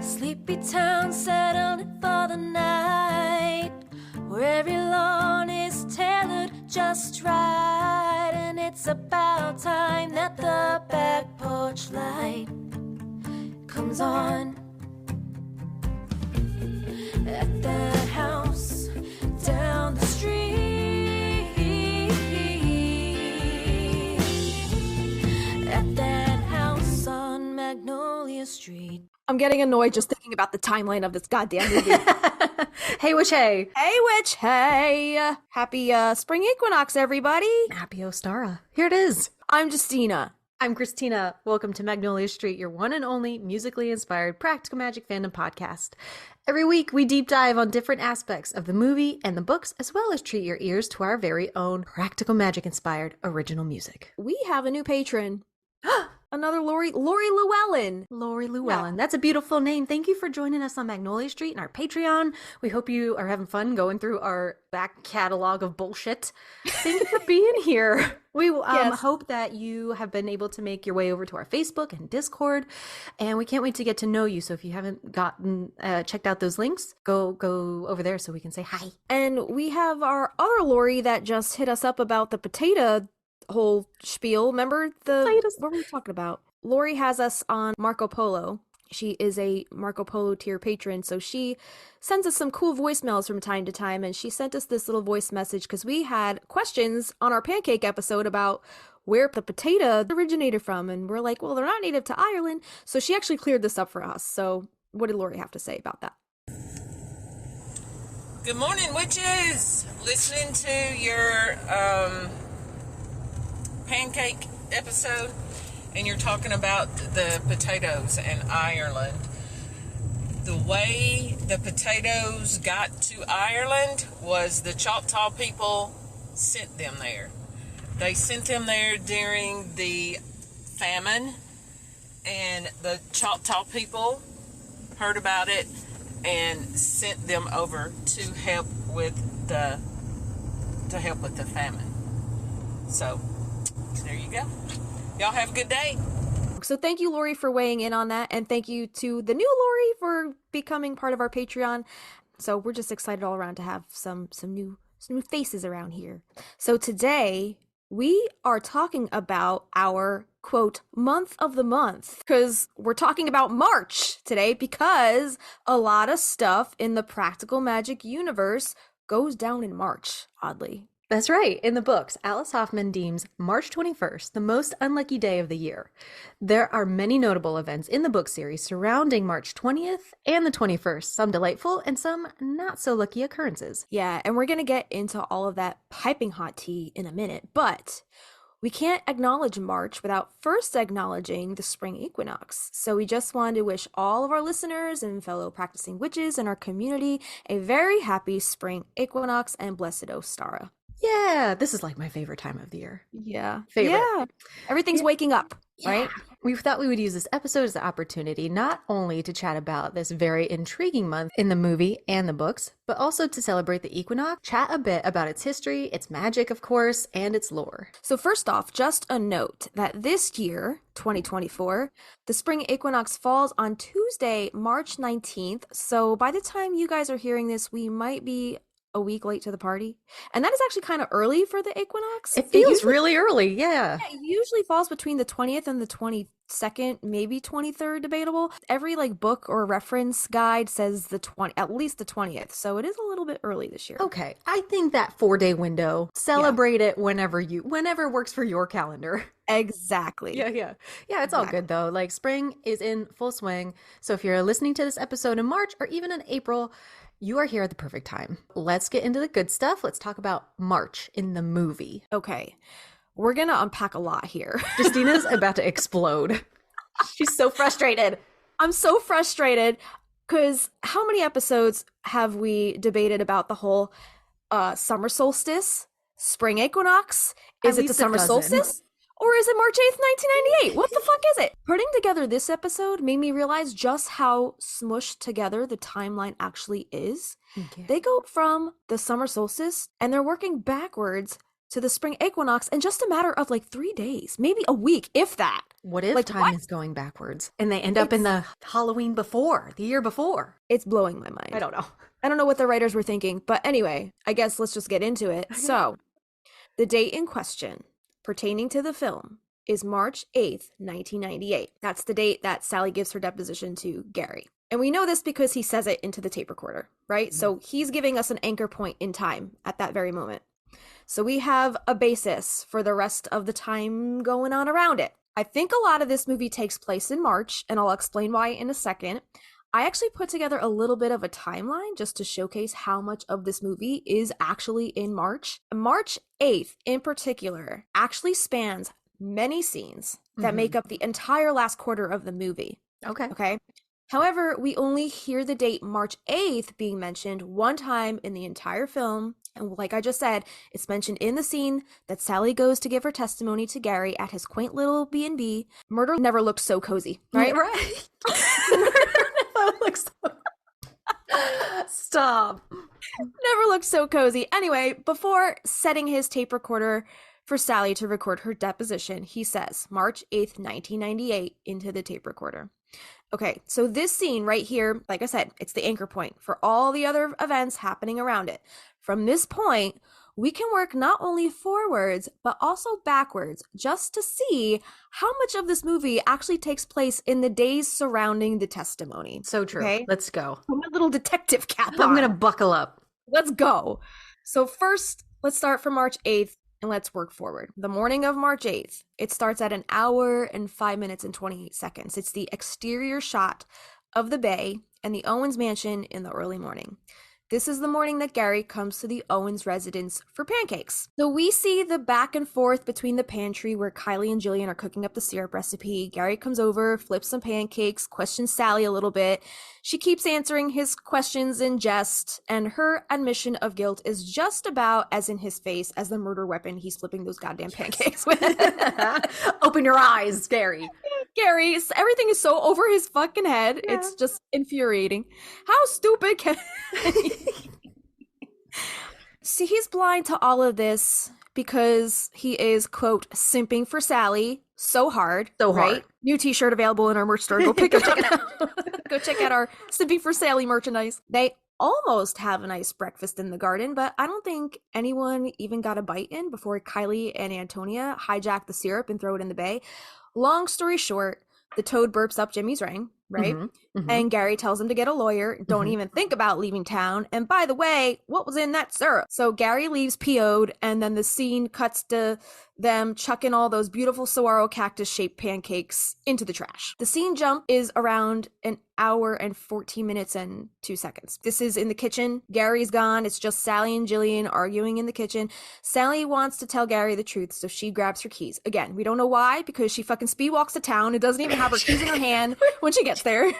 Sleepy town settling for the night, where every lawn is tailored just right, and it's about time that the back porch light comes on. At that house down the street, at that house on Magnolia Street. I'm getting annoyed just thinking about the timeline of this goddamn movie. Hey, witch, hey. Hey, witch, hey. Happy Spring Equinox, everybody. Happy Ostara. Here it is. I'm Justina. I'm Christina. Welcome to Magnolia Street, your one and only musically inspired practical magic fandom podcast. Every week, we deep dive on different aspects of the movie and the books, as well as treat your ears to our very own practical magic inspired original music. We have a new patron. Another Lori Llewellyn. Lori Llewellyn. Yeah. That's a beautiful name. Thank you for joining us on Magnolia Street and our Patreon. We hope you are having fun going through our back catalog of bullshit. Thank you for being here. We hope that you have been able to make your way over to our Facebook and Discord, and we can't wait to get to know you. So if you haven't gotten checked out those links, go over there so we can say hi. And we have our other Lori that just hit us up about the potato whole spiel. Remember what were we talking about? Lori has us on Marco Polo. She is a Marco Polo tier patron, so she sends us some cool voicemails from time to time, and she sent us this little voice message because we had questions on our pancake episode about where the potato originated from, and we're like, well, they're not native to Ireland, so she actually cleared this up for us. So what did Lori have to say about that? Good morning, witches! Listening to your pancake episode, and you're talking about the potatoes in Ireland. The way the potatoes got to Ireland was the Choctaw people sent them there. They sent them there during the famine, and the Choctaw people heard about it and sent them over to help with the famine. So there you go. Y'all have a good day. So thank you, Lori, for weighing in on that. And thank you to the new Lori for becoming part of our Patreon. So we're just excited all around to have some new faces around here. So today we are talking about our, quote, month of the month. Because we're talking about March today because a lot of stuff in the practical magic universe goes down in March, oddly. That's right. In the books, Alice Hoffman deems March 21st the most unlucky day of the year. There are many notable events in the book series surrounding March 20th and the 21st, some delightful and some not so lucky occurrences. Yeah, and we're going to get into all of that piping hot tea in a minute, but we can't acknowledge March without first acknowledging the Spring Equinox. So we just wanted to wish all of our listeners and fellow practicing witches in our community a very happy Spring Equinox and blessed Ostara. Yeah, this is like my favorite time of the year. Yeah. Favorite. Yeah. Everything's waking up, right? We thought we would use this episode as the opportunity not only to chat about this very intriguing month in the movie and the books, but also to celebrate the equinox, chat a bit about its history, its magic, of course, and its lore. So first off, just a note that this year, 2024, the spring equinox falls on Tuesday, March 19th. So by the time you guys are hearing this, we might be a week late to the party, and that is actually kind of early for the equinox. It feels really early. Yeah, it usually falls between the 20th and the 22nd, maybe 23rd, debatable. Every like book or reference guide says at least the 20th, so it is a little bit early this year. Okay, I think that 4-day window, celebrate it whenever works for your calendar. Exactly. Yeah, it's all good though. Like, spring is in full swing, so if you're listening to this episode in March or even in April, you are here at the perfect time. Let's get into the good stuff. Let's talk about March in the movie. Okay. We're going to unpack a lot here. Justina's about to explode. She's so frustrated. I'm so frustrated because how many episodes have we debated about the whole summer solstice, spring equinox? Is it the summer solstice? Or is it March 8th, 1998? What the fuck is it? Putting together this episode made me realize just how smushed together the timeline actually is. Okay. They go from the summer solstice and they're working backwards to the spring equinox in just a matter of like 3 days, maybe a week, if that. What if time is going backwards and they end up in the Halloween before, the year before? It's blowing my mind. I don't know. I don't know what the writers were thinking, but anyway, I guess let's just get into it. So, the date in question pertaining to the film is March 8th, 1998. That's the date that Sally gives her deposition to Gary. And we know this because he says it into the tape recorder, right? Mm-hmm. So he's giving us an anchor point in time at that very moment. So we have a basis for the rest of the time going on around it. I think a lot of this movie takes place in March, and I'll explain why in a second. I actually put together a little bit of a timeline just to showcase how much of this movie is actually in March. March 8th, in particular, actually spans many scenes that make up the entire last quarter of the movie. Okay. However, we only hear the date March 8th being mentioned one time in the entire film. And like I just said, it's mentioned in the scene that Sally goes to give her testimony to Gary at his quaint little B&B. Murder never looked so cozy, right? Right. Stop. Never looked so cozy. Anyway, before setting his tape recorder for Sally to record her deposition, he says March 8th, 1998 into the tape recorder. Okay, so this scene right here, like I said, it's the anchor point for all the other events happening around it. From this point, we can work not only forwards, but also backwards, just to see how much of this movie actually takes place in the days surrounding the testimony. So true. Okay? Let's go. Put my little detective cap on. I'm going to buckle up. Let's go. So first, let's start from March 8th. And let's work forward. The morning of March 8th, it starts at 1 hour and 5 minutes and 28 seconds. It's the exterior shot of the bay and the Owens mansion in the early morning. This is the morning that Gary comes to the Owens residence for pancakes. So we see the back and forth between the pantry where Kylie and Jillian are cooking up the syrup recipe. Gary comes over, flips some pancakes, questions Sally a little bit. She keeps answering his questions in jest, and her admission of guilt is just about as in his face as the murder weapon he's flipping those goddamn pancakes with. Open your eyes, Gary. Gary, everything is so over his fucking head. Yeah. It's just infuriating. How stupid can See, he's blind to all of this because he is, quote, simping for Sally so hard. Right? New t-shirt available in our merch store. Go pick it out. Go check out our Simping for Sally merchandise. They almost have a nice breakfast in the garden, but I don't think anyone even got a bite in before Kylie and Antonia hijack the syrup and throw it in the bay. Long story short, the toad burps up Jimmy's ring, right? And Gary tells him to get a lawyer. Don't even think about leaving town. And by the way, what was in that syrup? So Gary leaves PO'd, and then the scene cuts to them chucking all those beautiful saguaro cactus-shaped pancakes into the trash. The scene jump is around 1 hour and 14 minutes and 2 seconds. This is in the kitchen. Gary's gone. It's just Sally and Jillian arguing in the kitchen. Sally wants to tell Gary the truth, so she grabs her keys. Again, we don't know why, because she fucking speed walks to town and doesn't even have her keys in her hand when she gets there.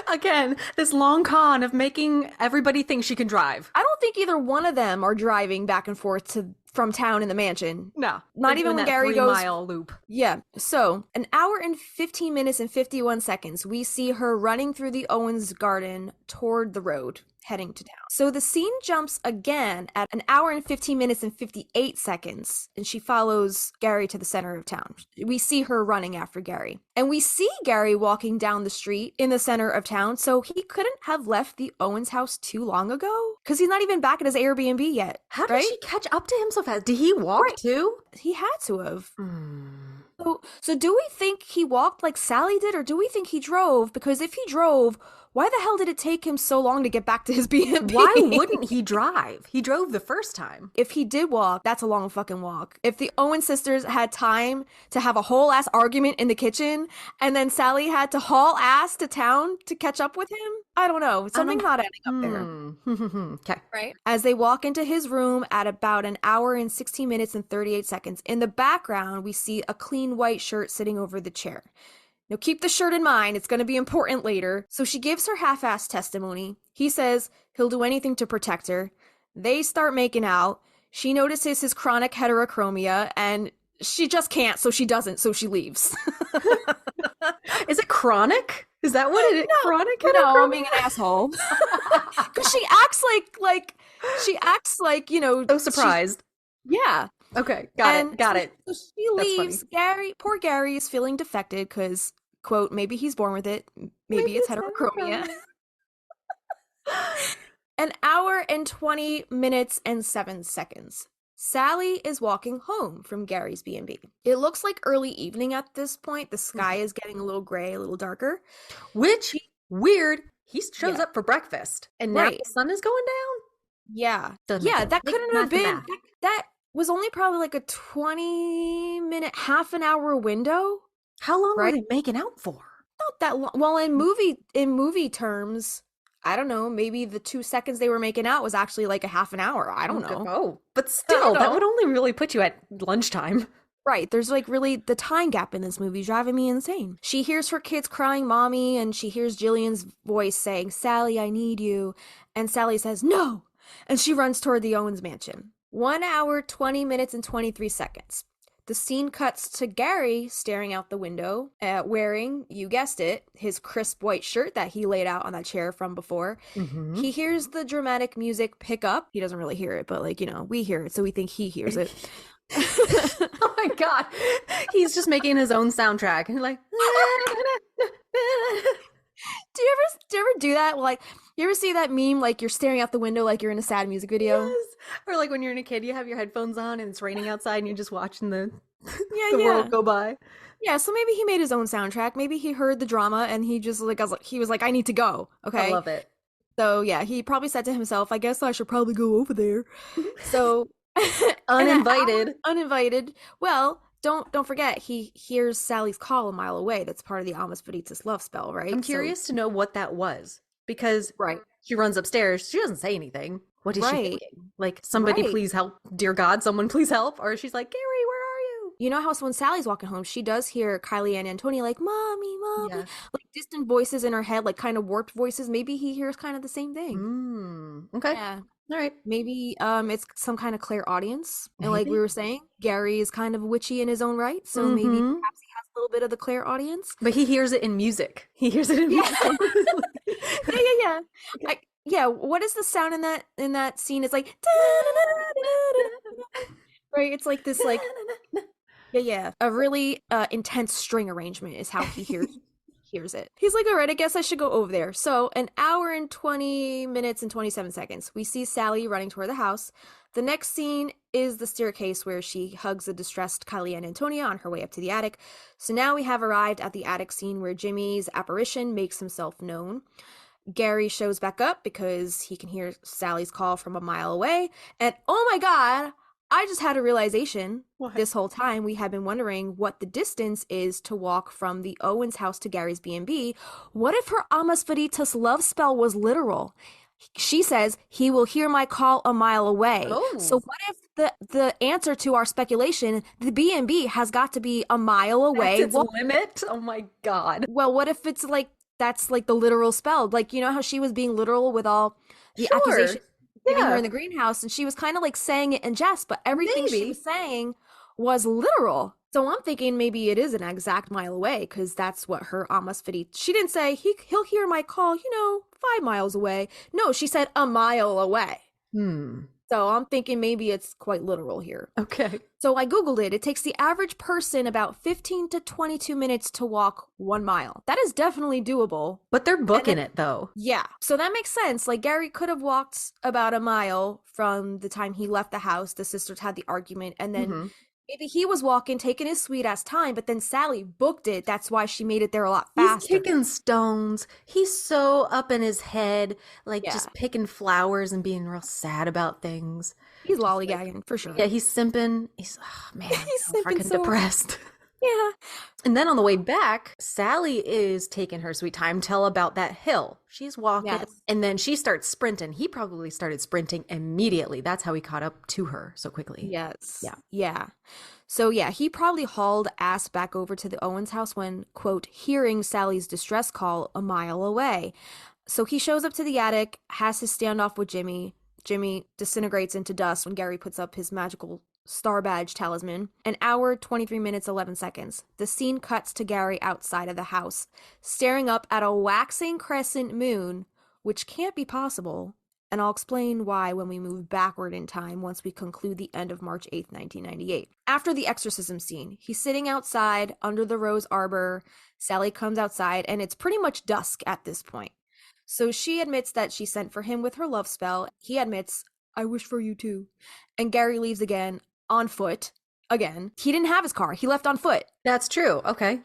Again, this long con of making everybody think she can drive. I don't think either one of them are driving back and forth from town in the mansion. No. Not even when Gary goes 3-mile loop. Yeah. So 1 hour and 15 minutes and 51 seconds, we see her running through the Owens garden toward the road, heading to town. So the scene jumps again at 1 hour and 15 minutes and 58 seconds, and she follows Gary to the center of town. We see her running after Gary. And we see Gary walking down the street in the center of town, so he couldn't have left the Owens house too long ago, because he's not even back at his Airbnb yet. How did she catch up to him so fast? Did he walk too? He had to have. So do we think he walked like Sally did, or do we think he drove? Because if he drove, why the hell did it take him so long to get back to his B&B? Why wouldn't he drive? He drove the first time. If he did walk, that's a long fucking walk. If the Owen sisters had time to have a whole ass argument in the kitchen, and then Sally had to haul ass to town to catch up with him, I don't know. Something's not adding up there. Okay. Right? As they walk into his room at about 1 hour and 16 minutes and 38 seconds, in the background, we see a clean white shirt sitting over the chair. Now, keep the shirt in mind. It's going to be important later. So she gives her half-assed testimony. He says he'll do anything to protect her. They start making out. She notices his chronic heterochromia, and she just can't, so she doesn't, so she leaves. Is it chronic? Is that what it is? No, chronic heterochromia? No, I'm being an asshole. Because she acts like, you know... So surprised. Yeah. Okay, got it. So she That's funny. leaves. Poor Gary is feeling defected because, quote, maybe he's born with it. Maybe Maybe it's it's heterochromia. heterochromia. An hour and 20 minutes and 7 seconds. Sally is walking home from Gary's B&B. It looks like early evening at this point. The sky is getting a little gray, a little darker. Which, weird, he shows Yeah. up for breakfast, and now the sun is going down? Yeah. Doesn't make Yeah, sense. that Make couldn't math have the been. math. That was only probably like a 20-minute, half an hour window. How long were Right? they making out for? Not that long. Well, in movie terms, I don't know, maybe the 2 seconds they were making out was actually like a half an hour. I don't know. Oh, but I still, don't that know. would only really put you at lunchtime. Right. There's like really the time gap in this movie driving me insane. She hears her kids crying mommy, and she hears Jillian's voice saying, "Sally, I need you." And Sally says, "No." And she runs toward the Owens mansion. 1 hour, 20 minutes, and 23 seconds. The scene cuts to Gary staring out the window, wearing, you guessed it, his crisp white shirt that he laid out on that chair from before. Mm-hmm. He hears the dramatic music pick up. He doesn't really hear it, but like, we hear it, so we think he hears it. Oh my god. He's just making his own soundtrack. And like Do you ever do that? Like, you ever see that meme like you're staring out the window like you're in a sad music video? Yes. Or like when you're in a kid, you have your headphones on and it's raining outside and you're just watching the Yeah, world go by. Yeah, so maybe he made his own soundtrack. Maybe he heard the drama and he just he was like, I need to go. Okay. I love it. So yeah, he probably said to himself, I guess I should probably go over there. So Uninvited. Uninvited. Well, don't forget, he hears Sally's call a mile away. That's part of the Almas Veritas love spell, right? I'm curious to know what that was. Because right. She runs upstairs. She doesn't say anything. What is she thinking? Like, somebody please help. Dear God, someone please help. Or she's like, Gary, where are you? You know how when Sally's walking home, she does hear Kylie and Antonia like, Mommy, Mommy. Yeah. Like distant voices in her head, like kind of warped voices. Maybe he hears kind of the same thing. Okay. Yeah. All right. Maybe it's some kind of clairaudience. And like we were saying, Gary is kind of witchy in his own right. So maybe perhaps he has a little bit of the clairaudience. But he hears it in music. He hears it in music. Yeah. What is the sound in that scene? It's like right. It's like this a really intense string arrangement is how he hears it. He's like, all right, I guess I should go over there. So an hour and 20 minutes and 27 seconds. We see Sally running toward the house. The next scene is the staircase where she hugs a distressed Kylie and Antonia on her way up to the attic. So now we have arrived at the attic scene where Jimmy's apparition makes himself known. Gary shows back up because he can hear Sally's call from a mile away. And oh my God, I just had a realization. What? This whole time we have been wondering what the distance is to walk from the Owens house to Gary's B&B. What if her Almas Veritas love spell was literal? She says, he will hear my call a mile away. Oh. So what if the answer to our speculation, the B&B has got to be a mile away? That's its limit? Oh my God. Well, what if it's like, that's like the literal spell? Like, you know how she was being literal with all the accusations giving her in the greenhouse, and she was kind of like saying it in jest, but everything she was saying was literal. So I'm thinking maybe it is an exact mile away, because that's what her Almas Veritas. She didn't say he'll hear my call, 5 miles away. No, she said a mile away. So I'm thinking maybe it's quite literal here. Okay. So I Googled it. It takes the average person about 15 to 22 minutes to walk 1 mile. That is definitely doable. But they're booking it, though. Yeah. So that makes sense. Like, Gary could have walked about a mile from the time he left the house. The sisters had the argument. And then maybe he was walking, taking his sweet-ass time, but then Sally booked it. That's why she made it there a lot faster. He's kicking stones. He's so up in his head, like just picking flowers and being real sad about things. He's lollygagging, for sure. Yeah, he's simping. He's, he's so freaking depressed. Yeah. And then on the way back, Sally is taking her sweet time till about that hill. She's walking, and then she starts sprinting. He probably started sprinting immediately. That's how he caught up to her so quickly. Yes. Yeah. So yeah, he probably hauled ass back over to the Owens house when, quote, hearing Sally's distress call a mile away. So he shows up to the attic, has his standoff with Jimmy. Jimmy disintegrates into dust when Gary puts up his magical star badge talisman. An hour, 23 minutes, 11 seconds. The scene cuts to Gary outside of the house, staring up at a waxing crescent moon, which can't be possible, and I'll explain why when we move backward in time once we conclude the end of March 8th, 1998. After the exorcism scene, he's sitting outside under the rose arbor. Sally comes outside, and it's pretty much dusk at this point. So she admits that she sent for him with her love spell. He admits, I wish for you too. And Gary leaves again, on foot. Again. He didn't have his car. He left on foot. That's true. Okay.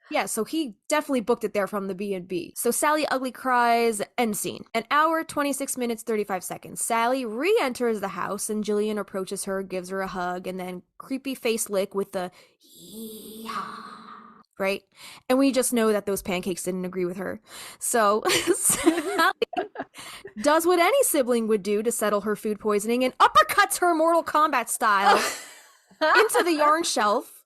Yeah, so he definitely booked it there from the B&B. So Sally ugly cries, end scene. An hour, 26 minutes, 35 seconds. Sally re-enters the house, and Jillian approaches her, gives her a hug, and then creepy face lick with the yee-haw. Right? And we just know that those pancakes didn't agree with her. So Sally does what any sibling would do to settle her food poisoning and uppercuts her Mortal Kombat style into the yarn shelf.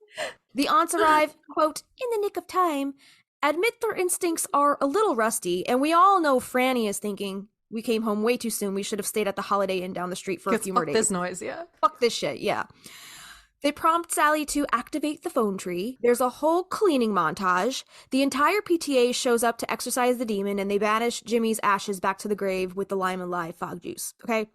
The aunts arrive, quote, in the nick of time, admit their instincts are a little rusty, and we all know Franny is thinking, we came home way too soon, we should have stayed at the Holiday Inn down the street for a few more days. Fuck this noise, yeah. Fuck this shit, yeah. They prompt Sally to activate the phone tree. There's a whole cleaning montage. The entire PTA shows up to exorcise the demon, and they banish Jimmy's ashes back to the grave with the lime and lye fog juice. Okay?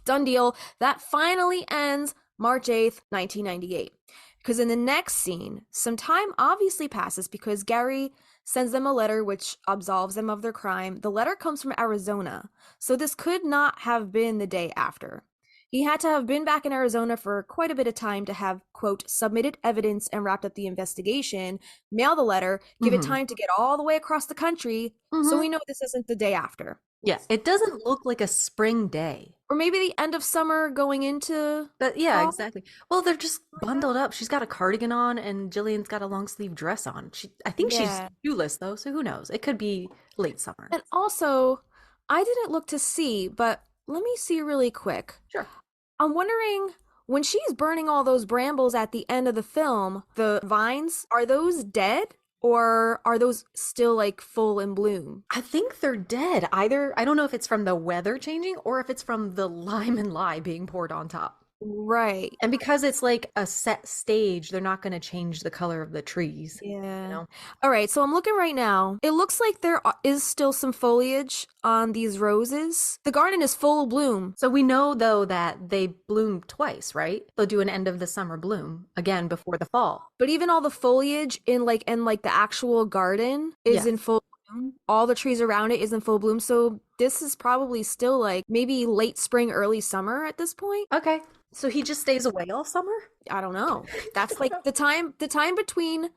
Done deal. That finally ends March 8th, 1998. Because in the next scene, some time obviously passes because Gary sends them a letter which absolves them of their crime. The letter comes from Arizona, so this could not have been the day after. He had to have been back in Arizona for quite a bit of time to have, quote, submitted evidence and wrapped up the investigation, mail the letter, give it time to get all the way across the country, so we know this isn't the day after. Yeah, it doesn't look like a spring day. Or maybe the end of summer going into... But yeah, fall? Exactly. Well, they're just bundled up. She's got a cardigan on, and Jillian's got a long sleeve dress on. I think she's shoeless, though, so who knows? It could be late summer. And also, I didn't look to see, but let me see really quick. Sure. I'm wondering, when she's burning all those brambles at the end of the film, the vines, are those dead? Or are those still like full in bloom? I think they're dead. Either, I don't know if it's from the weather changing or if it's from the lime and lye being poured on top. Right. And because it's like a set stage, they're not going to change the color of the trees. Yeah. You know? All right. So I'm looking right now. It looks like there is still some foliage on these roses. The garden is full of bloom. So we know, though, that they bloom twice, right? They'll do an end of the summer bloom again before the fall. But even all the foliage in the actual garden is in full bloom. All the trees around it is in full bloom. So this is probably still like maybe late spring, early summer at this point. Okay. So he just stays away all summer? I don't know. That's like the time between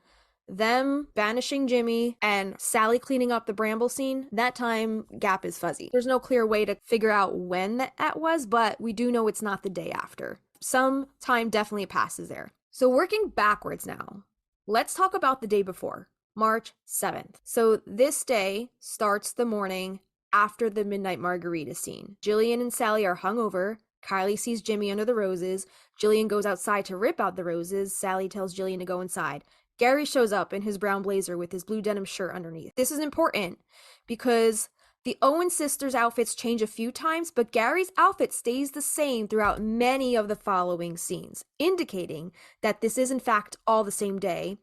them banishing Jimmy and Sally cleaning up the bramble scene. That time gap is fuzzy. There's no clear way to figure out when that was, but we do know it's not the day after. Some time definitely passes there. So working backwards now, let's talk about the day before, March 7th. So this day starts the morning after the midnight margarita scene. Jillian and Sally are hungover. Kylie sees Jimmy under the roses. Jillian goes outside to rip out the roses. Sally tells Jillian to go inside. Gary shows up in his brown blazer with his blue denim shirt underneath. This is important because the Owen sisters' outfits change a few times, but Gary's outfit stays the same throughout many of the following scenes, indicating that this is in fact all the same day,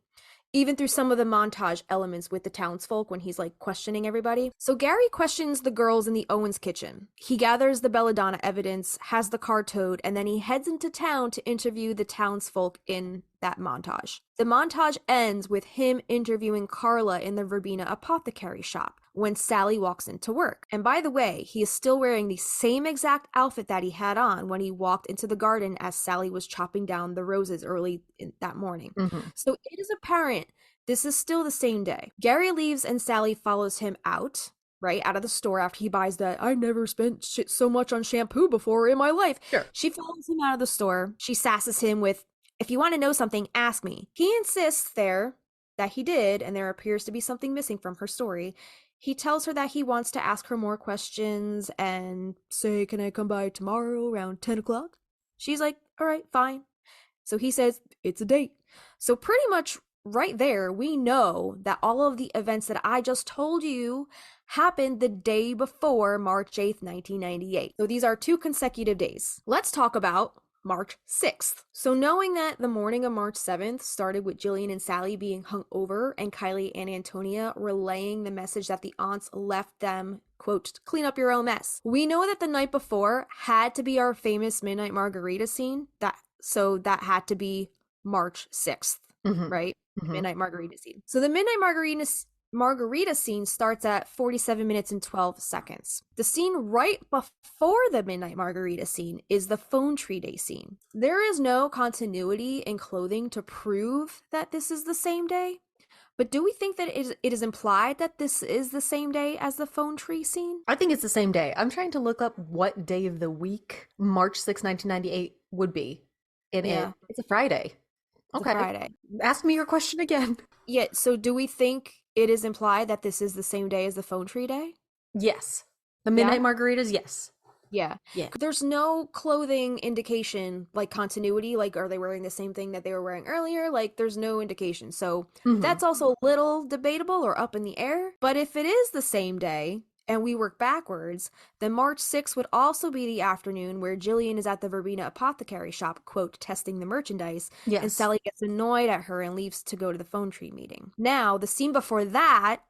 even through some of the montage elements with the townsfolk when he's like questioning everybody. So Gary questions the girls in the Owens kitchen. He gathers the belladonna evidence, has the car towed, and then he heads into town to interview the townsfolk in that montage. The montage ends with him interviewing Carla in the Verbena apothecary shop when Sally walks into work. And by the way, he is still wearing the same exact outfit that he had on when he walked into the garden as Sally was chopping down the roses early that morning. So it is apparent this is still the same day. Gary leaves and Sally follows him out of the store after he buys that I never spent so much on shampoo before in my life. Sure. She follows him out of the store. She sasses him with, if you want to know something, ask me. He insists there that he did, and there appears to be something missing from her story. He tells her that he wants to ask her more questions and say, can I come by tomorrow around 10 o'clock? She's like, all right, fine. So he says, it's a date. So pretty much right there, we know that all of the events that I just told you happened the day before March 8th, 1998. So these are 2 consecutive days. Let's talk about March 6th. So knowing that the morning of March 7th started with Jillian and Sally being hung over and Kylie and Antonia relaying the message that the aunts left them, quote, clean up your own mess. We know that the night before had to be our famous Midnight Margarita scene. So that had to be March 6th, right? Midnight Margarita scene. So the Midnight Margarita scene starts at 47 minutes and 12 seconds. The scene right before the Midnight Margarita scene is the phone tree day scene. There is no continuity in clothing to prove that this is the same day, but do we think that it is implied that this is the same day as the phone tree scene? I think it's the same day. I'm trying to look up what day of the week March 6, 1998 would be. It's a Friday. Okay. Friday. Ask me your question again. Yeah, so do we think it is implied that this is the same day as the phone tree day? Yes. The Midnight Margaritas, yes. Yeah. There's no clothing indication, like continuity, like are they wearing the same thing that they were wearing earlier? Like there's no indication. So that's also a little debatable or up in the air. But if it is the same day, and we work backwards, then March 6th would also be the afternoon where Jillian is at the Verbena apothecary shop, quote, testing the merchandise, and Sally gets annoyed at her and leaves to go to the phone tree meeting. Now, the scene before that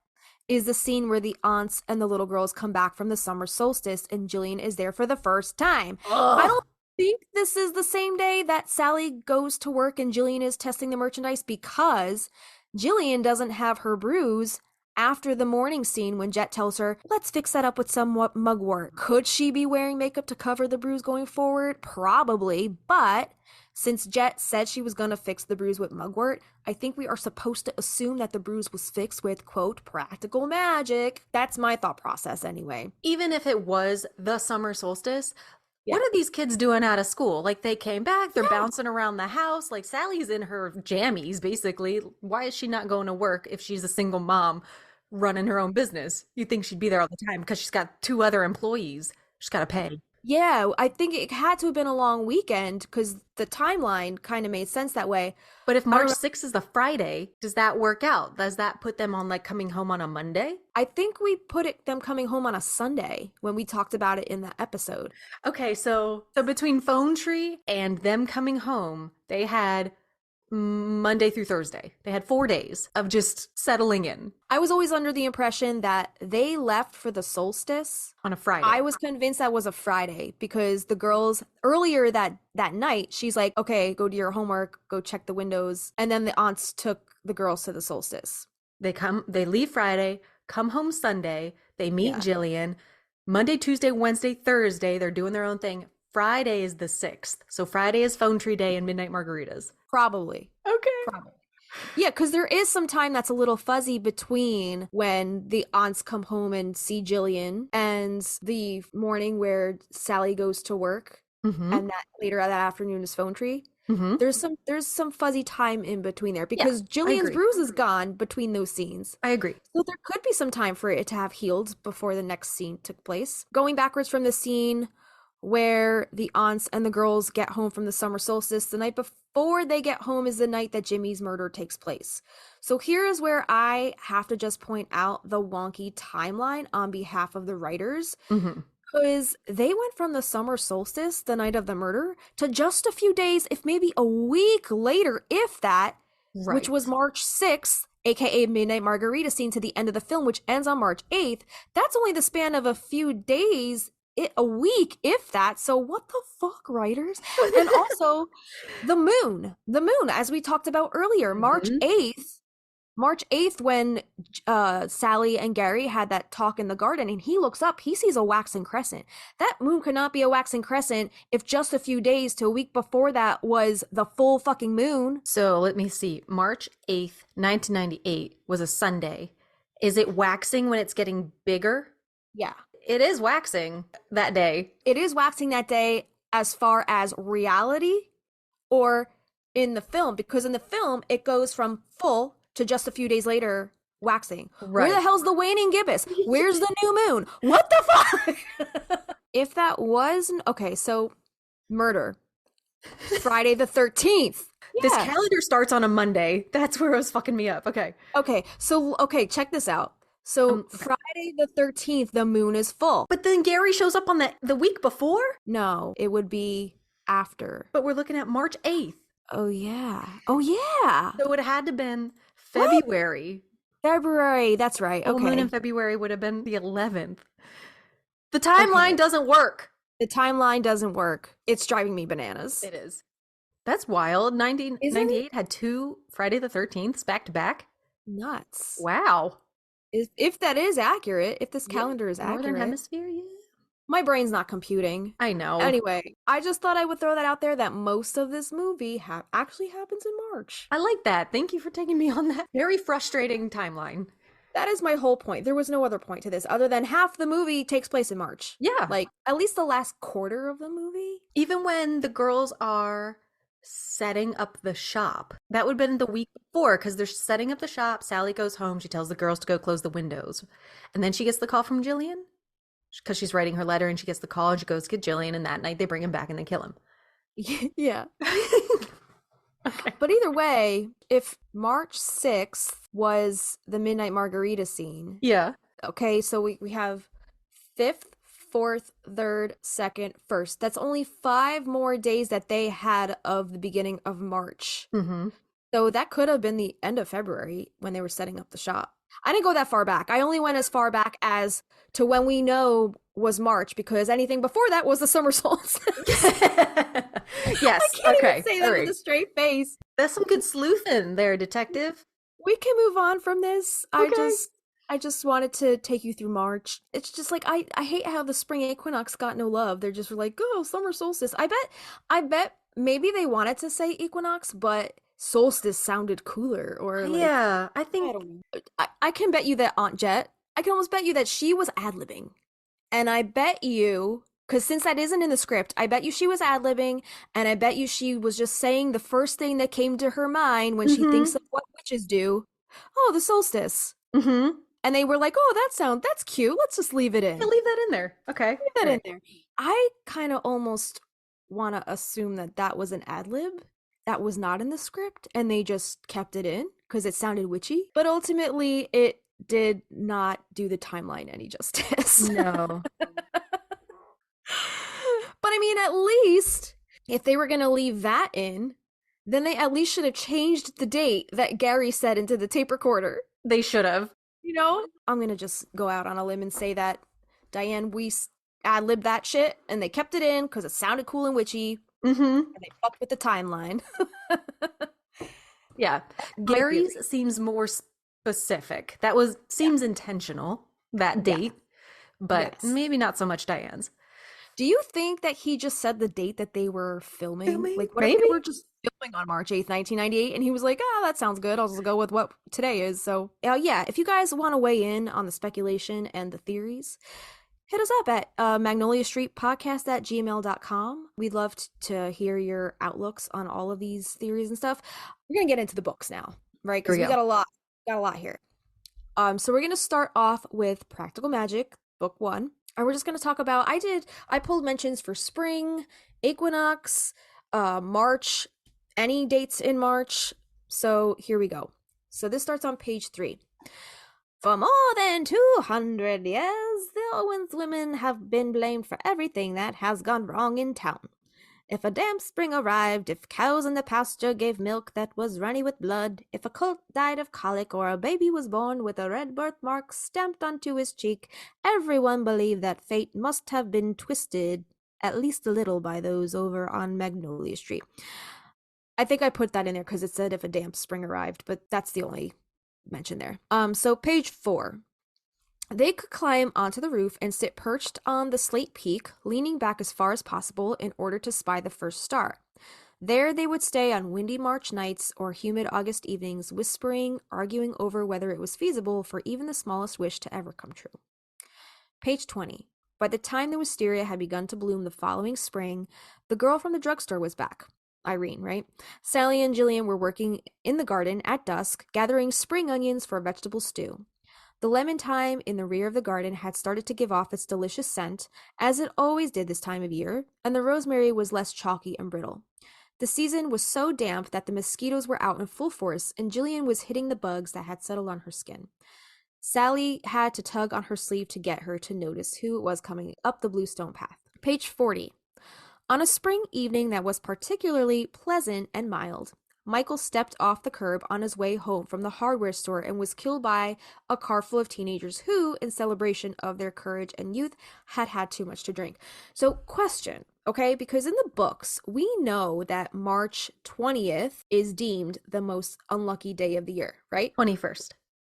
is the scene where the aunts and the little girls come back from the summer solstice and Jillian is there for the first time. Ugh. I don't think this is the same day that Sally goes to work and Jillian is testing the merchandise because Jillian doesn't have her bruise after the morning scene when Jet tells her, let's fix that up with some mugwort. Could she be wearing makeup to cover the bruise going forward? Probably, but since Jet said she was going to fix the bruise with mugwort, I think we are supposed to assume that the bruise was fixed with, quote, practical magic. That's my thought process anyway. Even if it was the summer solstice, what are these kids doing out of school? Like, they came back, they're bouncing around the house. Like, Sally's in her jammies, basically. Why is she not going to work if she's a single mom running her own business? You'd think she'd be there all the time because she's got 2 other employees she's got to pay. Yeah, I think it had to have been a long weekend because the timeline kind of made sense that way. But if March 6th is the Friday, does that work out? Does that put them on, like, coming home on a Monday? I think we put them coming home on a Sunday when we talked about it in that episode. Okay, so between Phone Tree and them coming home, they had Monday through Thursday. They had 4 days of just settling in. I was always under the impression that they left for the solstice on a Friday. I was convinced that was a Friday because the girls earlier that night, she's like, okay, go do your homework, go check the windows. And then the aunts took the girls to the solstice. They leave Friday, come home Sunday. They meet Jillian. Monday, Tuesday, Wednesday, Thursday, they're doing their own thing. Friday is the 6th. So Friday is Phone Tree Day and Midnight Margaritas. Probably. Okay. Probably. Yeah, because there is some time that's a little fuzzy between when the aunts come home and see Jillian and the morning where Sally goes to work and that later that afternoon is Phone Tree. There's some fuzzy time in between there because Jillian's bruise is gone between those scenes. I agree. So there could be some time for it to have healed before the next scene took place. Going backwards from the scene where the aunts and the girls get home from the summer solstice, the night before they get home is the night that Jimmy's murder takes place. So here is where I have to just point out the wonky timeline on behalf of the writers. Because they went from the summer solstice, the night of the murder, to just a few days, if maybe a week later, if that, which was March 6th, aka Midnight Margarita scene to the end of the film, which ends on March 8th. That's only the span of a few days, a week, if that. So what the fuck, writers? And also the moon, as we talked about earlier, March 8th, when Sally and Gary had that talk in the garden and he looks up, he sees a waxing crescent. That moon could not be a waxing crescent if just a few days to a week before that was the full fucking moon. So let me see. March 8th, 1998 was a Sunday. Is it waxing when it's getting bigger? Yeah. It is waxing that day. It is waxing that day as far as reality or in the film, because in the film it goes from full to just a few days later waxing. Right. Where the hell's the waning gibbous? Where's the new moon? What the fuck? If that was okay, so murder. Friday the 13th. Yeah. This calendar starts on a Monday. That's where it was fucking me up. Okay. So check this out. So Friday the 13th, the moon is full. But then Gary shows up on the week before? No, it would be after. But we're looking at March 8th. Oh, yeah. Oh, yeah. So it had to have been February. February. That's right. Full Okay. moon in February would have been the 11th. The timeline doesn't work. The timeline doesn't work. It's driving me bananas. It is. That's wild. 1998 had 2 Friday the 13th back to back. Nuts. Wow. If that is accurate, if this calendar is accurate. Northern Hemisphere, yeah. My brain's not computing. I know. Anyway, I just thought I would throw that out there that most of this movie actually happens in March. I like that. Thank you for taking me on that very frustrating timeline. That is my whole point. There was no other point to this other than half the movie takes place in March. Yeah. Like, at least the last quarter of the movie. Even when the girls are setting up the shop, that would have been the week before, because they're setting up the shop. Sally goes home. She tells the girls to go close the windows. And then she gets the call from Jillian, because she's writing her letter, and she gets the call, and she goes to get Jillian, and that night they bring him back and they kill him. Yeah. Okay. But either way, if March 6th was the Midnight Margarita scene. Yeah. Okay, so we have 5th, 4th, 3rd, 2nd, 1st. That's only 5 more days that they had of the beginning of March. Mm-hmm. So that could have been the end of February when they were setting up the shop. I didn't go that far back. I only went as far back as to when we know was March, because anything before that was the summer solstice. Yes. I can't Okay. even say that with a straight face. That's some good sleuthing there, detective. We can move on from this. Okay. I just wanted to take you through March. It's just like I hate how the spring equinox got no love. They're just like, oh, summer solstice. I bet maybe they wanted to say equinox, but solstice sounded cooler. Or like, yeah, I think I don't know. I can bet you that Aunt Jet, I can almost bet you that she was ad-libbing. And I bet you, because since that isn't in the script, I bet you she was ad-libbing, and I bet you she was just saying the first thing that came to her mind when she thinks of what witches do. Oh, the solstice. Mm-hmm. And they were like, oh, that's cute. Let's just leave it in. Leave that in there. Okay. Leave that in there. I kind of almost want to assume that that was an ad-lib that was not in the script, and they just kept it in because it sounded witchy. But ultimately, it did not do the timeline any justice. No. But I mean, at least if they were going to leave that in, then they at least should have changed the date that Gary said into the tape recorder. They should have. You know? I'm going to just go out on a limb and say that Diane Weiss ad-libbed that shit, and they kept it in because it sounded cool and witchy. Mm-hmm. And they fucked with the timeline. Yeah. Gary's seems more specific. That seems intentional, that date, but maybe not so much Diane's. Do you think that he just said the date that they were filming? Like, what maybe if they were just filming on March 8th, 1998, and he was like, oh, that sounds good. I'll just go with what today is. So, yeah, if you guys want to weigh in on the speculation and the theories, hit us up at Magnolia Street Podcast at gmail.com. We'd love to hear your outlooks on all of these theories and stuff. We're going to get into the books now, right? Because we got a lot here. So we're going to start off with Practical Magic, Book 1. And we're just going to talk about, I pulled mentions for spring, equinox, March, any dates in March. So here we go. So this starts on page 3. For more than 200 years, the Owens women have been blamed for everything that has gone wrong in town. If a damp spring arrived, if cows in the pasture gave milk that was runny with blood, if a colt died of colic or a baby was born with a red birthmark stamped onto his cheek, everyone believed that fate must have been twisted at least a little by those over on Magnolia Street. I think I put that in there because it said if a damp spring arrived, but that's the only mention there. So page 4. They could climb onto the roof and sit perched on the slate peak, leaning back as far as possible in order to spy the first star. There they would stay on windy March nights or humid August evenings, whispering, arguing over whether it was feasible for even the smallest wish to ever come true. Page 20. By the time the wisteria had begun to bloom the following spring, the girl from the drugstore was back. Irene, right? Sally and Jillian were working in the garden at dusk, gathering spring onions for a vegetable stew. The lemon thyme in the rear of the garden had started to give off its delicious scent, as it always did this time of year, and the rosemary was less chalky and brittle. The season was so damp that the mosquitoes were out in full force, and Jillian was hitting the bugs that had settled on her skin. Sally had to tug on her sleeve to get her to notice who it was coming up the bluestone path. Page 40. On a spring evening that was particularly pleasant and mild, Michael stepped off the curb on his way home from the hardware store and was killed by a car full of teenagers who, in celebration of their courage and youth, had had too much to drink. So, question, okay? Because in the books, we know that March 20th is deemed the most unlucky day of the year, right? 21st.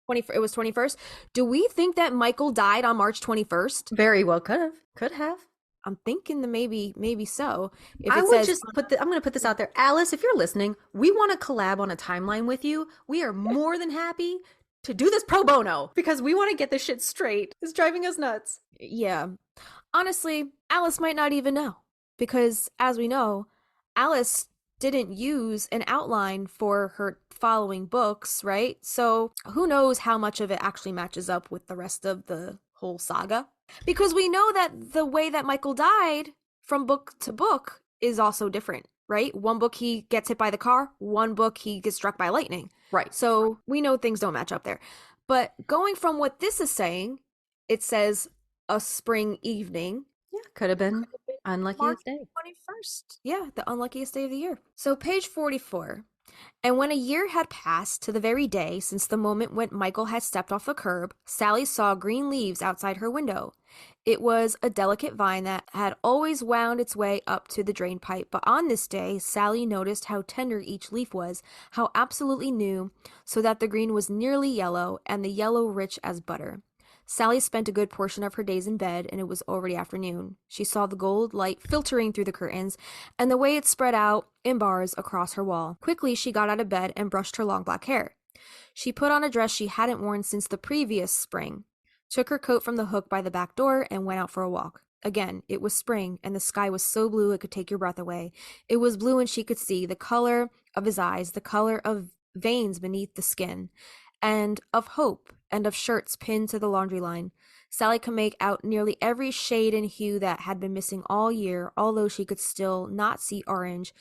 It was 21st. Do we think that Michael died on March 21st? Very well could have. Could have. I'm thinking that maybe so. If I it would says, just I'm going to put this out there. Alice, if you're listening, we want to collab on a timeline with you. We are more than happy to do this pro bono because we want to get this shit straight. It's driving us nuts. Yeah. Honestly, Alice might not even know because, as we know, Alice didn't use an outline for her following books, right? So who knows how much of it actually matches up with the rest of the whole saga? Because we know that the way that Michael died from book to book is also different, right? One book he gets hit by the car, one book he gets struck by lightning. Right. So we know things don't match up there. But going from what this is saying, it says a spring evening. Yeah, could have been unluckiest day. 21st. Yeah, the unluckiest day of the year. So page 44. And when a year had passed to the very day since the moment when Michael had stepped off the curb, Sally saw green leaves outside her window. It was a delicate vine that had always wound its way up to the drain pipe, but on this day, Sally noticed how tender each leaf was, how absolutely new, so that the green was nearly yellow, and the yellow rich as butter. Sally spent a good portion of her days in bed, and it was already afternoon. She saw the gold light filtering through the curtains, and the way it spread out in bars across her wall. Quickly, she got out of bed and brushed her long black hair. She put on a dress she hadn't worn since the previous spring, took her coat from the hook by the back door, and went out for a walk. Again, it was spring, and the sky was so blue it could take your breath away. It was blue, and she could see the color of his eyes, the color of veins beneath the skin, and of hope, and of shirts pinned to the laundry line. Sally could make out nearly every shade and hue that had been missing all year, although she could still not see orange,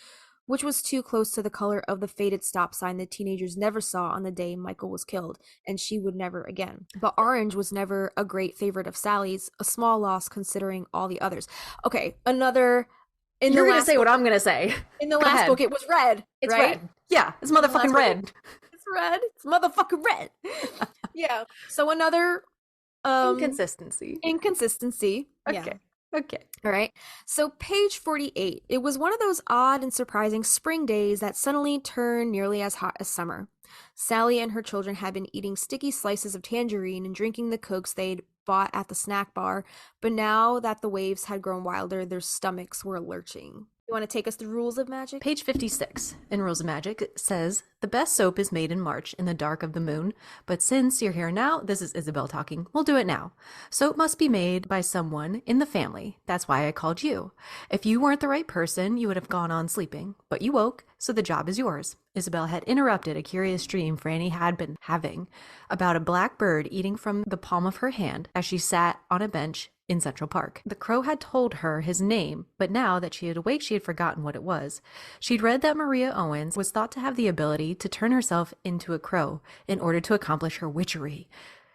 which was too close to the color of the faded stop sign the teenagers never saw on the day Michael was killed, and she would never again. But orange was never a great favorite of Sally's, a small loss considering all the others. Okay, another... You're going to say what I'm going to say. In the last book, it was red, It's right? red. Yeah, it's motherfucking red. Red. It's motherfucking red. Yeah. So another inconsistency. Okay. Yeah. Okay. All right. So page 48. It was one of those odd and surprising spring days that suddenly turned nearly as hot as summer. Sally and her children had been eating sticky slices of tangerine and drinking the Cokes they'd bought at the snack bar, but now that the waves had grown wilder, their stomachs were lurching. You want to take us through rules of magic? Page 56 in Rules of Magic says, the best soap is made in March in the dark of the moon, but since you're here now, this is Isabel talking, we'll do it now. Soap must be made by someone in the family. That's why I called you. If you weren't the right person, you would have gone on sleeping, but you woke, so the job is yours. Isabel had interrupted a curious dream Franny had been having about a black bird eating from the palm of her hand as she sat on a bench in Central Park. The crow had told her his name, but now that she had awake, she had forgotten what it was. She'd read that Maria Owens was thought to have the ability to turn herself into a crow in order to accomplish her witchery.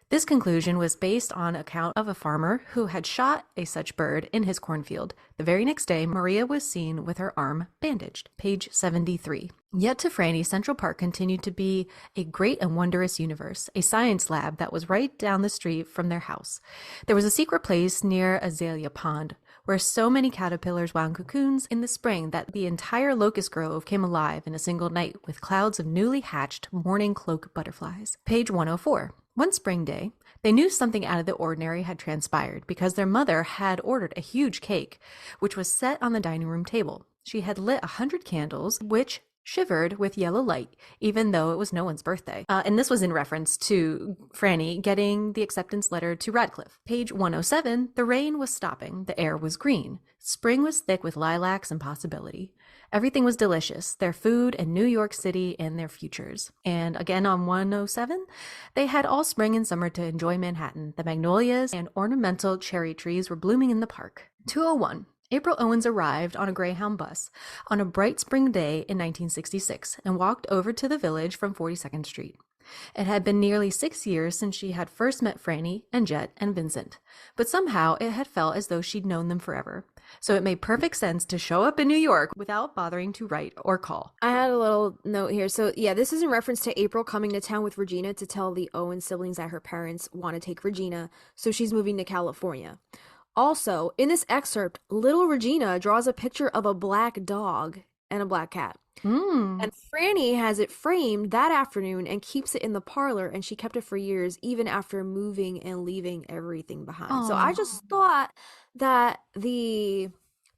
This conclusion was based on account of a farmer who had shot a such bird in his cornfield. The very next day, Maria was seen with her arm bandaged. Page 73. Yet to Franny, Central Park continued to be a great and wondrous universe, a science lab that was right down the street from their house. There was a secret place near Azalea Pond, where so many caterpillars wound cocoons in the spring that the entire locust grove came alive in a single night with clouds of newly hatched morning cloak butterflies. Page 104. One spring day, they knew something out of the ordinary had transpired because their mother had ordered a huge cake, which was set on the dining room table. She had lit 100 candles, which shivered with yellow light, even though it was no one's birthday. And this was in reference to Franny getting the acceptance letter to Radcliffe. Page 107, the rain was stopping. The air was green. Spring was thick with lilacs and possibility. Everything was delicious, their food and New York City and their futures. And again on 107, they had all spring and summer to enjoy Manhattan. The magnolias and ornamental cherry trees were blooming in the park. 201. April Owens arrived on a Greyhound bus on a bright spring day in 1966 and walked over to the village from 42nd Street. It had been nearly 6 years since she had first met Franny and Jet and Vincent, but somehow it had felt as though she'd known them forever. So it made perfect sense to show up in New York without bothering to write or call. I had a little note here. So yeah, this is in reference to April coming to town with Regina to tell the Owen siblings that her parents want to take Regina, so she's moving to California. Also, in this excerpt, little Regina draws a picture of a black dog and a black cat. And Franny has it framed that afternoon and keeps it in the parlor, and she kept it for years, even after moving and leaving everything behind. Aww. So I just thought that the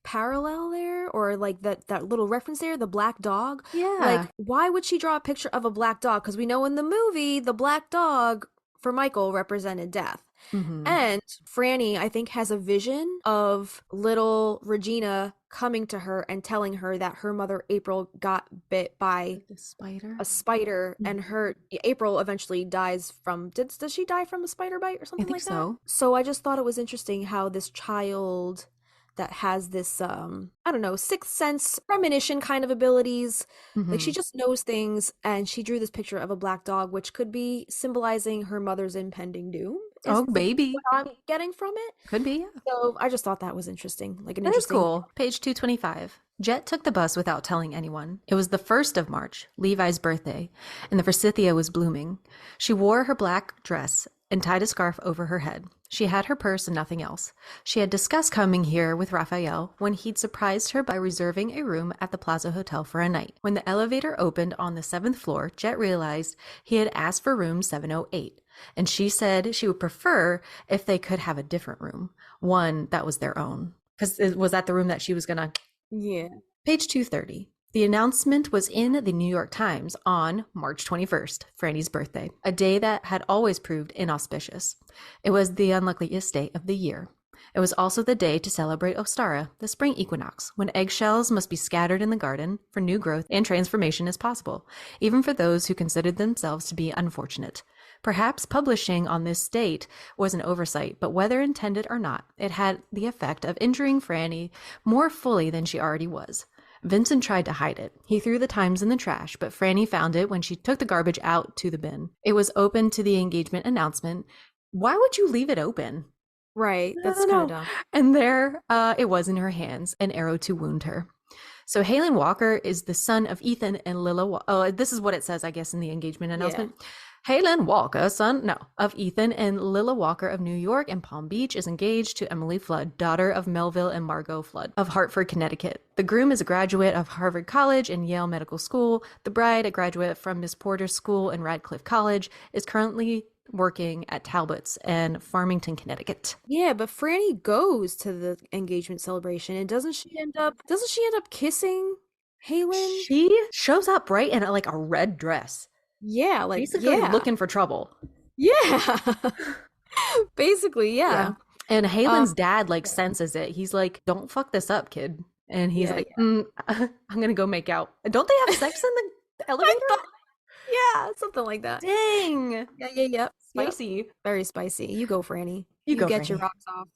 parallel there, or like that little reference there, the black dog, like, why would she draw a picture of a black dog? Because we know in the movie, the black dog for Michael represented death. And Franny, I think, has a vision of little Regina coming to her and telling her that her mother April got bit by a spider, and her April eventually dies from does she die from a spider bite or something like that? So I just thought it was interesting how this child that has this I don't know, sixth sense premonition kind of abilities, like she just knows things, and she drew this picture of a black dog, which could be symbolizing her mother's impending doom. Oh, baby. What I'm getting from it. Could be, yeah. So I just thought that was interesting. Like an That is interesting. cool. Page 225. Jet took the bus without telling anyone. It was the 1st of March, Levi's birthday, and the forsythia was blooming. She wore her black dress and tied a scarf over her head. She had her purse and nothing else. She had discussed coming here with Raphael when he'd surprised her by reserving a room at the Plaza Hotel for a night. When the elevator opened on the 7th floor, Jet realized he had asked for room 708, and she said she would prefer if they could have a different room, one that was their own. Because was that the room that she was gonna... Yeah. Page 230. The announcement was in the New York Times on March 21st, Franny's birthday, a day that had always proved inauspicious. It was the unluckiest day of the year. It was also the day to celebrate Ostara, the spring equinox, when eggshells must be scattered in the garden for new growth and transformation is possible, even for those who considered themselves to be unfortunate. Perhaps publishing on this date was an oversight, but whether intended or not, it had the effect of injuring Franny more fully than she already was. Vincent tried to hide it. He threw the Times in the trash, but Franny found it when she took the garbage out to the bin. It was open to the engagement announcement. Why would you leave it open? Right. That's kind of dumb. And there it was in her hands, an arrow to wound her. So Halen Walker is the son of Ethan and Lila. Oh, this is what it says, I guess, in the engagement announcement. Yeah. Halen Walker, son of Ethan and Lila Walker of New York and Palm Beach, is engaged to Emily Flood, daughter of Melville and Margot Flood of Hartford, Connecticut. The groom is a graduate of Harvard College and Yale Medical School. The bride, a graduate from Miss Porter's School and Radcliffe College, is currently working at Talbot's and Farmington, Connecticut. Yeah, but Franny goes to the engagement celebration, and doesn't she end up kissing Halen? She shows up, right, in like a red dress. Yeah, like basically looking for trouble. Yeah. Basically, yeah. And Halen's dad like senses it. He's like, "Don't fuck this up, kid." And he's I'm gonna go make out. Don't they have sex in the elevator? Yeah, something like that. Dang. Yeah. Spicy. Yep. Very spicy. You go, Franny. You go, get Franny. your rocks off.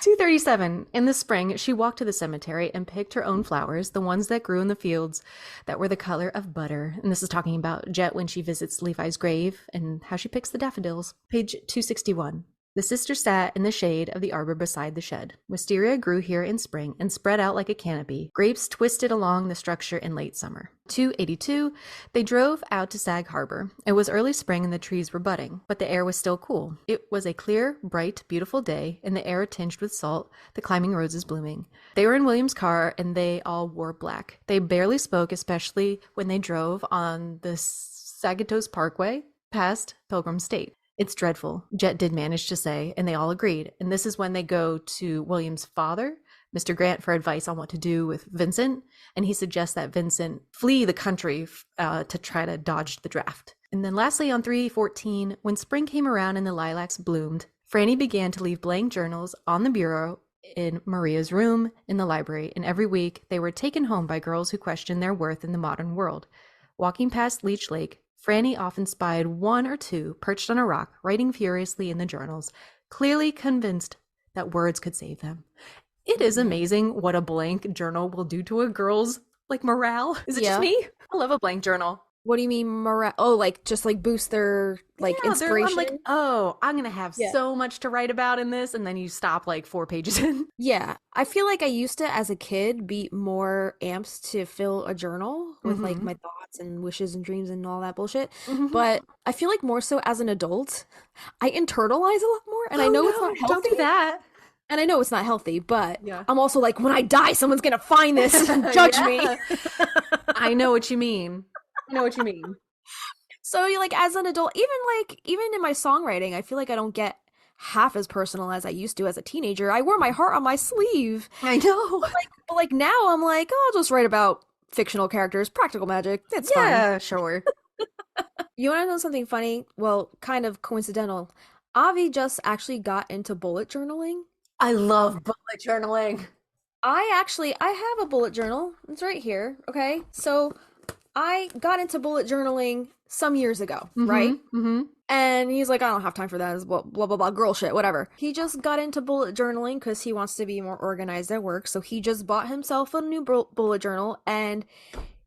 237. In the spring, she walked to the cemetery and picked her own flowers, the ones that grew in the fields that were the color of butter. And this is talking about Jet when she visits Levi's grave and how she picks the daffodils. Page 261. The sisters sat in the shade of the arbor beside the shed. Wisteria grew here in spring and spread out like a canopy. Grapes twisted along the structure in late summer. 282. They drove out to Sag Harbor. It was early spring and the trees were budding, but the air was still cool. It was a clear, bright, beautiful day, and the air tinged with salt, the climbing roses blooming. They were in William's car, and they all wore black. They barely spoke, especially when they drove on the Sagatos Parkway past Pilgrim State. It's dreadful, Jet did manage to say, and they all agreed. And this is when they go to William's father, Mr. Grant, for advice on what to do with Vincent. And he suggests that Vincent flee the country to try to dodge the draft. And then lastly, on 314, when spring came around and the lilacs bloomed, Franny began to leave blank journals on the bureau in Maria's room in the library. And every week, they were taken home by girls who questioned their worth in the modern world. Walking past Leech Lake, Franny often spied one or two perched on a rock, writing furiously in the journals, clearly convinced that words could save them. It is amazing what a blank journal will do to a girl's like morale. Is it just me? I love a blank journal. What do you mean, oh, like just like boost their like Yeah, I'm like, inspiration? oh, I'm gonna have Yeah. so much to write about in this, and then you stop like 4 pages in. Yeah, I feel like I used to, as a kid, be more amped to fill a journal with like Mm-hmm. my thoughts and wishes and dreams and all that bullshit. Mm-hmm. But I feel like more so as an adult, I internalize a lot more, and I Oh know it's not no, don't healthy, do that. and I know it's not healthy, but Yeah. I'm also like, when I die, someone's gonna find this and judge me. Yeah. I know what you mean. I know what you mean. So, like, as an adult, even in my songwriting, I feel like I don't get half as personal as I used to as a teenager. I wore my heart on my sleeve. I know. But like now I'm like, oh, I'll just write about fictional characters, practical magic. It's fine. Yeah, sure. You want to know something funny? Well, kind of coincidental. Avi just actually got into bullet journaling. I love bullet journaling. I have a bullet journal. It's right here. Okay. So I got into bullet journaling some years ago, right? Mm-hmm. And he's like, I don't have time for that. It's blah, blah, blah, blah, girl shit, whatever. He just got into bullet journaling because he wants to be more organized at work. So he just bought himself a new bullet journal, and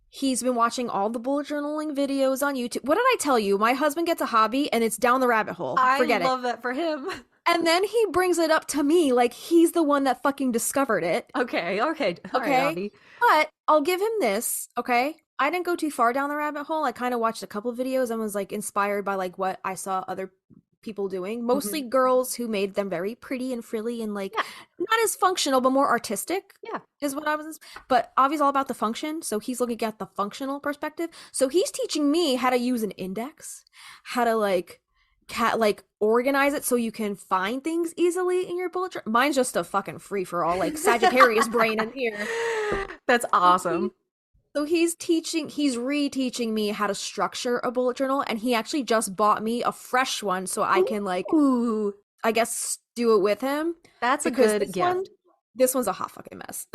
he's been watching all the bullet journaling videos on YouTube. What did I tell you? My husband gets a hobby and it's down the rabbit hole. Forget I it. love that for him. And then he brings it up to me like he's the one that fucking discovered it. Okay. All right, Okay. Avi. But I'll give him this, okay? I didn't go too far down the rabbit hole. I kind of watched a couple of videos and was like inspired by like what I saw other people doing. Mostly girls who made them very pretty and frilly and like not as functional but more artistic. Yeah. Is what I was. But Avi's all about the function, so he's looking at the functional perspective. So he's teaching me how to use an index, how to like organize it so you can find things easily in your bullet journal. Mine's just a fucking free for all, like Sagittarius brain in here. That's awesome. So he's reteaching me how to structure a bullet journal, and he actually just bought me a fresh one so I can like, Ooh, I guess, do it with him. that's a good gift. This one's a hot fucking mess.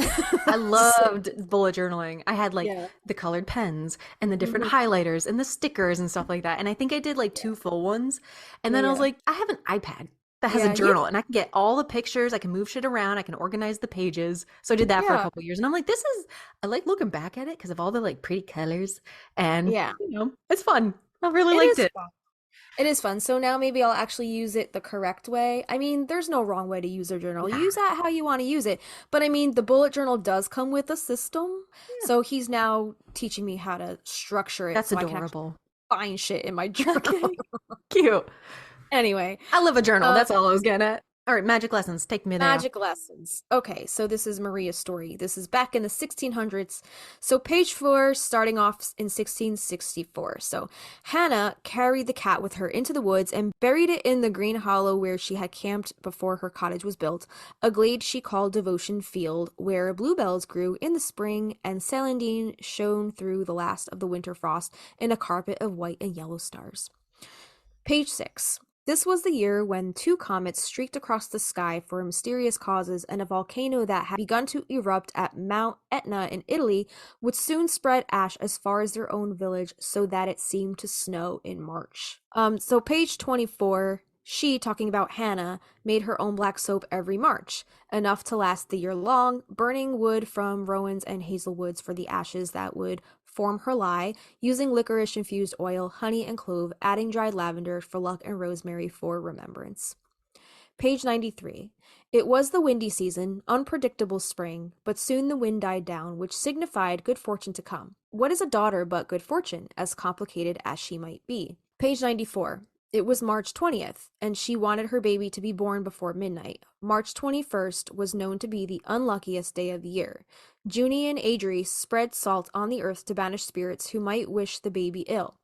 I loved bullet journaling. I had like Yeah. the colored pens and the different highlighters and the stickers and stuff like that. And I think I did like 2 full ones. And then I was Yeah. like, I have an iPad that has Yeah, a journal and I can get all the pictures. I can move shit around. I can organize the pages. So I did that for a Yeah. couple years. And I'm like, I like looking back at it because of all the like pretty colors. And, Yeah. it's fun. I really It liked is it. fun. It is fun. So now maybe I'll actually use it the correct way. I mean, there's no wrong way to use a journal. Use that how you want to use it. But I mean, the bullet journal does come with a system. Yeah. So he's now teaching me how to structure it. That's so adorable. I can find shit in my journal. Okay. Cute. Anyway, I love a journal. That's all I was getting at. All right, magic lessons. Take me there. magic lessons. Okay, so this is Maria's story. This is back in the 1600s. So page 4, starting off in 1664. So Hannah carried the cat with her into the woods and buried it in the green hollow where she had camped before her cottage was built, a glade she called Devotion Field, where bluebells grew in the spring and celandine shone through the last of the winter frost in a carpet of white and yellow stars. Page 6. This was the year when 2 comets streaked across the sky for mysterious causes, and a volcano that had begun to erupt at Mount Etna in Italy would soon spread ash as far as their own village, so that it seemed to snow in March. So page 24, she, talking about Hannah, made her own black soap every March, enough to last the year long, burning wood from rowans and hazelwoods for the ashes that would form her lye, using licorice-infused oil, honey, and clove, adding dried lavender for luck and rosemary for remembrance. Page 93. It was the windy season, unpredictable spring, but soon the wind died down, which signified good fortune to come. What is a daughter but good fortune, as complicated as she might be? Page 94. It was March 20th, and she wanted her baby to be born before midnight. March 21st was known to be the unluckiest day of the year. Junie and Adri spread salt on the earth to banish spirits who might wish the baby ill.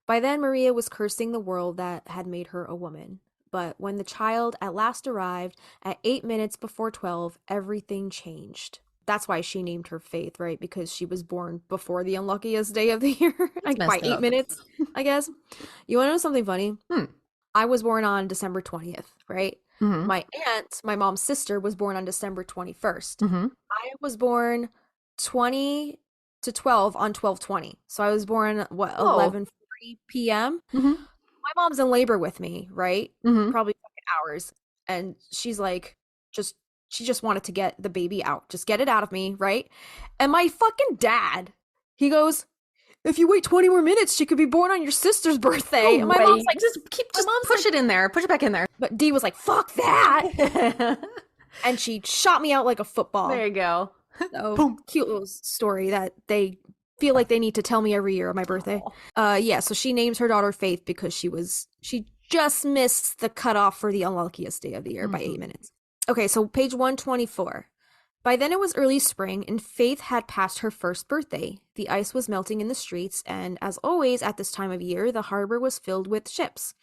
By then, Maria was cursing the world that had made her a woman. But when the child at last arrived, at 8 minutes before 12, everything changed. That's why she named her Faith, right? Because she was born before the unluckiest day of the year. Like by 8 minutes, I guess. You want to know something funny? I was born on December 20th, right? Mm-hmm. My aunt, my mom's sister, was born on December 21st. Mm-hmm. I was born 20 to 12 on 12/20. So I was born, 11:40 p.m.? Mm-hmm. My mom's in labor with me, right? Mm-hmm. Probably hours. And she's like, she just wanted to get the baby out. Just get it out of me, right? And my fucking dad, he goes, if you wait 20 more minutes, she could be born on your sister's birthday. No and my mom's like, just push it in there. Push it back in there. But Dee was like, fuck that. And she shot me out like a football. There you go. So, boom. Cute little story that they feel like they need to tell me every year on my birthday. Yeah, so she names her daughter Faith because she just missed the cutoff for the unluckiest day of the year by 8 minutes. Okay, so page 124. By then it was early spring, and Faith had passed her first birthday. The ice was melting in the streets, and as always at this time of year, the harbor was filled with ships.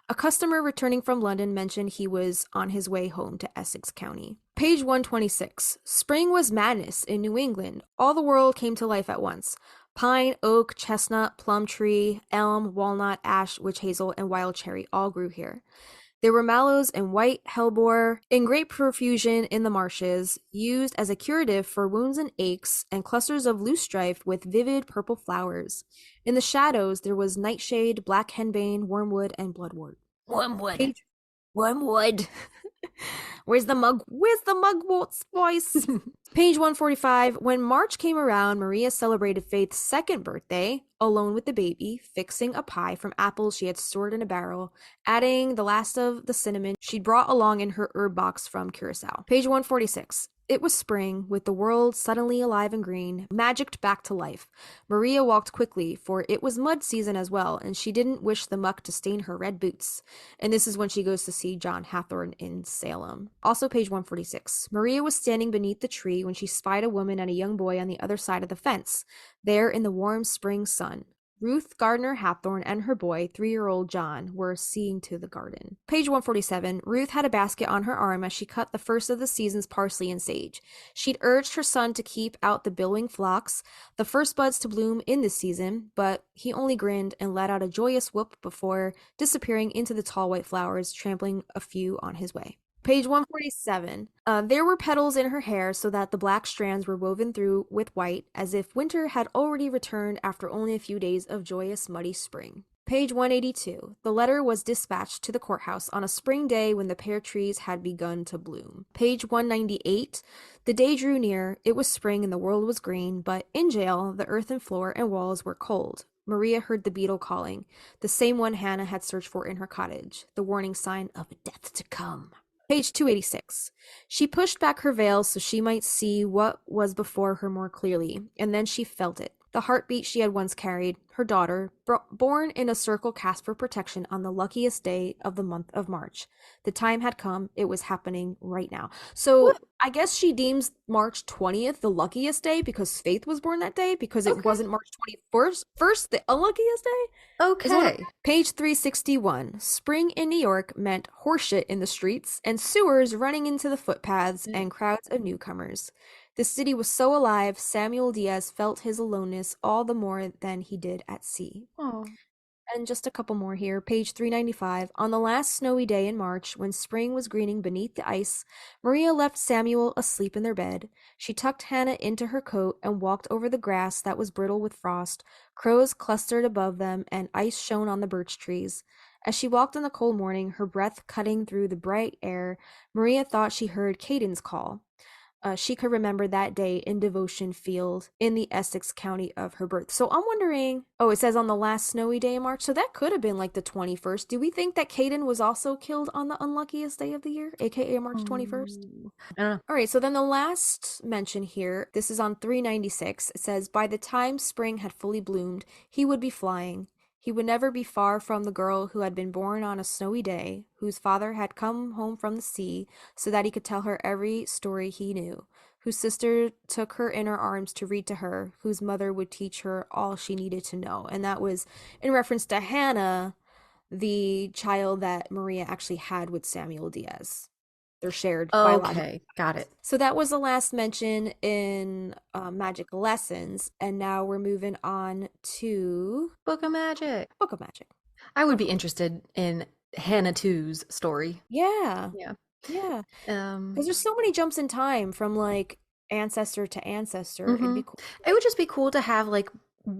A customer returning from London mentioned he was on his way home to Essex County. Page 126. Spring was madness in New England. All the world came to life at once. Pine, oak, chestnut, plum tree, elm, walnut, ash, witch hazel, and wild cherry all grew here. There were mallows and white hellebore in great profusion in the marshes, used as a curative for wounds and aches, and clusters of loosestrife with vivid purple flowers. In the shadows there was nightshade, black henbane, wormwood, and bloodwort. Wormwood. Wormwood. Where's the mugwort's voice? Page 145. When March came around, Maria celebrated Faith's second birthday, alone with the baby, fixing a pie from apples she had stored in a barrel, adding the last of the cinnamon she'd brought along in her herb box from Curacao. Page 146. It was spring, with the world suddenly alive and green, magicked back to life. Maria walked quickly, for it was mud season as well, and she didn't wish the muck to stain her red boots. And this is when she goes to see John Hathorne in Salem. Also page 146. Maria was standing beneath the tree when she spied a woman and a young boy on the other side of the fence, there in the warm spring sun. Ruth Gardner Hathorne and her boy, 3-year-old John, were seeing to the garden. Page 147. Ruth had a basket on her arm as she cut the first of the season's parsley and sage. She'd urged her son to keep out the billowing phlox, the first buds to bloom in this season, but he only grinned and let out a joyous whoop before disappearing into the tall white flowers, trampling a few on his way. Page 147. There were petals in her hair so that the black strands were woven through with white, as if winter had already returned after only a few days of joyous, muddy spring. Page 182. The letter was dispatched to the courthouse on a spring day when the pear trees had begun to bloom. Page 198. The day drew near. It was spring and the world was green, but in jail, the earthen floor and walls were cold. Maria heard the beetle calling, the same one Hannah had searched for in her cottage, the warning sign of a death to come. Page 286. She pushed back her veil so she might see what was before her more clearly, and then she felt it. The heartbeat she had once carried, her daughter, born in a circle cast for protection on the luckiest day of the month of March. The time had come. It was happening right now. So what? I guess she deems March 20th the luckiest day because Faith was born that day, because it wasn't March 21st, the unluckiest day? Okay. Page 361. Spring in New York meant horseshit in the streets and sewers running into the footpaths and crowds of newcomers. The city was so alive, Samuel Diaz felt his aloneness all the more than he did at sea. Oh. And just a couple more here. Page 395. On the last snowy day in March, when spring was greening beneath the ice, Maria left Samuel asleep in their bed. She tucked Hannah into her coat and walked over the grass that was brittle with frost. Crows clustered above them, and ice shone on the birch trees. As she walked in the cold morning, her breath cutting through the bright air, Maria thought she heard Caden's call. She could remember that day in Devotion Field in the Essex County of her birth. So I'm wondering, it says on the last snowy day in March, so that could have been like the 21st. Do we think that Caden was also killed on the unluckiest day of the year, aka March 21st? All right, so then the last mention here, this is on 396. It says, by the time spring had fully bloomed, he would be flying. He would never be far from the girl who had been born on a snowy day, whose father had come home from the sea so that he could tell her every story he knew, whose sister took her in her arms to read to her, whose mother would teach her all she needed to know. And that was in reference to Hannah, the child that Maria actually had with Samuel Diaz. They're shared. Okay, got it. So that was the last mention in Magic Lessons, and now we're moving on to Book of Magic. Book of Magic. I would be interested in Hannah 2's story. Yeah. Because there's so many jumps in time from like ancestor to ancestor. It'd be cool. It would just be cool to have, like,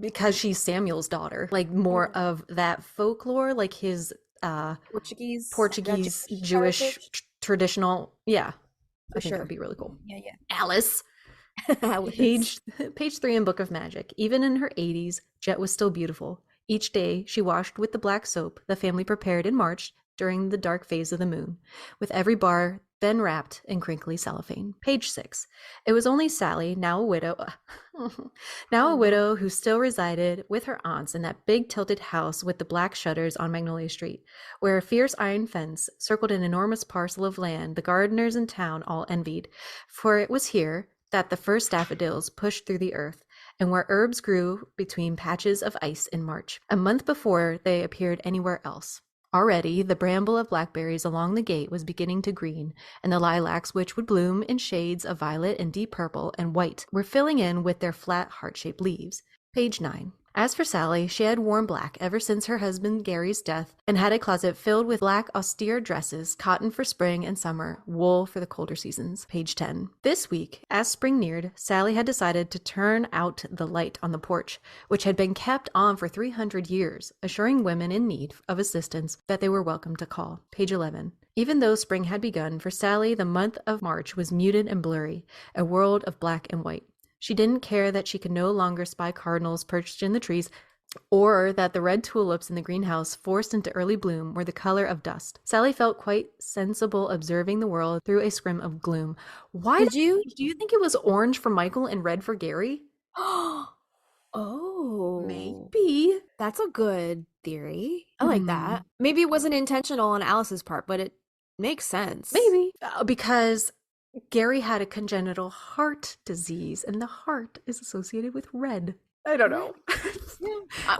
because she's Samuel's daughter, like more of that folklore, like his Portuguese Jewish traditional. I think sure. that would be really cool. Yeah. Alice. Page 3 in Book of Magic. Even in her 80s, Jet was still beautiful. Each day she washed with the black soap the family prepared in March during the dark phase of the moon, with every bar then wrapped in crinkly cellophane. Page 6. It was only Sally, now a widow, who still resided with her aunts in that big tilted house with the black shutters on Magnolia Street, where a fierce iron fence circled an enormous parcel of land the gardeners in town all envied, for it was here that the first daffodils pushed through the earth, and where herbs grew between patches of ice in March, a month before they appeared anywhere else. Already the bramble of blackberries along the gate was beginning to green, and the lilacs, which would bloom in shades of violet and deep purple and white, were filling in with their flat heart-shaped leaves. Page 9. As for Sally, she had worn black ever since her husband Gary's death, and had a closet filled with black austere dresses, cotton for spring and summer, wool for the colder seasons. Page 10. This week, as spring neared, Sally had decided to turn out the light on the porch, which had been kept on for 300 years, assuring women in need of assistance that they were welcome to call. Page 11. Even though spring had begun, for Sally the month of March was muted and blurry, a world of black and white. She didn't care that she could no longer spy cardinals perched in the trees, or that the red tulips in the greenhouse forced into early bloom were the color of dust. Sally felt quite sensible observing the world through a scrim of gloom. Why do you think it was orange for Michael and red for Gary? Oh, maybe. That's a good theory. I like that. Maybe it wasn't intentional on Alice's part, but it makes sense. Maybe. Because Gary had a congenital heart disease, and the heart is associated with red. I don't know.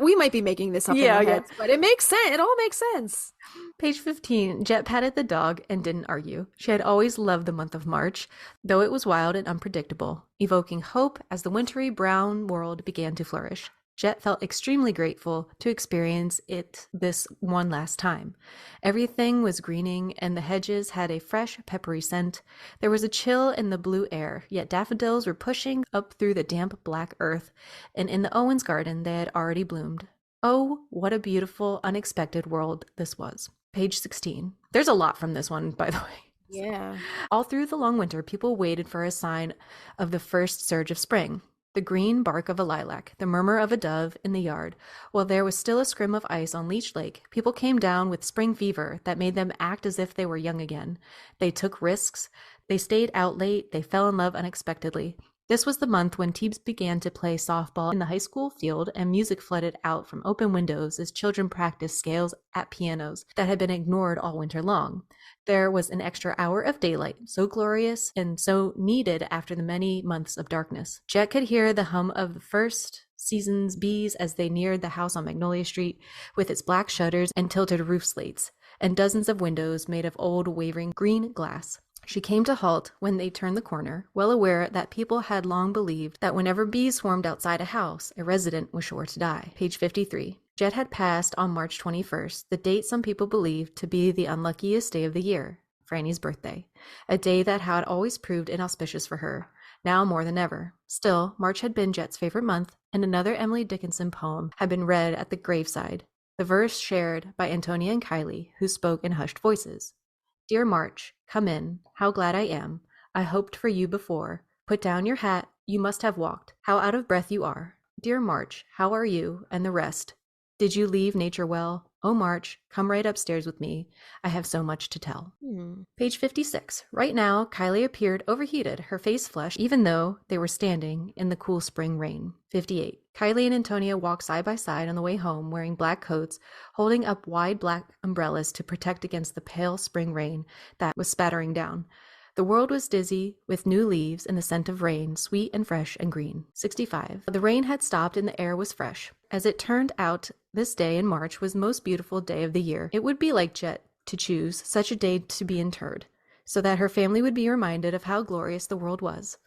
We might be making this up in our heads, but it makes sense. It all makes sense. Page 15. Jet patted the dog and didn't argue. She had always loved the month of March, though it was wild and unpredictable, evoking hope as the wintry brown world began to flourish. Jet felt extremely grateful to experience it this one last time. Everything was greening, and the hedges had a fresh, peppery scent. There was a chill in the blue air, yet daffodils were pushing up through the damp black earth, and in the Owens garden they had already bloomed. Oh, what a beautiful, unexpected world this was. Page 16. There's a lot from this one, by the way. Yeah. All through the long winter, people waited for a sign of the first surge of spring. The green bark of a lilac, the murmur of a dove in the yard. While there was still a scrim of ice on Leech Lake, people came down with spring fever that made them act as if they were young again. They took risks. They stayed out late. They fell in love unexpectedly. This was the month when teams began to play softball in the high school field, and music flooded out from open windows as children practiced scales at pianos that had been ignored all winter long. There was an extra hour of daylight, so glorious and so needed after the many months of darkness. Jet could hear the hum of the first season's bees as they neared the house on Magnolia Street, with its black shutters and tilted roof slates, and dozens of windows made of old wavering green glass. She came to halt when they turned the corner, well aware that people had long believed that whenever bees swarmed outside a house, a resident was sure to die. Page 53. Jet had passed on March 21st, the date some people believed to be the unluckiest day of the year, Franny's birthday, a day that had always proved inauspicious for her, now more than ever. Still, March had been Jet's favorite month, and another Emily Dickinson poem had been read at the graveside, the verse shared by Antonia and Kylie, who spoke in hushed voices. Dear March, come in. How glad I am. I hoped for you before. Put down your hat. You must have walked. How out of breath you are. Dear March, how are you and the rest? Did you leave nature well? Oh, March, come right upstairs with me. I have so much to tell. Page 56. Right now, Kylie appeared overheated, her face flushed, even though they were standing in the cool spring rain. 58. Kylie and Antonia walked side by side on the way home, wearing black coats, holding up wide black umbrellas to protect against the pale spring rain that was spattering down. The world was dizzy with new leaves and the scent of rain, sweet and fresh and green. 65. The rain had stopped and the air was fresh. As it turned out, this day in March was the most beautiful day of the year. It would be like Jet to choose such a day to be interred, so that her family would be reminded of how glorious the world was.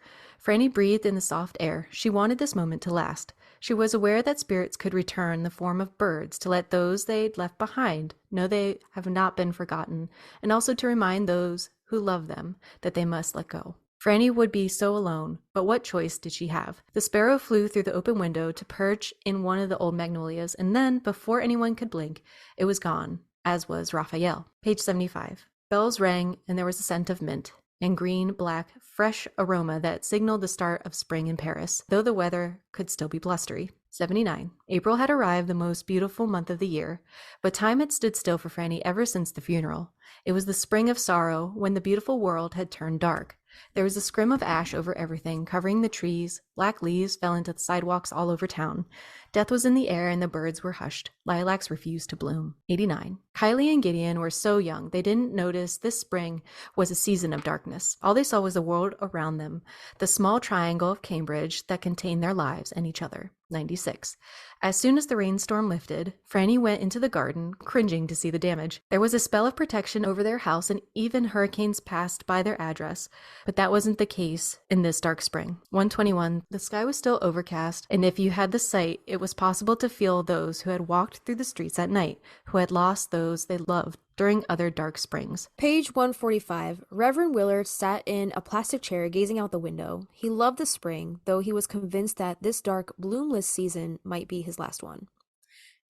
Franny breathed in the soft air. She wanted this moment to last. She was aware that spirits could return in the form of birds to let those they'd left behind know they have not been forgotten, and also to remind those who love them that they must let go. Franny would be so alone, but what choice did she have? The sparrow flew through the open window to perch in one of the old magnolias, and then, before anyone could blink, it was gone, as was Raphael. Page 75. Bells rang, and there was a scent of mint. and green-black fresh aroma that signaled the start of spring in Paris, though the weather could still be blustery. 79. April had arrived, the most beautiful month of the year, but time had stood still for Franny ever since the funeral. It was the spring of sorrow, when the beautiful world had turned dark. There was a scrim of ash over everything, covering the trees. Black leaves fell into the sidewalks all over town. Death was in the air and the birds were hushed. Lilacs refused to bloom. 89. Kylie and Gideon were so young they didn't notice this spring was a season of darkness. All they saw was the world around them, the small triangle of Cambridge that contained their lives and each other. 96. As soon as the rainstorm lifted, Franny went into the garden, cringing to see the damage. There was a spell of protection over their house, and even hurricanes passed by their address, but that wasn't the case in this dark spring. 121. The sky was still overcast, and if you had the sight, it was possible to feel those who had walked through the streets at night, who had lost those they loved during other dark springs. Page 145. Reverend Willard sat in a plastic chair gazing out the window. He loved the spring, though he was convinced that this dark, bloomless season might be his last one.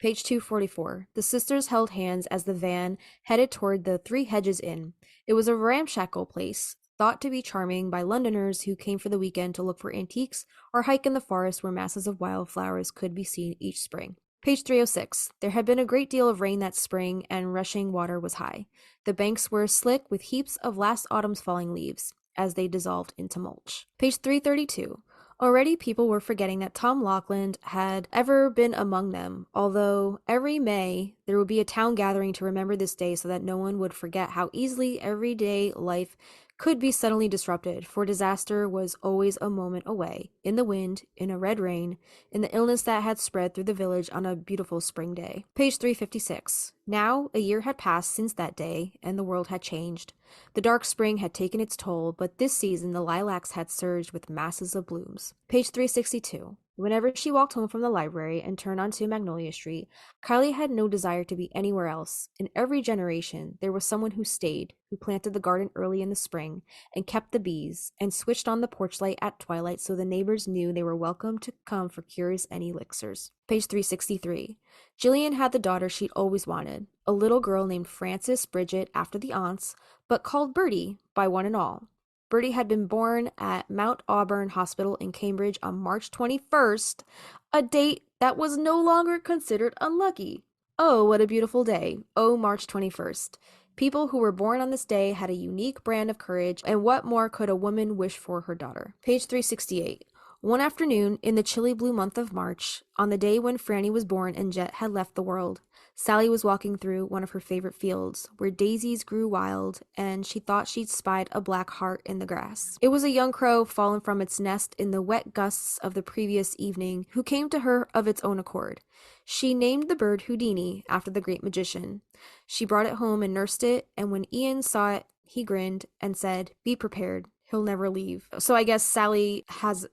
Page 244. The sisters held hands as the van headed toward the Three Hedges Inn. It was a ramshackle place, thought to be charming by Londoners who came for the weekend to look for antiques or hike in the forest where masses of wildflowers could be seen each spring. Page 306. There had been a great deal of rain that spring, and rushing water was high. The banks were slick with heaps of last autumn's falling leaves, as they dissolved into mulch. Page 332. Already people were forgetting that Tom Laughlin had ever been among them, although every May there would be a town gathering to remember this day so that no one would forget how easily everyday life could be suddenly disrupted, for disaster was always a moment away, in the wind, in a red rain, in the illness that had spread through the village on a beautiful spring day. Page 356. Now, a year had passed since that day, and the world had changed. The dark spring had taken its toll, but this season the lilacs had surged with masses of blooms. Page 362. Whenever she walked home from the library and turned onto Magnolia Street, Kylie had no desire to be anywhere else. In every generation, there was someone who stayed, who planted the garden early in the spring, and kept the bees, and switched on the porch light at twilight so the neighbors knew they were welcome to come for cures and elixirs. Page 363. Jillian had the daughter she'd always wanted, a little girl named Frances Bridget after the aunts, but called Bertie by one and all. Bertie had been born at Mount Auburn Hospital in Cambridge on March 21st, a date that was no longer considered unlucky. Oh, what a beautiful day. Oh, March 21st. People who were born on this day had a unique brand of courage, and what more could a woman wish for her daughter? Page 368. One afternoon, in the chilly blue month of March, on the day when Franny was born and Jet had left the world, Sally was walking through one of her favorite fields, where daisies grew wild, and she thought she'd spied a black heart in the grass. It was a young crow fallen from its nest in the wet gusts of the previous evening, who came to her of its own accord. She named the bird Houdini, after the great magician. She brought it home and nursed it, and when Ian saw it, he grinned and said, "Be prepared. He'll never leave." So I guess Sally has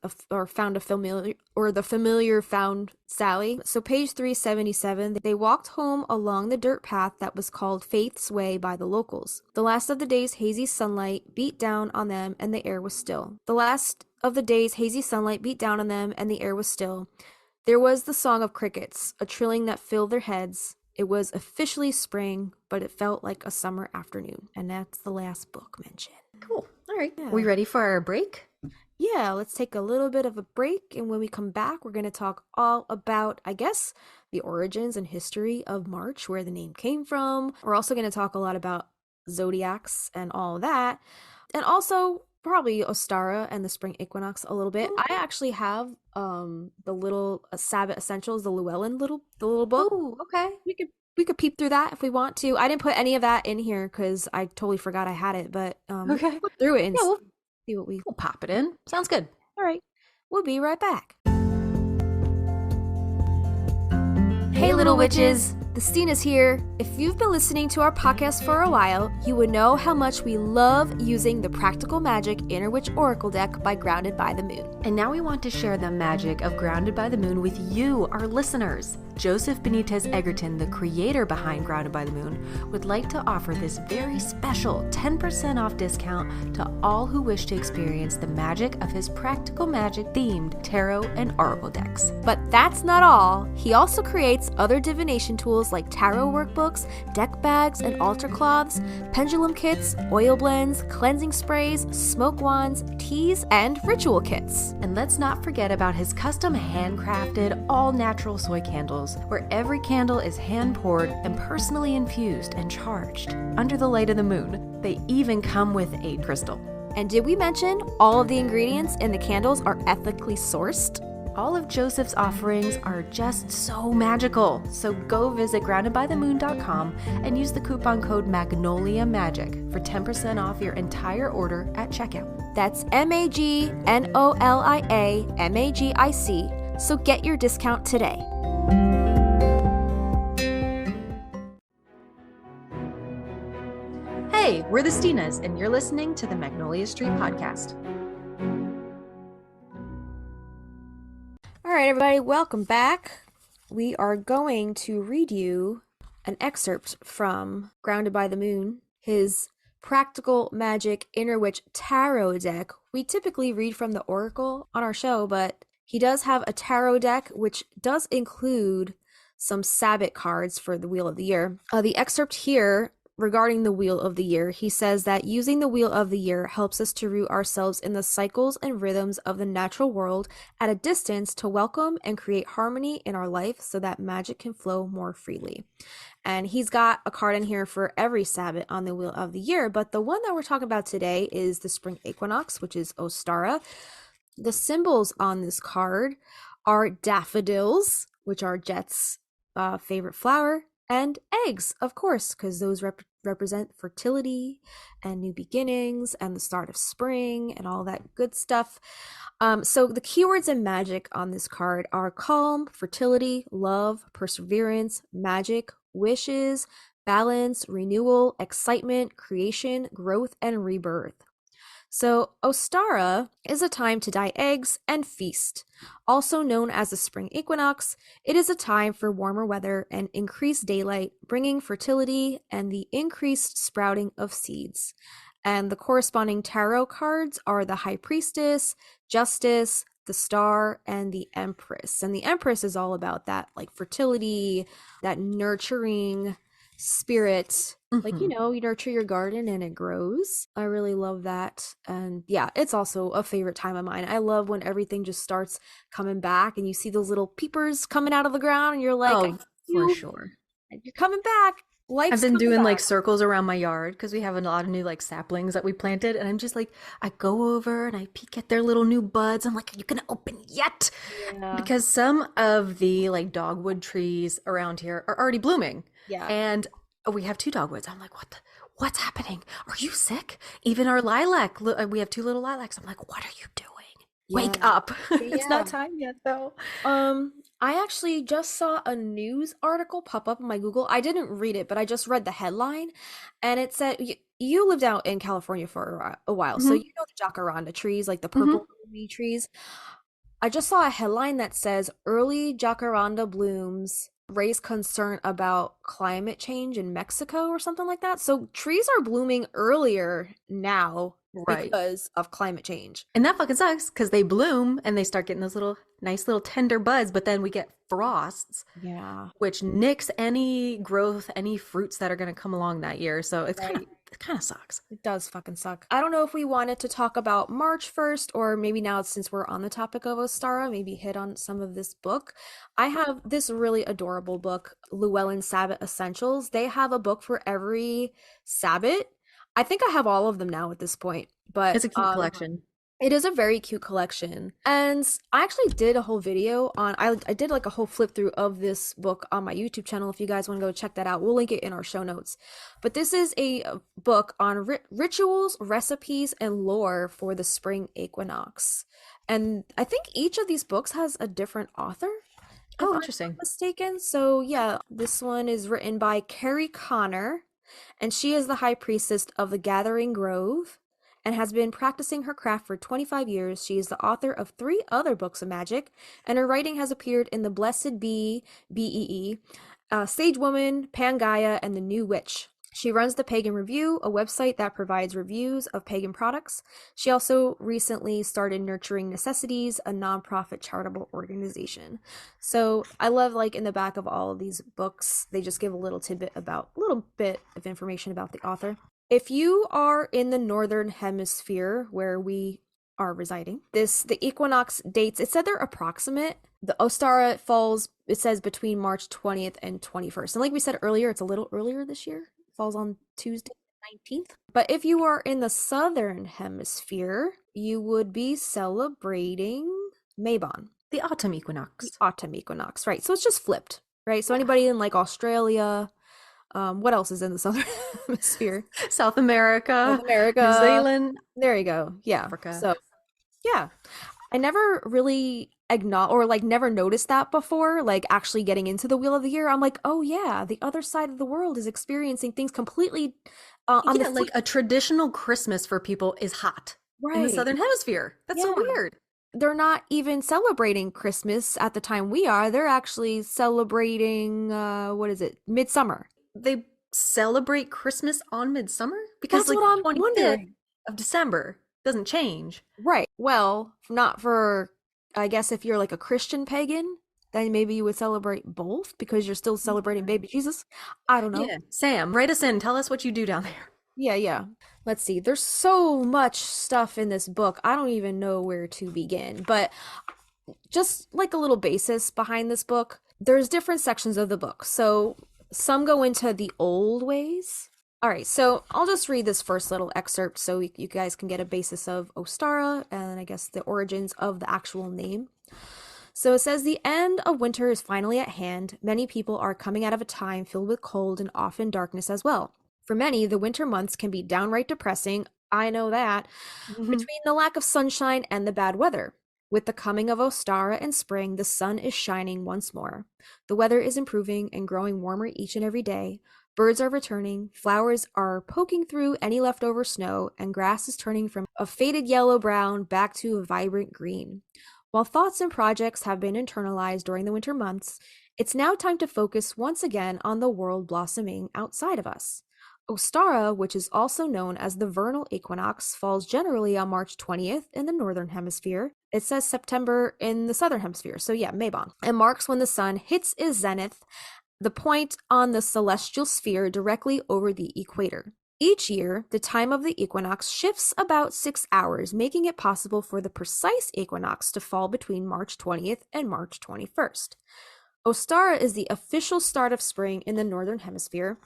found a familiar, or the familiar found Sally. So page 377, they walked home along the dirt path that was called Faith's Way by the locals. The last of the day's hazy sunlight beat down on them and the air was still. There was the song of crickets, a trilling that filled their heads. It was officially spring, but it felt like a summer afternoon. And that's the last book mentioned. Cool. All right. Yeah. We ready for our break? Yeah, let's take a little bit of a break. And when we come back, we're going to talk all about, I guess, the origins and history of March, where the name came from. We're also going to talk a lot about zodiacs and all of that. And also probably Ostara and the Spring Equinox a little bit. Ooh. I actually have the little Sabbath Essentials, the Llewellyn the little book. Oh, okay. We could peep through that if we want to. I didn't put any of that in here because I totally forgot I had it, but okay. We'll look through it and see what we'll pop it in. Sounds good. All right. We'll be right back. Hey, little witches. The Stinas here. If you've been listening to our podcast for a while, you would know how much we love using the Practical Magic Inner Witch Oracle deck by Grounded by the Moon. And now we want to share the magic of Grounded by the Moon with you, our listeners. Joseph Benitez Egerton, the creator behind Grounded by the Moon, would like to offer this very special 10% off discount to all who wish to experience the magic of his practical magic themed tarot and oracle decks. But that's not all. He also creates other divination tools like tarot workbooks, deck bags and altar cloths, pendulum kits, oil blends, cleansing sprays, smoke wands, teas, and ritual kits. And let's not forget about his custom handcrafted, all-natural soy candles, where every candle is hand-poured and personally infused and charged under the light of the moon. They even come with a crystal. And did we mention all of the ingredients in the candles are ethically sourced? All of Joseph's offerings are just so magical. So go visit groundedbythemoon.com and use the coupon code Magnolia Magic for 10% off your entire order at checkout. That's MAGNOLIA MAGIC. So get your discount today. Hey, we're the Stinas, and you're listening to the Magnolia Street Podcast. All right, everybody, welcome back. We are going to read you an excerpt from Grounded by the Moon, his practical magic inner witch tarot deck. We typically read from the Oracle on our show, but he does have a tarot deck, which does include some Sabbath cards for the Wheel of the Year. The excerpt here regarding the Wheel of the Year, he says that using the Wheel of the Year helps us to root ourselves in the cycles and rhythms of the natural world at a distance to welcome and create harmony in our life so that magic can flow more freely. And he's got a card in here for every Sabbath on the Wheel of the Year, but the one that we're talking about today is the Spring Equinox, which is Ostara. The symbols on this card are daffodils, which are Jet's favorite flower, and eggs, of course, because those represent fertility and new beginnings and the start of spring and all that good stuff. So the keywords in magic on this card are calm, fertility, love, perseverance, magic, wishes, balance, renewal, excitement, creation, growth, and rebirth. So Ostara is a time to dye eggs and feast. Also known as the Spring Equinox, it is a time for warmer weather and increased daylight, bringing fertility and the increased sprouting of seeds. And the corresponding tarot cards are the High Priestess, Justice, the Star, and the Empress. And the Empress is all about that, like fertility, that nurturing spirit. Like, you know, you nurture your garden and it grows. I really love that. And yeah, it's also a favorite time of mine. I love when everything just starts coming back and you see those little peepers coming out of the ground and you're like, oh, for sure. You're coming back. Life's I've been doing back. like circles around my yard because we have a lot of new like saplings that we planted, and I'm just like, I go over and I peek at their little new buds. I'm like, are you gonna open yet? Yeah. Because some of the like dogwood trees around here are already blooming. Yeah. And we have 2 dogwoods. I'm like, what's happening? Are you sick? Even our lilac, we have 2 little lilacs. I'm like, what are you doing? Wake up. It's not time yet though. I actually just saw a news article pop up on my Google. I didn't read it, but I just read the headline, and it said, you lived out in California for a while, so you know the jacaranda trees, like the purple trees. I just saw a headline that says early jacaranda blooms raise concern about climate change in Mexico or something like that. So trees are blooming earlier now because of climate change. And that fucking sucks because they bloom and they start getting those little nice little tender buds, but then we get frosts. Yeah. Which nicks any growth, any fruits that are going to come along that year. So it's it kind of sucks. It does fucking suck. I don't know if we wanted to talk about March first, or maybe now since we're on the topic of Ostara, maybe hit on some of this book. I have this really adorable book, Llewellyn Sabbath Essentials. They have a book for every Sabbath. I think I have all of them now at this point, but it's a cute collection. It is a very cute collection. And I actually did a whole video on, I did like a whole flip through of this book on my YouTube channel. If you guys want to go check that out, we'll link it in our show notes. But this is a book on rituals, recipes, and lore for the Spring Equinox. And I think each of these books has a different author. Oh, interesting. If I'm not mistaken. So yeah, this one is written by Carrie Connor, and she is the High Priestess of the Gathering Grove. and has been practicing her craft for 25 years. She is the author of 3 other books of magic, and her writing has appeared in The Blessed Bee, BEE, Sage Woman, Pangaea, and The New Witch. She runs the Pagan Review, a website that provides reviews of pagan products. She also recently started Nurturing Necessities, a nonprofit charitable organization. So I love, like, in the back of all of these books, they just give a little bit of information about the author. If you are in the northern hemisphere where we are residing, the equinox dates, it said they're approximate. The Ostara falls, it says, between March 20th and 21st. And like we said earlier, it's a little earlier this year. Falls on Tuesday, 19th. But if you are in the southern hemisphere, you would be celebrating Mabon. The autumn equinox. The autumn equinox, right. So it's just flipped, right? So anybody in like Australia, what else is in the southern hemisphere? South America, New Zealand. There you go. Yeah. Africa. So, yeah. I never really never noticed that before, like actually getting into the Wheel of the Year. I'm like, oh yeah, the other side of the world is experiencing things completely like a traditional Christmas for people is hot in the southern hemisphere. That's so weird. They're not even celebrating Christmas at the time we are. They're actually celebrating midsummer. They celebrate Christmas on midsummer? Because that's what I'm wondering. Of December doesn't change. Right. Well, not for, I guess, if you're like a Christian pagan, then maybe you would celebrate both because you're still celebrating baby Jesus. I don't know. Yeah. Sam, write us in. Tell us what you do down there. Yeah. Let's see. There's so much stuff in this book. I don't even know where to begin. But just like a little basis behind this book, there's different sections of the book. So some go into the old ways. All right, so I'll just read this first little excerpt so you guys can get a basis of Ostara and I guess the origins of the actual name. So it says, the end of winter is finally at hand. Many people are coming out of a time filled with cold and often darkness as well. For many, the winter months can be downright depressing. I know that. Between the lack of sunshine and the bad weather. With the coming of Ostara and spring, the sun is shining once more. The weather is improving and growing warmer each and every day. Birds are returning, flowers are poking through any leftover snow, and grass is turning from a faded yellow-brown back to a vibrant green. While thoughts and projects have been internalized during the winter months, it's now time to focus once again on the world blossoming outside of us. Ostara, which is also known as the vernal equinox, falls generally on March 20th in the northern hemisphere. It says September in the southern hemisphere, so yeah, Mabon, and marks when the sun hits its zenith, the point on the celestial sphere directly over the equator. Each year, the time of the equinox shifts about 6 hours, making it possible for the precise equinox to fall between March 20th and March 21st. Ostara is the official start of spring in the northern hemisphere.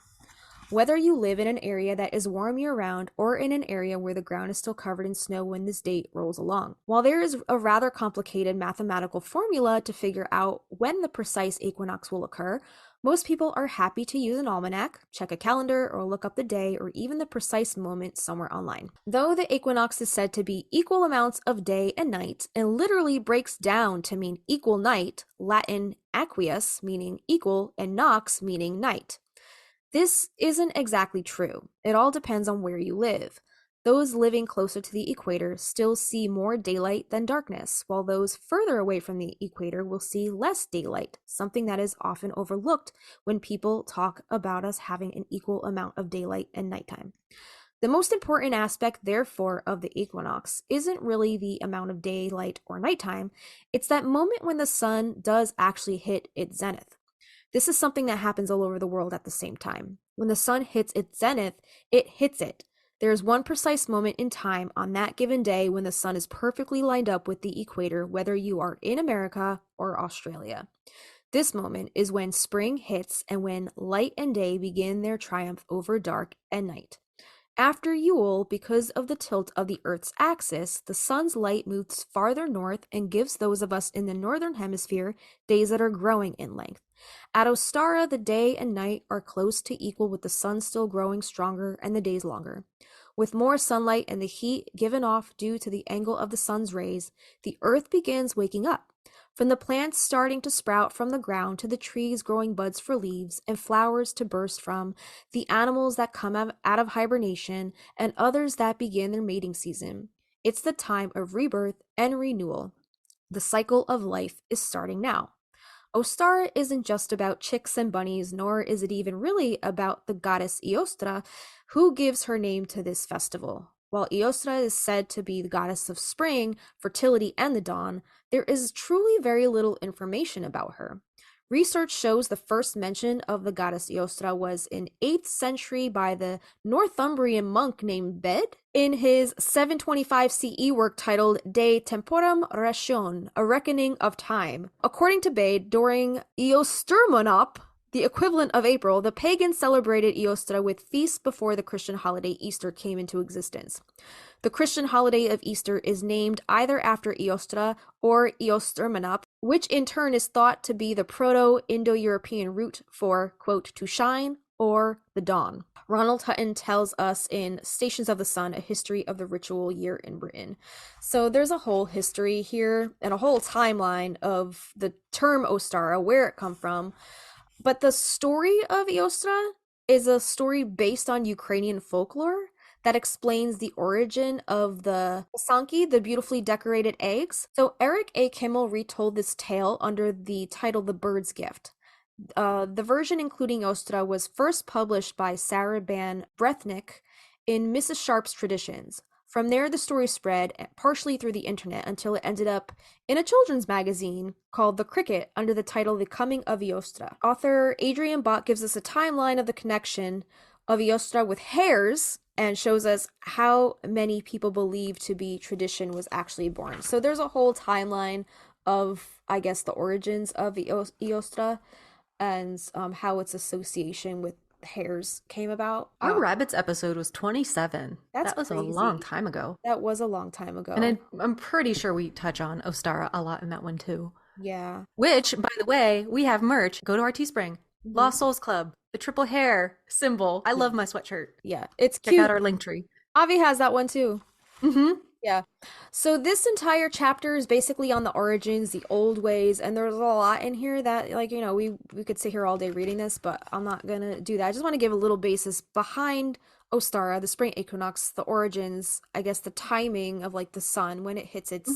Whether you live in an area that is warm year-round or in an area where the ground is still covered in snow when this date rolls along. While there is a rather complicated mathematical formula to figure out when the precise equinox will occur, most people are happy to use an almanac, check a calendar, or look up the day or even the precise moment somewhere online. Though the equinox is said to be equal amounts of day and night, and literally breaks down to mean equal night, Latin aqueous meaning equal and nox meaning night. This isn't exactly true. It all depends on where you live. Those living closer to the equator still see more daylight than darkness, while those further away from the equator will see less daylight, something that is often overlooked when people talk about us having an equal amount of daylight and nighttime. The most important aspect, therefore, of the equinox isn't really the amount of daylight or nighttime, it's that moment when the sun does actually hit its zenith. This is something that happens all over the world at the same time. When the sun hits its zenith, it hits it. There is one precise moment in time on that given day when the sun is perfectly lined up with the equator, whether you are in America or Australia. This moment is when spring hits and when light and day begin their triumph over dark and night. After Yule, because of the tilt of the Earth's axis, the sun's light moves farther north and gives those of us in the northern hemisphere days that are growing in length. At Ostara, the day and night are close to equal, with the sun still growing stronger and the days longer. With more sunlight and the heat given off due to the angle of the sun's rays, the Earth begins waking up. From the plants starting to sprout from the ground to the trees growing buds for leaves and flowers to burst from, the animals that come out of hibernation, and others that begin their mating season. It's the time of rebirth and renewal. The cycle of life is starting now. Ostara isn't just about chicks and bunnies, nor is it even really about the goddess Ostara, who gives her name to this festival. While Ostara is said to be the goddess of spring, fertility, and the dawn, there is truly very little information about her. Research shows the first mention of the goddess Ostara was in 8th century by the Northumbrian monk named Bede in his 725 CE work titled De Temporum Ration, A Reckoning of Time. According to Bede, during Eosturmonop, the equivalent of April, the pagans celebrated Ostara with feasts before the Christian holiday Easter came into existence. The Christian holiday of Easter is named either after Ostara or Eosturmonop, which in turn is thought to be the Proto-Indo-European root for, quote, to shine or the dawn. Ronald Hutton tells us in Stations of the Sun, A History of the Ritual Year in Britain. So there's a whole history here and a whole timeline of the term Ostara, where it come from. But the story of Ostara is a story based on Ukrainian folklore that explains the origin of the sanki, the beautifully decorated eggs. So Eric A. Kimmel retold this tale under the title The Bird's Gift. The version including Ostara was first published by Sarah Ban Brethnick in Mrs. Sharp's Traditions. From there, the story spread partially through the internet until it ended up in a children's magazine called The Cricket under the title The Coming of Ostara. Author Adrian Bott gives us a timeline of the connection of Ostara with hares and shows us how many people believe to be tradition was actually born. So there's a whole timeline of, I guess, the origins of Ostara and how its association with hares came about. Our rabbits episode was 27. That was crazy. A long time ago. That was a long time ago. And I'm pretty sure we touch on Ostara a lot in that one too. Yeah. Which, by the way, we have merch. Go to our Teespring. Lost Souls Club. The triple hair symbol. I love my sweatshirt. Yeah. It's Check cute. out our link tree. Avi has that one too. Mm-hmm. Yeah. So this entire chapter is basically on the origins, the old ways, and there's a lot in here that, like, you know, we could sit here all day reading this, but I'm not gonna do that. I just want to give a little basis behind Ostara, the spring equinox, the origins, I guess the timing of like the sun when it hits its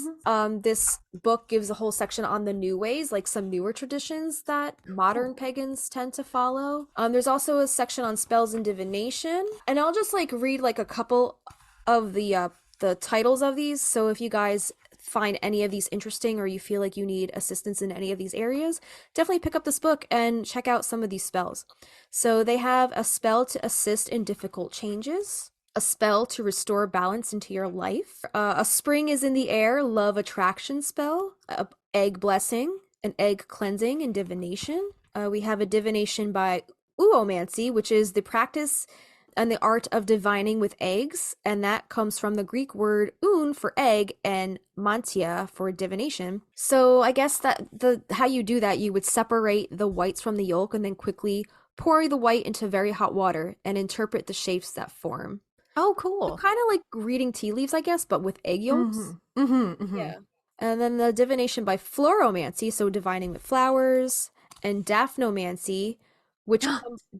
this book gives a whole section on the new ways, like some newer traditions that modern pagans tend to follow. There's also a section on spells and divination, and I'll just like read like a couple of the titles of these, so if you guys find any of these interesting or you feel like you need assistance in any of these areas, definitely pick up this book and check out some of these spells. So they have a spell to assist in difficult changes, a spell to restore balance into your life, a spring is in the air, love attraction spell, a egg blessing, an egg cleansing and divination. We have a divination by oomancy, which is the practice and the art of divining with eggs, and that comes from the Greek word un for egg and mantia for divination. So I guess that how you do that, you would separate the whites from the yolk and then quickly pour the white into very hot water and interpret the shapes that form. Oh, cool. So kind of like reading tea leaves, I guess, but with egg yolks. Yeah. And then the divination by floromancy, so divining with flowers, and daphnomancy, which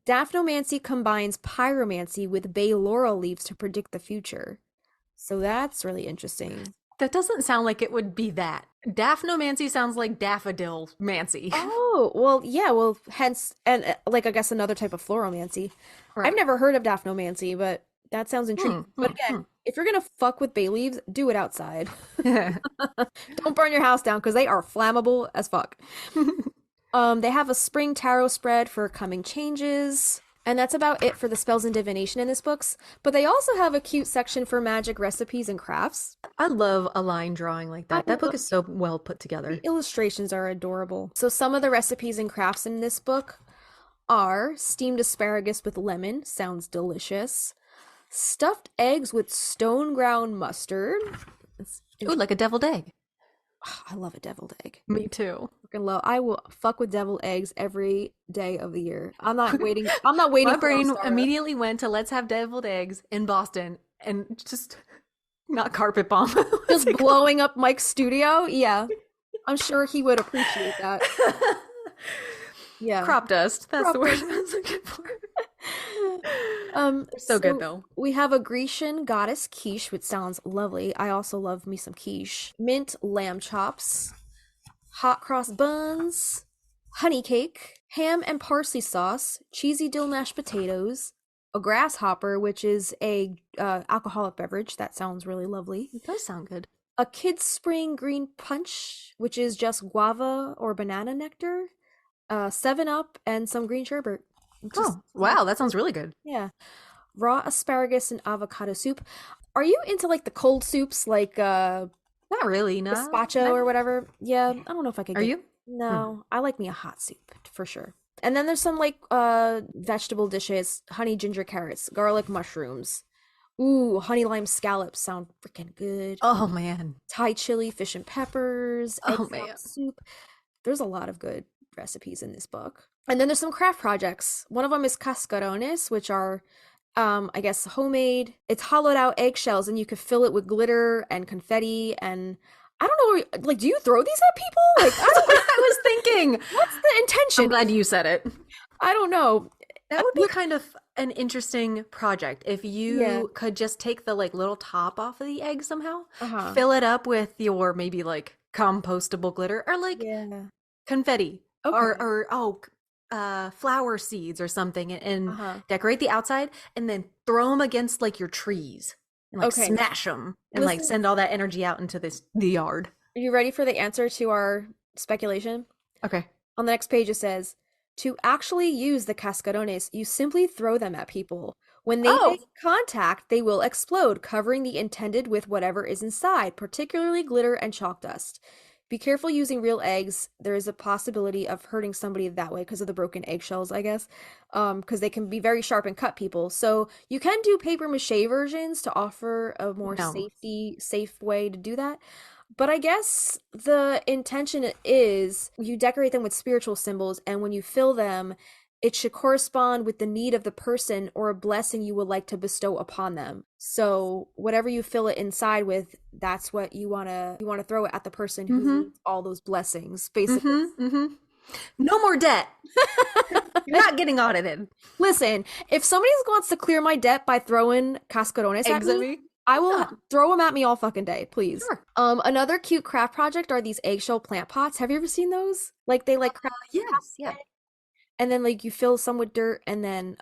daphnomancy combines pyromancy with bay laurel leaves to predict the future. So that's really interesting. That doesn't sound like it would be that. Daphnomancy sounds like daffodil-mancy. Oh, well, yeah, well, hence, and like, I guess another type of floromancy. Right. I've never heard of daphnomancy, but that sounds intriguing. But again, if you're gonna fuck with bay leaves, do it outside. Don't burn your house down, because they are flammable as fuck. They have a spring tarot spread for coming changes, and that's about it for the spells and divination in this books. But they also have a cute section for magic recipes and crafts. I love a line drawing like that. That book is so well put together. The illustrations are adorable. So some of the recipes and crafts in this book are steamed asparagus with lemon, sounds delicious. Stuffed eggs with stone ground mustard. Ooh, like a deviled egg. I love a deviled egg. Me too. I will fuck with deviled eggs every day of the year. I'm not waiting. My brain immediately went to let's have deviled eggs in Boston and just not carpet bomb. Just blowing up Mike's studio. Yeah. I'm sure he would appreciate that. Yeah. Crop dust. That's Crop the word dust. I was looking for. They're So good though. we have a Grecian goddess quiche, which sounds lovely. I also love me some quiche. Mint lamb chops, hot cross buns, honey cake, ham and parsley sauce, cheesy dill mashed potatoes, a grasshopper, which is a alcoholic beverage. That sounds really lovely. It does sound good. A kid's spring green punch, which is just guava or banana nectar, 7-Up, and some green sherbet. Oh, wow, that sounds really good. Yeah. Raw asparagus and avocado soup. Are you into like the cold soups, like Not really, no. gazpacho or whatever? Yeah, I don't know if I could. Are you? No, I like me a hot soup for sure. And then there's some like vegetable dishes: honey ginger carrots, garlic mushrooms. Ooh, honey lime scallops sound freaking good. Oh man. Thai chili, fish and peppers, egg Oh man. soup. There's a lot of good recipes in this book. And then there's some craft projects. One of them is cascarones, which are I guess homemade. It's hollowed out eggshells and you could fill it with glitter and confetti, and I don't know, like, do you throw these at people? Like, That's what I was thinking. what's the intention? I'm glad you said it. I don't know. That would be kind of an interesting project if you could just take the like little top off of the egg somehow, fill it up with your maybe like compostable glitter or like confetti or flower seeds or something, and decorate the outside and then throw them against like your trees and like smash them and like send all that energy out into the yard. Are you ready for the answer to our speculation? Okay. On the next page it says, to actually use the cascarones, you simply throw them at people. When they make contact, they will explode, covering the intended with whatever is inside, particularly glitter and chalk dust. Be careful using real eggs. There is a possibility of hurting somebody that way because of the broken eggshells, I guess, because they can be very sharp and cut people. So you can do paper mache versions to offer a more safe way to do that. But I guess the intention is you decorate them with spiritual symbols, and when you fill them, it should correspond with the need of the person or a blessing you would like to bestow upon them. So whatever you fill it inside with, that's what you want to throw it at the person who needs all those blessings, basically. No more debt. You're not getting audited. Listen, if somebody wants to clear my debt by throwing cascarones at me, I will throw them at me all fucking day, please. Sure. Another cute craft project are these eggshell plant pots. Have you ever seen those? Like they like craft and then like you fill some with dirt, and then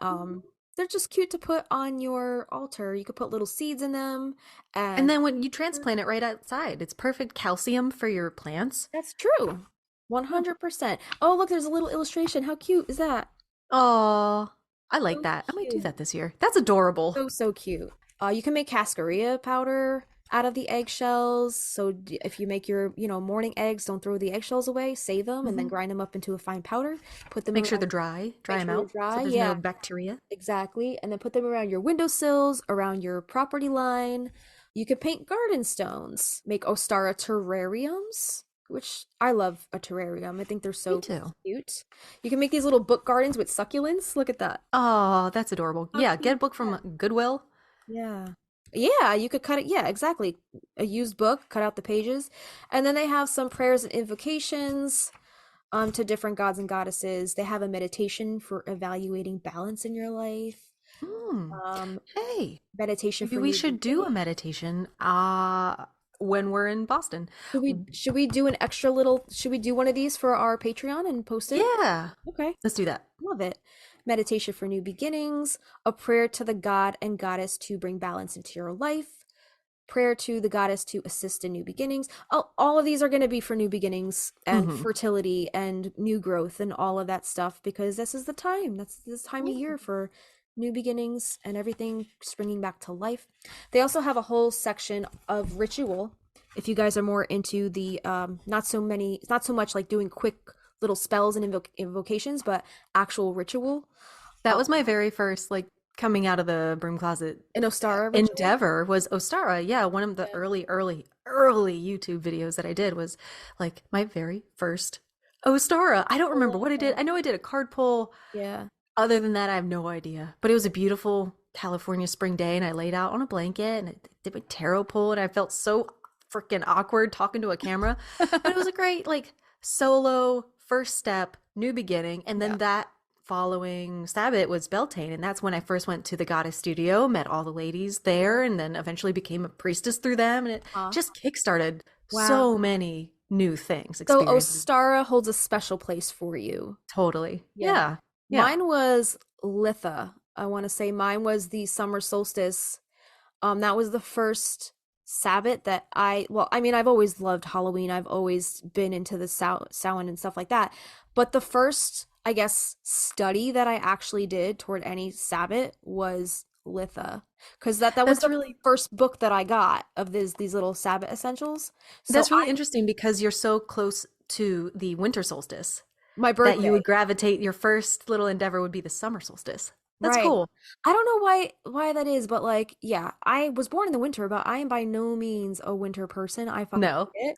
they're just cute to put on your altar. You could put little seeds in them, and then when you transplant it right outside, it's perfect calcium for your plants. That's true. 100%. Oh, look, there's a little illustration. How cute is that? Oh, I like that. I might do that this year. That's adorable. So cute. You can make cascarilla powder out of the eggshells. So if you make your, morning eggs, don't throw the eggshells away. Save them and then grind them up into a fine powder. Put them. Make sure they're dry. Dry them out. So there's no bacteria. Exactly. And then put them around your windowsills, around your property line. You could paint garden stones. Make Ostara terrariums, which I love a terrarium. I think they're so cute. You can make these little book gardens with succulents. Look at that. Oh, that's adorable. Yeah, get a book from Goodwill. Yeah, you could cut it. Yeah, exactly. A used book, cut out the pages. And then they have some prayers and invocations to different gods and goddesses. They have a meditation for evaluating balance in your life. Hey, meditation for we should do a meditation when we're in Boston. Should we do one of these for our Patreon and post it? Yeah. Okay. Let's do that. Love it. Meditation for new beginnings, a prayer to the god and goddess to bring balance into your life, prayer to the goddess to assist in new beginnings. All of these are going to be for new beginnings and fertility and new growth and all of that stuff, because this is the time. That's this time of year for new beginnings and everything springing back to life. They also have a whole section of ritual. If you guys are more into the not so much like doing quick little spells and invocations, but actual ritual. That was my very first like coming out of the broom closet in Ostara endeavor was Ostara. Yeah, one of the early YouTube videos that I did was like my very first Ostara. I don't remember what I did. I know I did a card pull. Yeah. Other than that, I have no idea. But it was a beautiful California spring day, and I laid out on a blanket and I did my tarot pull, and I felt so freaking awkward talking to a camera. But it was a great like solo first step, new beginning, and then that following Sabbath was Beltane, and that's when I first went to the Goddess Studio, met all the ladies there, and then eventually became a priestess through them, and it just kickstarted so many new things. So Ostara holds a special place for you. Totally. Yeah. Mine was Litha. I want to say mine was the summer solstice. That was the first Sabbath that I've always loved Halloween. I've always been into the Samhain and stuff like that. But the first, I guess, study that I actually did toward any Sabbath was Litha, because that was the really first book that I got of these little Sabbath essentials. So that's really interesting because you're so close to the winter solstice. My birthday. That you would gravitate, your first little endeavor would be the summer solstice. That's cool. I don't know why that is, but like, yeah, I was born in the winter, but I am by no means a winter person. I fucking hate it.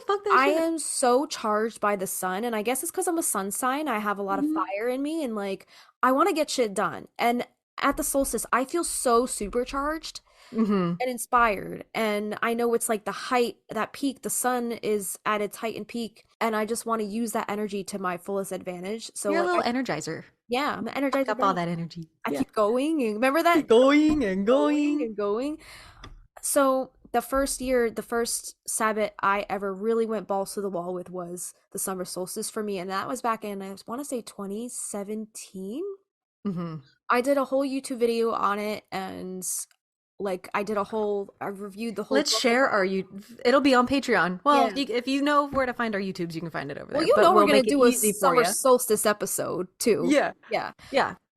Fuck that I shit. am so charged by the sun, and I guess it's because I'm a sun sign. I have a lot of fire in me, and like, I want to get shit done. And at the solstice, I feel so supercharged and inspired. And I know it's like the height, that peak, the sun is at its height and peak, and I just want to use that energy to my fullest advantage. So you're a little energizer. Yeah, I'm energized up all that energy. I keep going. And remember that? Keep going and going and going. So the first Sabbath I ever really went balls to the wall with was the summer solstice for me, and that was back in, I want to say 2017. I did a whole YouTube video on it, and like I reviewed the whole. Let's share it'll be on Patreon. Well, if you know where to find our YouTubes, you can find it over there. Well, know we're gonna do a summer solstice episode too. Yeah.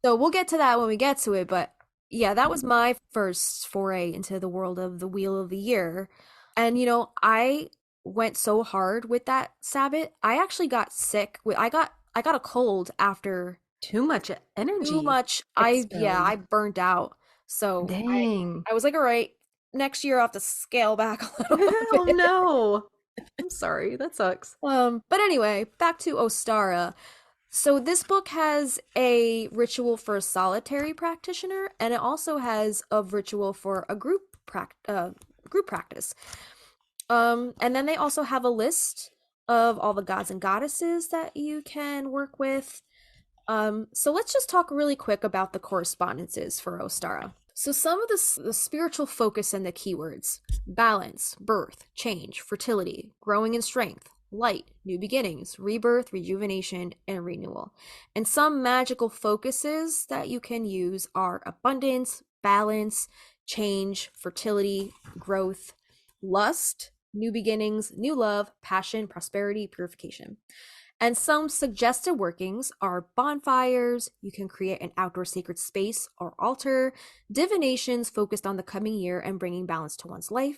So we'll get to that when we get to it, but yeah, that was my first foray into the world of the Wheel of the Year, and I went so hard with that Sabbath. I actually got sick. I got a cold after too much energy. Too much. I burnt out. So dang. I was like, all right, next year I'll have to scale back a little bit. Oh no. I'm sorry. That sucks. But anyway, back to Ostara. So this book has a ritual for a solitary practitioner, and it also has a ritual for a group practice. And then they also have a list of all the gods and goddesses that you can work with. So let's just talk really quick about the correspondences for Ostara. So some of the spiritual focus and the keywords: balance, birth, change, fertility, growing in strength, light, new beginnings, rebirth, rejuvenation, and renewal. And some magical focuses that you can use are abundance, balance, change, fertility, growth, lust, new beginnings, new love, passion, prosperity, purification. And some suggested workings are bonfires, you can create an outdoor sacred space or altar, divinations focused on the coming year and bringing balance to one's life,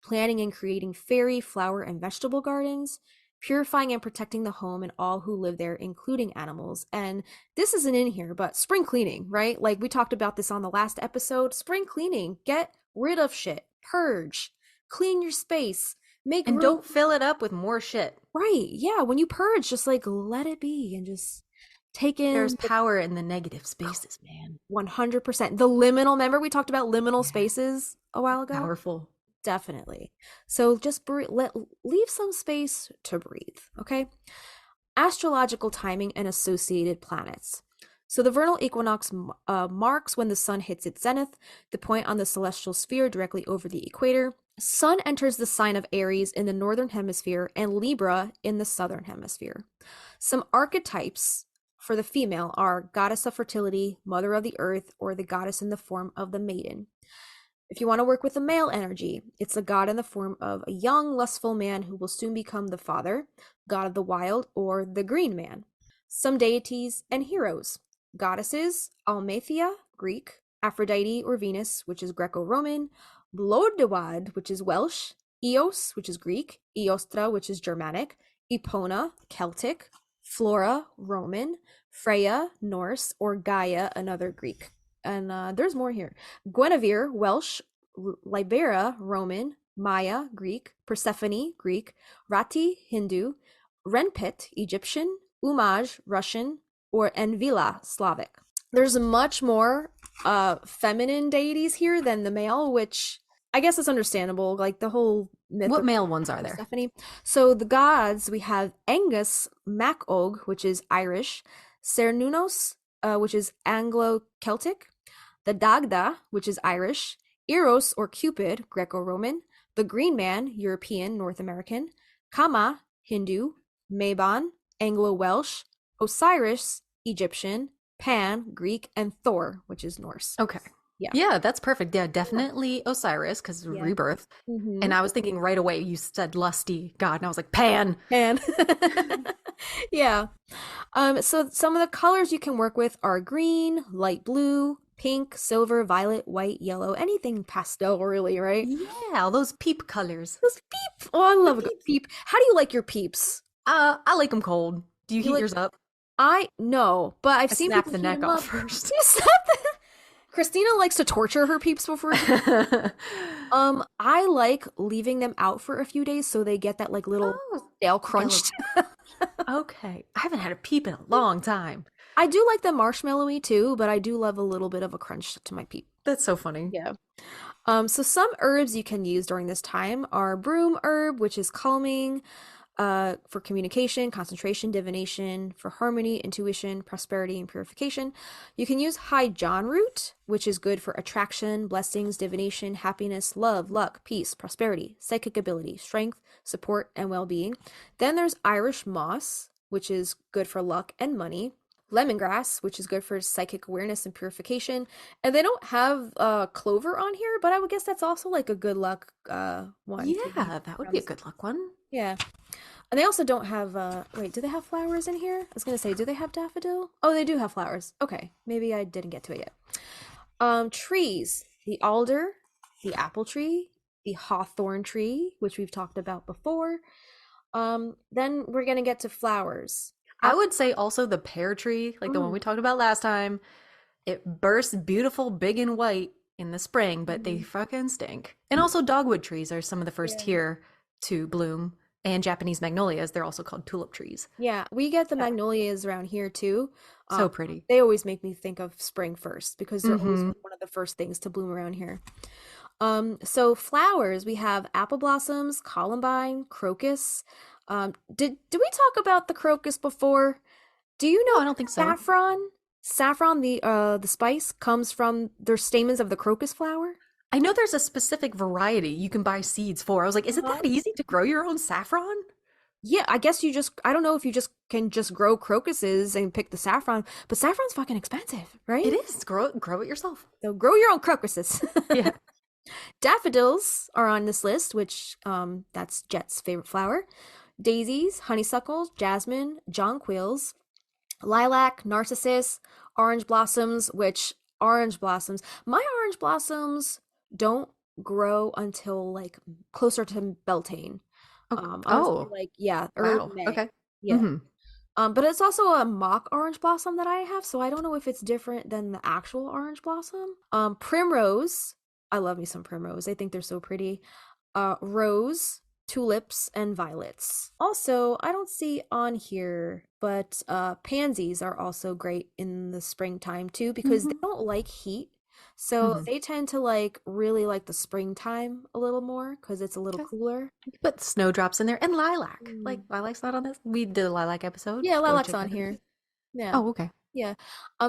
planting and creating fairy, flower, and vegetable gardens, purifying and protecting the home and all who live there, including animals. And this isn't in here, but spring cleaning, right? Like we talked about this on the last episode. Spring cleaning, get rid of shit, purge, clean your space. Don't fill it up with more shit. Right. Yeah. When you purge, just like let it be and just take in. There's power in the negative spaces, man. 100%. The liminal, remember we talked about liminal spaces a while ago? Powerful. Definitely. So just leave some space to breathe. Okay. Astrological timing and associated planets. So the vernal equinox marks when the sun hits its zenith, the point on the celestial sphere directly over the equator. Sun enters the sign of Aries in the northern hemisphere and Libra in the southern hemisphere. Some archetypes for the female are goddess of fertility, mother of the earth, or the goddess in the form of the maiden. If you want to work with the male energy, it's a god in the form of a young, lustful man who will soon become the father, god of the wild, or the green man. Some deities and heroes. Goddesses: Almathea, Greek; Aphrodite or Venus, which is Greco-Roman; Blodeuwedd, which is Welsh; Eos, which is Greek; Eostra, which is Germanic; Epona, Celtic; Flora, Roman; Freya, Norse; or Gaia, another Greek. And there's more here. Guinevere, Welsh; Libera, Roman; Maya, Greek; Persephone, Greek; Rati, Hindu; Renpit, Egyptian; Umaj, Russian; or Envila, Slavic. There's much more feminine deities here than the male, which I guess it's understandable. Like the whole myth What of male ones are there? Stephanie. So the gods, we have Angus Macog, which is Irish, Cernunnos, which is Anglo-Celtic, the Dagda, which is Irish, Eros or Cupid, Greco-Roman, the Green Man, European, North American, Kama, Hindu, Mabon, Anglo-Welsh, Osiris, Egyptian, Pan, Greek, and Thor, which is Norse. Okay. Yeah. Yeah, that's perfect. Yeah, definitely Osiris because Yeah. rebirth. Mm-hmm. And I was thinking right away, you said lusty god, and I was like, Pan. Pan. Yeah. So some of the colors you can work with are green, light blue, pink, silver, violet, white, yellow, anything pastel, really, right? Yeah, all those peep colors. Those peep. Oh, I love a good peep. How do you like your peeps? I like them cold. Do you heat yours up? No, but I've I seen snap people the heat neck them off up. first. You snap the Christina likes to torture her peeps before. I like leaving them out for a few days so they get that like little stale crunch. Okay. I haven't had a peep in a long time. I do like the marshmallowy too, but I do love a little bit of a crunch to my peep. That's so funny. Yeah. So some herbs you can use during this time are broom herb, which is calming, for communication, concentration, divination, for harmony, intuition, prosperity, and purification. You can use high John root, which is good for attraction, blessings, divination, happiness, love, luck, peace, prosperity, psychic ability, strength, support, and well-being. Then there's Irish moss, which is good for luck and money. Lemongrass, which is good for psychic awareness and purification. And they don't have clover on here, but I would guess that's also like a good luck one. Yeah, that would be a good luck one. Yeah. And they also don't have wait, do they have flowers in here? I was gonna say, do they have daffodil? Oh, they do have flowers. Okay, maybe I didn't get to it yet. Trees. The alder, the apple tree, the hawthorn tree, which we've talked about before. Then we're gonna get to flowers. I would say also the pear tree, like the one we talked about last time. It bursts beautiful, big and white in the spring, but they fucking stink. And also dogwood trees are some of the first here to bloom. And Japanese magnolias, they're also called tulip trees. Yeah, we get the magnolias around here too. So pretty. They always make me think of spring first because they're always one of the first things to bloom around here. So flowers, we have apple blossoms, columbine, crocus. Did we talk about the crocus before? Do you know? No, I don't think so. Saffron, the spice comes from their stamens of the crocus flower. I know there's a specific variety you can buy seeds for. I was like, is it that easy to grow your own saffron? Yeah, I guess I don't know if you just can just grow crocuses and pick the saffron, but saffron's fucking expensive, right? It is. Grow it yourself. So grow your own crocuses. Yeah. Daffodils are on this list, which that's Jet's favorite flower. Daisies, honeysuckles, jasmine, jonquils, lilac, narcissus, orange blossoms, my orange blossoms don't grow until like closer to Beltane. Like early May. Okay. Yeah. But it's also a mock orange blossom that I have, so I don't know if it's different than the actual orange blossom. Primrose, I love me some primrose. I think they're so pretty. Rose, tulips, and violets. Also, I don't see on here, but pansies are also great in the springtime too because they don't like heat. So they tend to really like the springtime a little more because it's a little cooler. Put snowdrops in there and lilac. Like lilac's not on this. We did a lilac episode. Yeah, lilac's on here. Yeah. Oh, okay. Yeah.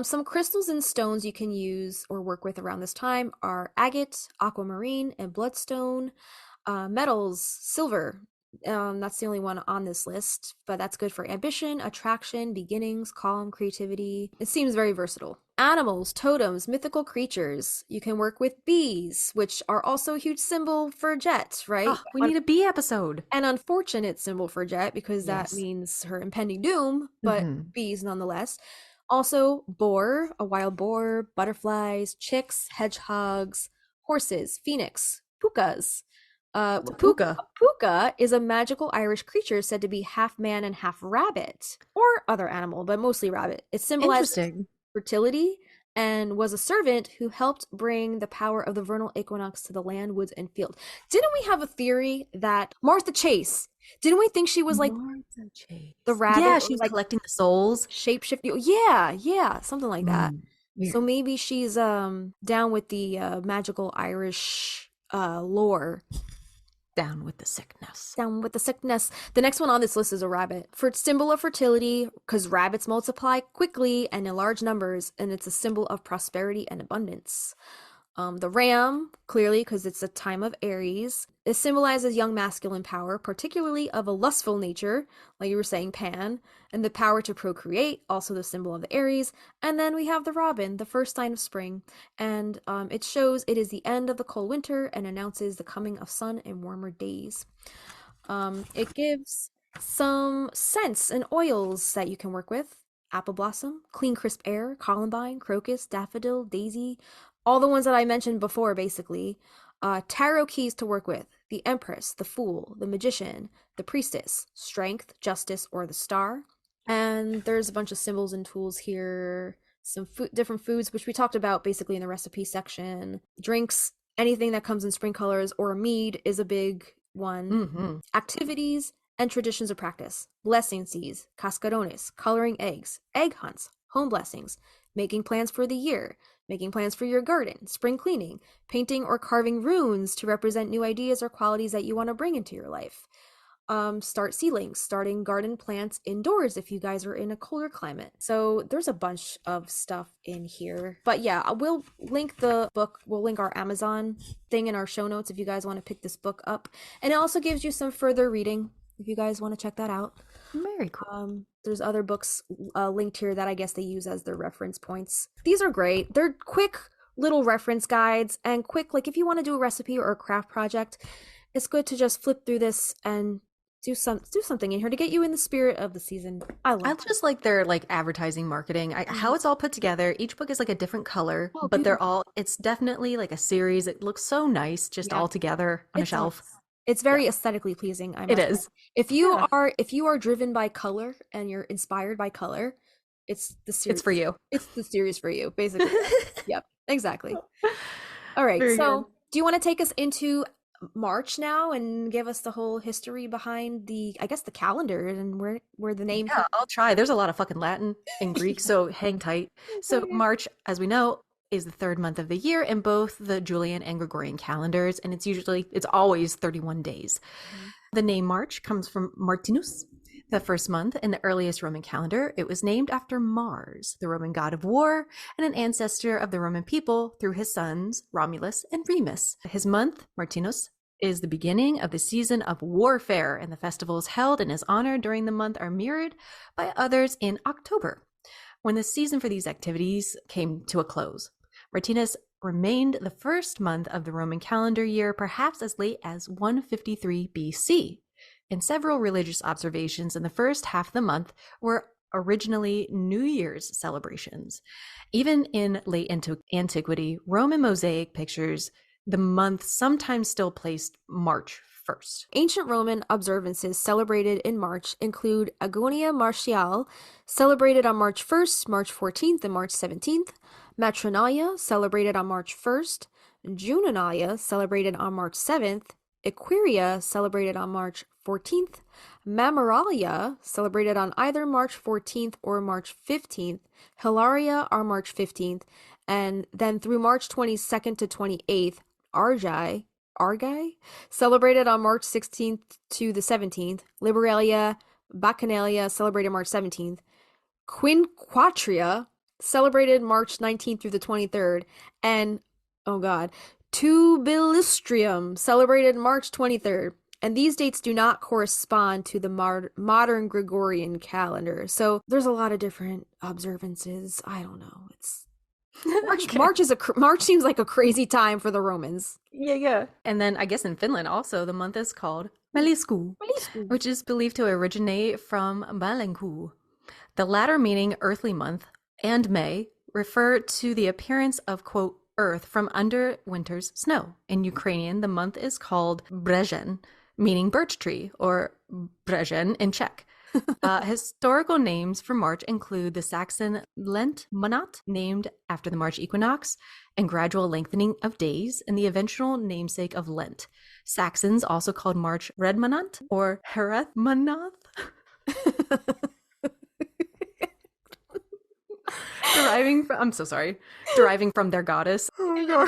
Some crystals and stones you can use or work with around this time are agate, aquamarine, and bloodstone. Metals, silver. That's the only one on this list, but that's good for ambition, attraction, beginnings, calm, creativity. It seems very versatile. Animals, totems, mythical creatures. You can work with bees, which are also a huge symbol for Jet, right? Oh, we need a bee episode. An unfortunate symbol for Jet because that means her impending doom, but bees nonetheless. Also, boar, a wild boar, butterflies, chicks, hedgehogs, horses, phoenix, pukas. Puka is a magical Irish creature said to be half man and half rabbit, or other animal, but mostly rabbit. It symbolizes fertility and was a servant who helped bring the power of the vernal equinox to the land, woods, and field. Didn't we have a theory that Martha Chase? Didn't we think she was like the rabbit? Yeah, she was collecting the souls, shapeshifting. Yeah, something like that. So maybe she's down with the magical Irish lore. Down with the sickness. Down with the sickness. The next one on this list is a rabbit. For its symbol of fertility, because rabbits multiply quickly and in large numbers, and it's a symbol of prosperity and abundance. The ram, clearly, because it's a time of Aries. It symbolizes young masculine power, particularly of a lustful nature, like you were saying, Pan, and the power to procreate, also the symbol of the Aries. And then we have the robin, the first sign of spring, and it shows it is the end of the cold winter and announces the coming of sun and warmer days. It gives some scents and oils that you can work with. Apple blossom, clean crisp air, columbine, crocus, daffodil, daisy, all the ones that I mentioned before, basically. Tarot keys to work with: the Empress, the Fool, the Magician, the Priestess, Strength, Justice, or the Star. And there's a bunch of symbols and tools here. Some different foods, which we talked about basically in the recipe section. Drinks, anything that comes in spring colors or a mead is a big one. Mm-hmm. Activities and traditions of practice: blessing seeds, cascarones, coloring eggs, egg hunts, home blessings, making plans for the year, making plans for your garden, spring cleaning, painting or carving runes to represent new ideas or qualities that you want to bring into your life. Start seedlings, starting garden plants indoors if you guys are in a colder climate. So there's a bunch of stuff in here. But yeah, we'll link the book. We'll link our Amazon thing in our show notes if you guys want to pick this book up. And it also gives you some further reading if you guys want to check that out. Very cool. There's other books linked here that I guess they use as their reference points. These are great. They're quick little reference guides and quick, like if you want to do a recipe or a craft project, it's good to just flip through this and do something in here to get you in the spirit of the season. I just like their like advertising marketing, how it's all put together. Each book is like a different color, but they're all, it's definitely like a series. It looks so nice just all together on a shelf. It's very aesthetically pleasing. It is. If you are driven by color and you're inspired by color, it's the series. It's for you. It's the series for you, basically. Yep, exactly. All right. Very so, good. Do you want to take us into March now and give us the whole history behind the calendar and where the name? Yeah, I'll try. There's a lot of fucking Latin and Greek, so hang tight. So March, as we know, is the third month of the year in both the Julian and Gregorian calendars, and it's always 31 days. Mm-hmm. The name March comes from Martinus, the first month in the earliest Roman calendar. It was named after Mars, the Roman god of war, and an ancestor of the Roman people through his sons Romulus and Remus. His month, Martinus, is the beginning of the season of warfare, and the festivals held in his honor during the month are mirrored by others in October, when the season for these activities came to a close. Martinus remained the first month of the Roman calendar year, perhaps as late as 153 BC. And several religious observations in the first half of the month were originally New Year's celebrations. Even in late antiquity, Roman mosaic pictures the month sometimes still placed March 1st. Ancient Roman observances celebrated in March include Agonia Martial, celebrated on March 1st, March 14th, and March 17th, Matronalia, celebrated on March 1st, Junonalia, celebrated on March 7th, Equiria, celebrated on March 14th, Mamoralia, celebrated on either March 14th or March 15th, Hilaria on March 15th, and then through March 22nd to 28th, Argai, celebrated on March 16th to the 17th, Liberalia, Bacchanalia, celebrated March 17th, Quinquatria, celebrated March 19th through the 23rd, and, Tubilistrium, celebrated March 23rd. And these dates do not correspond to the modern Gregorian calendar. So there's a lot of different observances. I don't know. It's March seems like a crazy time for the Romans. Yeah. And then I guess in Finland also the month is called Maliskuu, which is believed to originate from Malenkuu. The latter meaning earthly month and May refer to the appearance of, quote, earth from under winter's snow. In Ukrainian, the month is called Brezhen, meaning birch tree, or Brezhen in Czech. Historical names for March include the Saxon Lent Monat, named after the March equinox, and gradual lengthening of days, and the eventual namesake of Lent. Saxons also called March Red Monat or Hereth Manath. deriving from their goddess. Oh my god.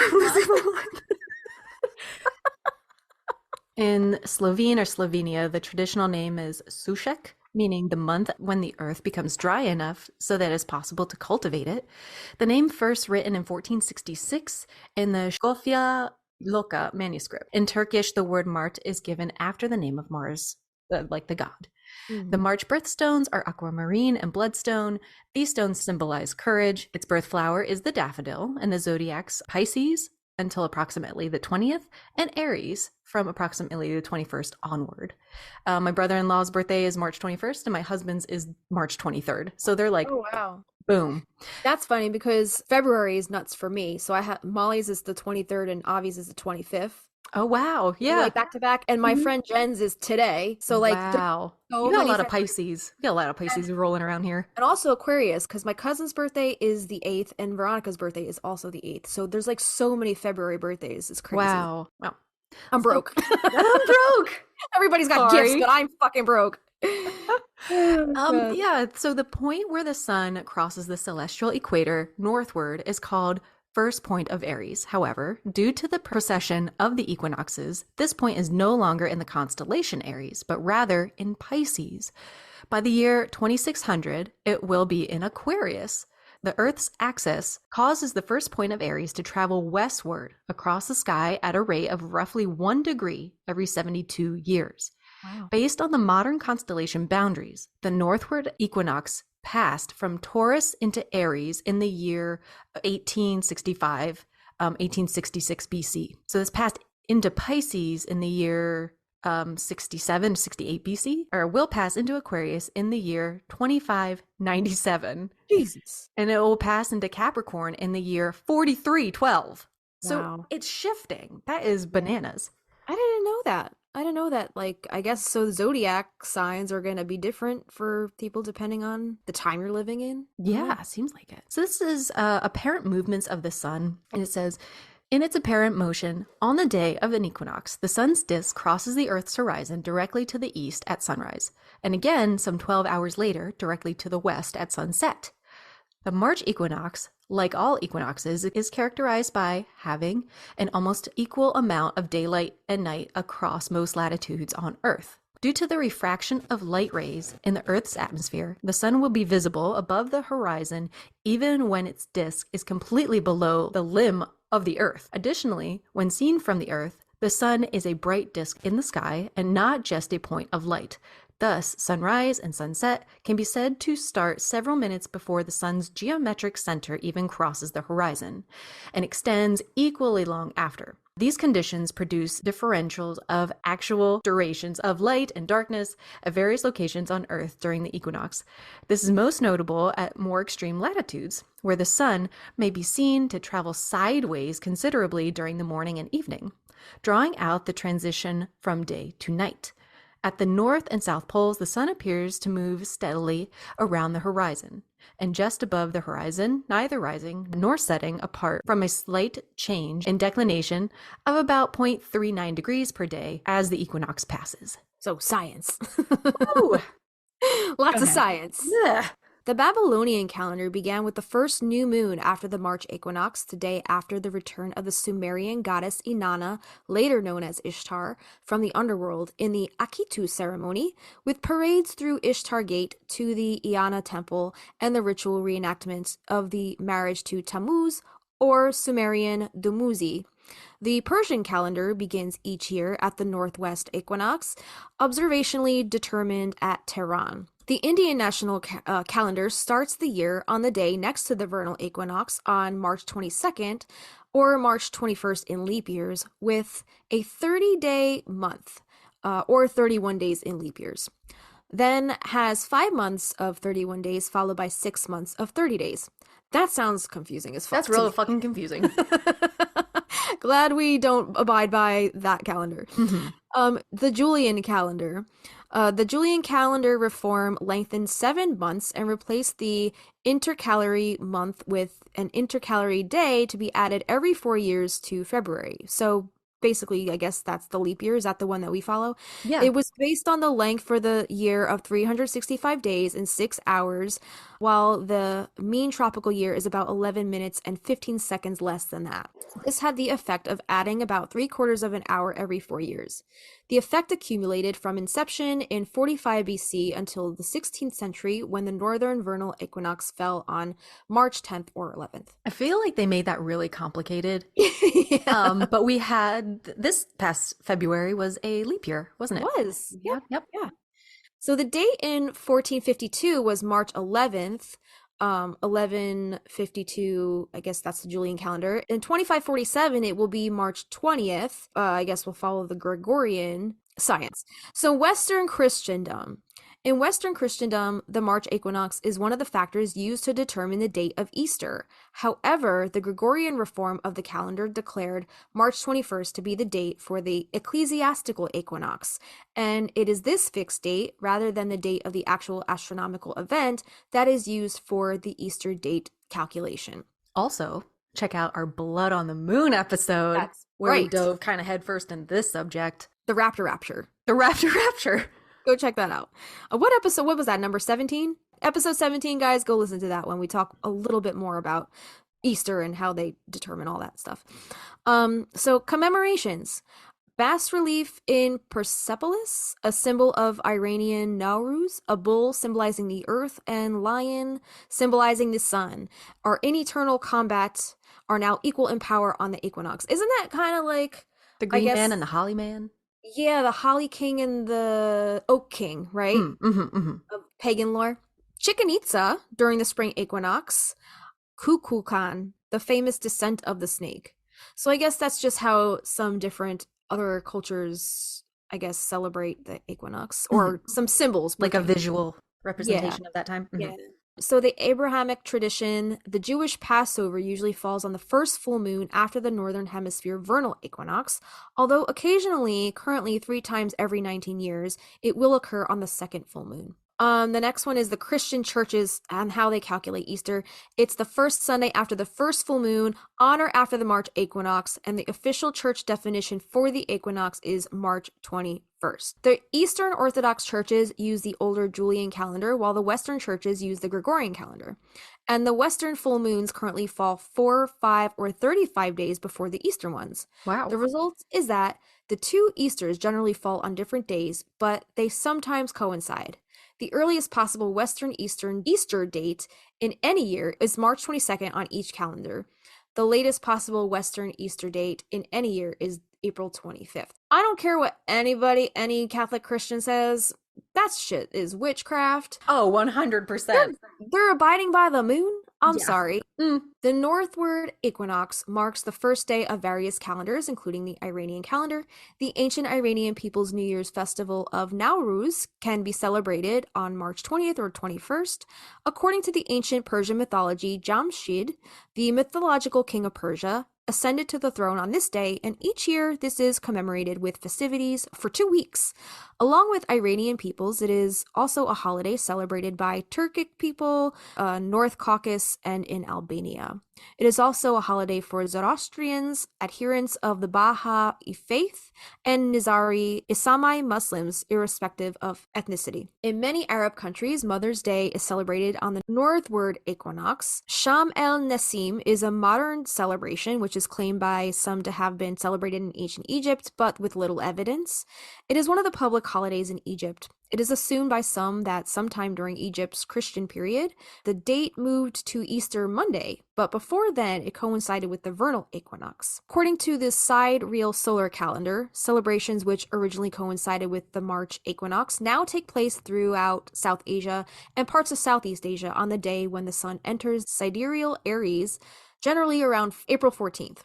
In Slovene or Slovenia, the traditional name is Sušek, meaning the month when the earth becomes dry enough so that it's possible to cultivate it. The name first written in 1466 in the Skofja Loka manuscript. In Turkish, the word Mart is given after the name of Mars, like the god. The March birthstones are aquamarine and bloodstone. These stones symbolize courage. Its birth flower is the daffodil, and the zodiac's Pisces until approximately the 20th, and Aries from approximately the 21st onward. My brother-in-law's birthday is March 21st, and my husband's is March 23rd. So they're like, oh wow, boom. That's funny because February is nuts for me. So I have Molly's is the 23rd and Avi's is the 25th. Oh wow, yeah, like back to back. And my friend Jen's is today. So like, wow, so you got a many lot of February- Pisces. You got a lot of Pisces rolling around here. And also Aquarius, because my cousin's birthday is the 8th and Veronica's birthday is also the 8th. So there's like so many February birthdays. It's crazy. Wow. I'm broke. I'm broke. Everybody's got Sorry. gifts, but I'm fucking broke. Yeah, so the point where the sun crosses the celestial equator northward is called first point of Aries. However, due to the precession of the equinoxes, this point is no longer in the constellation Aries, but rather in Pisces. By the year 2600, it will be in Aquarius. The Earth's axis causes the first point of Aries to travel westward across the sky at a rate of roughly 1 degree every 72 years. Wow. Based on the modern constellation boundaries, the northward equinox passed from Taurus into Aries in the year 1865, 1866 BC. So this passed into Pisces in the year 67 to 68 BC, or will pass into Aquarius in the year 2597. Jesus. And it will pass into Capricorn in the year 4312. So Wow. it's shifting. That is bananas. I didn't know that. I didn't know that. Like, I guess so zodiac signs are going to be different for people depending on the time you're living in. Yeah, seems like it. So this is apparent movements of the sun. And it says, in its apparent motion, on the day of an equinox, the sun's disk crosses the Earth's horizon directly to the east at sunrise, and again, some 12 hours later, directly to the west at sunset. The March equinox, like all equinoxes, is characterized by having an almost equal amount of daylight and night across most latitudes on Earth. Due to the refraction of light rays in the Earth's atmosphere, the sun will be visible above the horizon even when its disk is completely below the limb of the Earth. Additionally, when seen from the Earth, the sun is a bright disk in the sky and not just a point of light. Thus, sunrise and sunset can be said to start several minutes before the sun's geometric center even crosses the horizon, and extends equally long after. These conditions produce differentials of actual durations of light and darkness at various locations on Earth during the equinox. This is most notable at more extreme latitudes, where the sun may be seen to travel sideways considerably during the morning and evening, drawing out the transition from day to night. At the North and South poles, the sun appears to move steadily around the horizon, and just above the horizon, neither rising nor setting apart from a slight change in declination of about 0.39 degrees per day as the equinox passes. So science. Ooh. Lots of science. Yeah. The Babylonian calendar began with the first new moon after the March equinox, the day after the return of the Sumerian goddess Inanna, later known as Ishtar, from the underworld in the Akitu ceremony, with parades through Ishtar Gate to the Iana temple and the ritual reenactment of the marriage to Tammuz, or Sumerian Dumuzi. The Persian calendar begins each year at the northwest equinox, observationally determined at Tehran. The Indian national calendar starts the year on the day next to the vernal equinox on March 22nd or March 21st in leap years, with a 30-day month or 31 days in leap years. Then has 5 months of 31 days followed by 6 months of 30 days. That sounds confusing as fuck. That's real fucking confusing. Glad we don't abide by that calendar. Mm-hmm. The Julian calendar. The Julian calendar reform lengthened 7 months and replaced the intercalary month with an intercalary day to be added every 4 years to February. So basically, I guess that's the leap year. Is that the one that we follow? Yeah. It was based on the length for the year of 365 days and 6 hours, while the mean tropical year is about 11 minutes and 15 seconds less than that. This had the effect of adding about 3/4 of an hour every 4 years. The effect accumulated from inception in 45 BC until the 16th century, when the northern vernal equinox fell on March 10th or 11th. I feel like they made that really complicated. Yeah. But we had this past February was a leap year, wasn't it? It was. Yep. Yeah. So the date in 1452 was March 11th. 1152, I guess that's the Julian calendar. In 2547, it will be March 20th. I guess we'll follow the Gregorian science. So Western Christendom. In Western Christendom, the March equinox is one of the factors used to determine the date of Easter. However, the Gregorian reform of the calendar declared March 21st to be the date for the ecclesiastical equinox, and it is this fixed date, rather than the date of the actual astronomical event, that is used for the Easter date calculation. Also, check out our Blood on the Moon episode. That's where we right. dove kind of headfirst into this subject. The Rapture. The Rapture. Go check that out. What episode? What was that? Number 17? Episode 17, guys. Go listen to that one. We talk a little bit more about Easter and how they determine all that stuff. So commemorations. Bas relief in Persepolis, a symbol of Iranian Nowruz, a bull symbolizing the earth, and lion symbolizing the sun, are in eternal combat, are now equal in power on the equinox. Isn't that kind of like the Green Man and the Holly Man? Yeah, the Holly King and the Oak King, right? Of pagan lore. Chichen Itza during the spring equinox. Kukulkan, the famous descent of the snake. So I guess that's just how some different other cultures, I guess, celebrate the equinox, or some symbols. Like a visual representation of that time. Yeah. So the Abrahamic tradition, the Jewish Passover usually falls on the first full moon after the Northern Hemisphere vernal equinox, although occasionally, currently 3 times every 19 years, it will occur on the second full moon. The next one is the Christian churches and how they calculate Easter. It's the first Sunday after the first full moon, on or after the March equinox, and the official church definition for the equinox is March 21st. The Eastern Orthodox churches use the older Julian calendar, while the Western churches use the Gregorian calendar. And the Western full moons currently fall 4, 5, or 35 days before the Eastern ones. Wow. The result is that the 2 Easters generally fall on different days, but they sometimes coincide. The earliest possible Western Eastern Easter date in any year is March 22nd on each calendar. The latest possible Western Easter date in any year is April 25th. I don't care what any Catholic Christian says. That shit is witchcraft. Oh, 100%. They're abiding by the moon? I'm sorry. The northward equinox marks the first day of various calendars, including the Iranian calendar. The ancient Iranian people's New Year's festival of Nowruz can be celebrated on March 20th or 21st. According to the ancient Persian mythology, Jamshid, the mythological king of Persia, ascended to the throne on this day, and each year this is commemorated with festivities for 2 weeks. Along with Iranian peoples, it is also a holiday celebrated by Turkic people, North Caucasus, and in Albania. It is also a holiday for Zoroastrians, adherents of the Baha'i faith, and Nizari Ismaili Muslims, irrespective of ethnicity. In many Arab countries, Mother's Day is celebrated on the northward equinox. Sham el-Nasim is a modern celebration, which is claimed by some to have been celebrated in ancient Egypt, but with little evidence. It is one of the public holidays in Egypt. It is assumed by some that sometime during Egypt's Christian period, the date moved to Easter Monday, but before then it coincided with the vernal equinox. According to the sidereal solar calendar, celebrations which originally coincided with the March equinox now take place throughout South Asia and parts of Southeast Asia on the day when the sun enters sidereal Aries, generally around April 14th.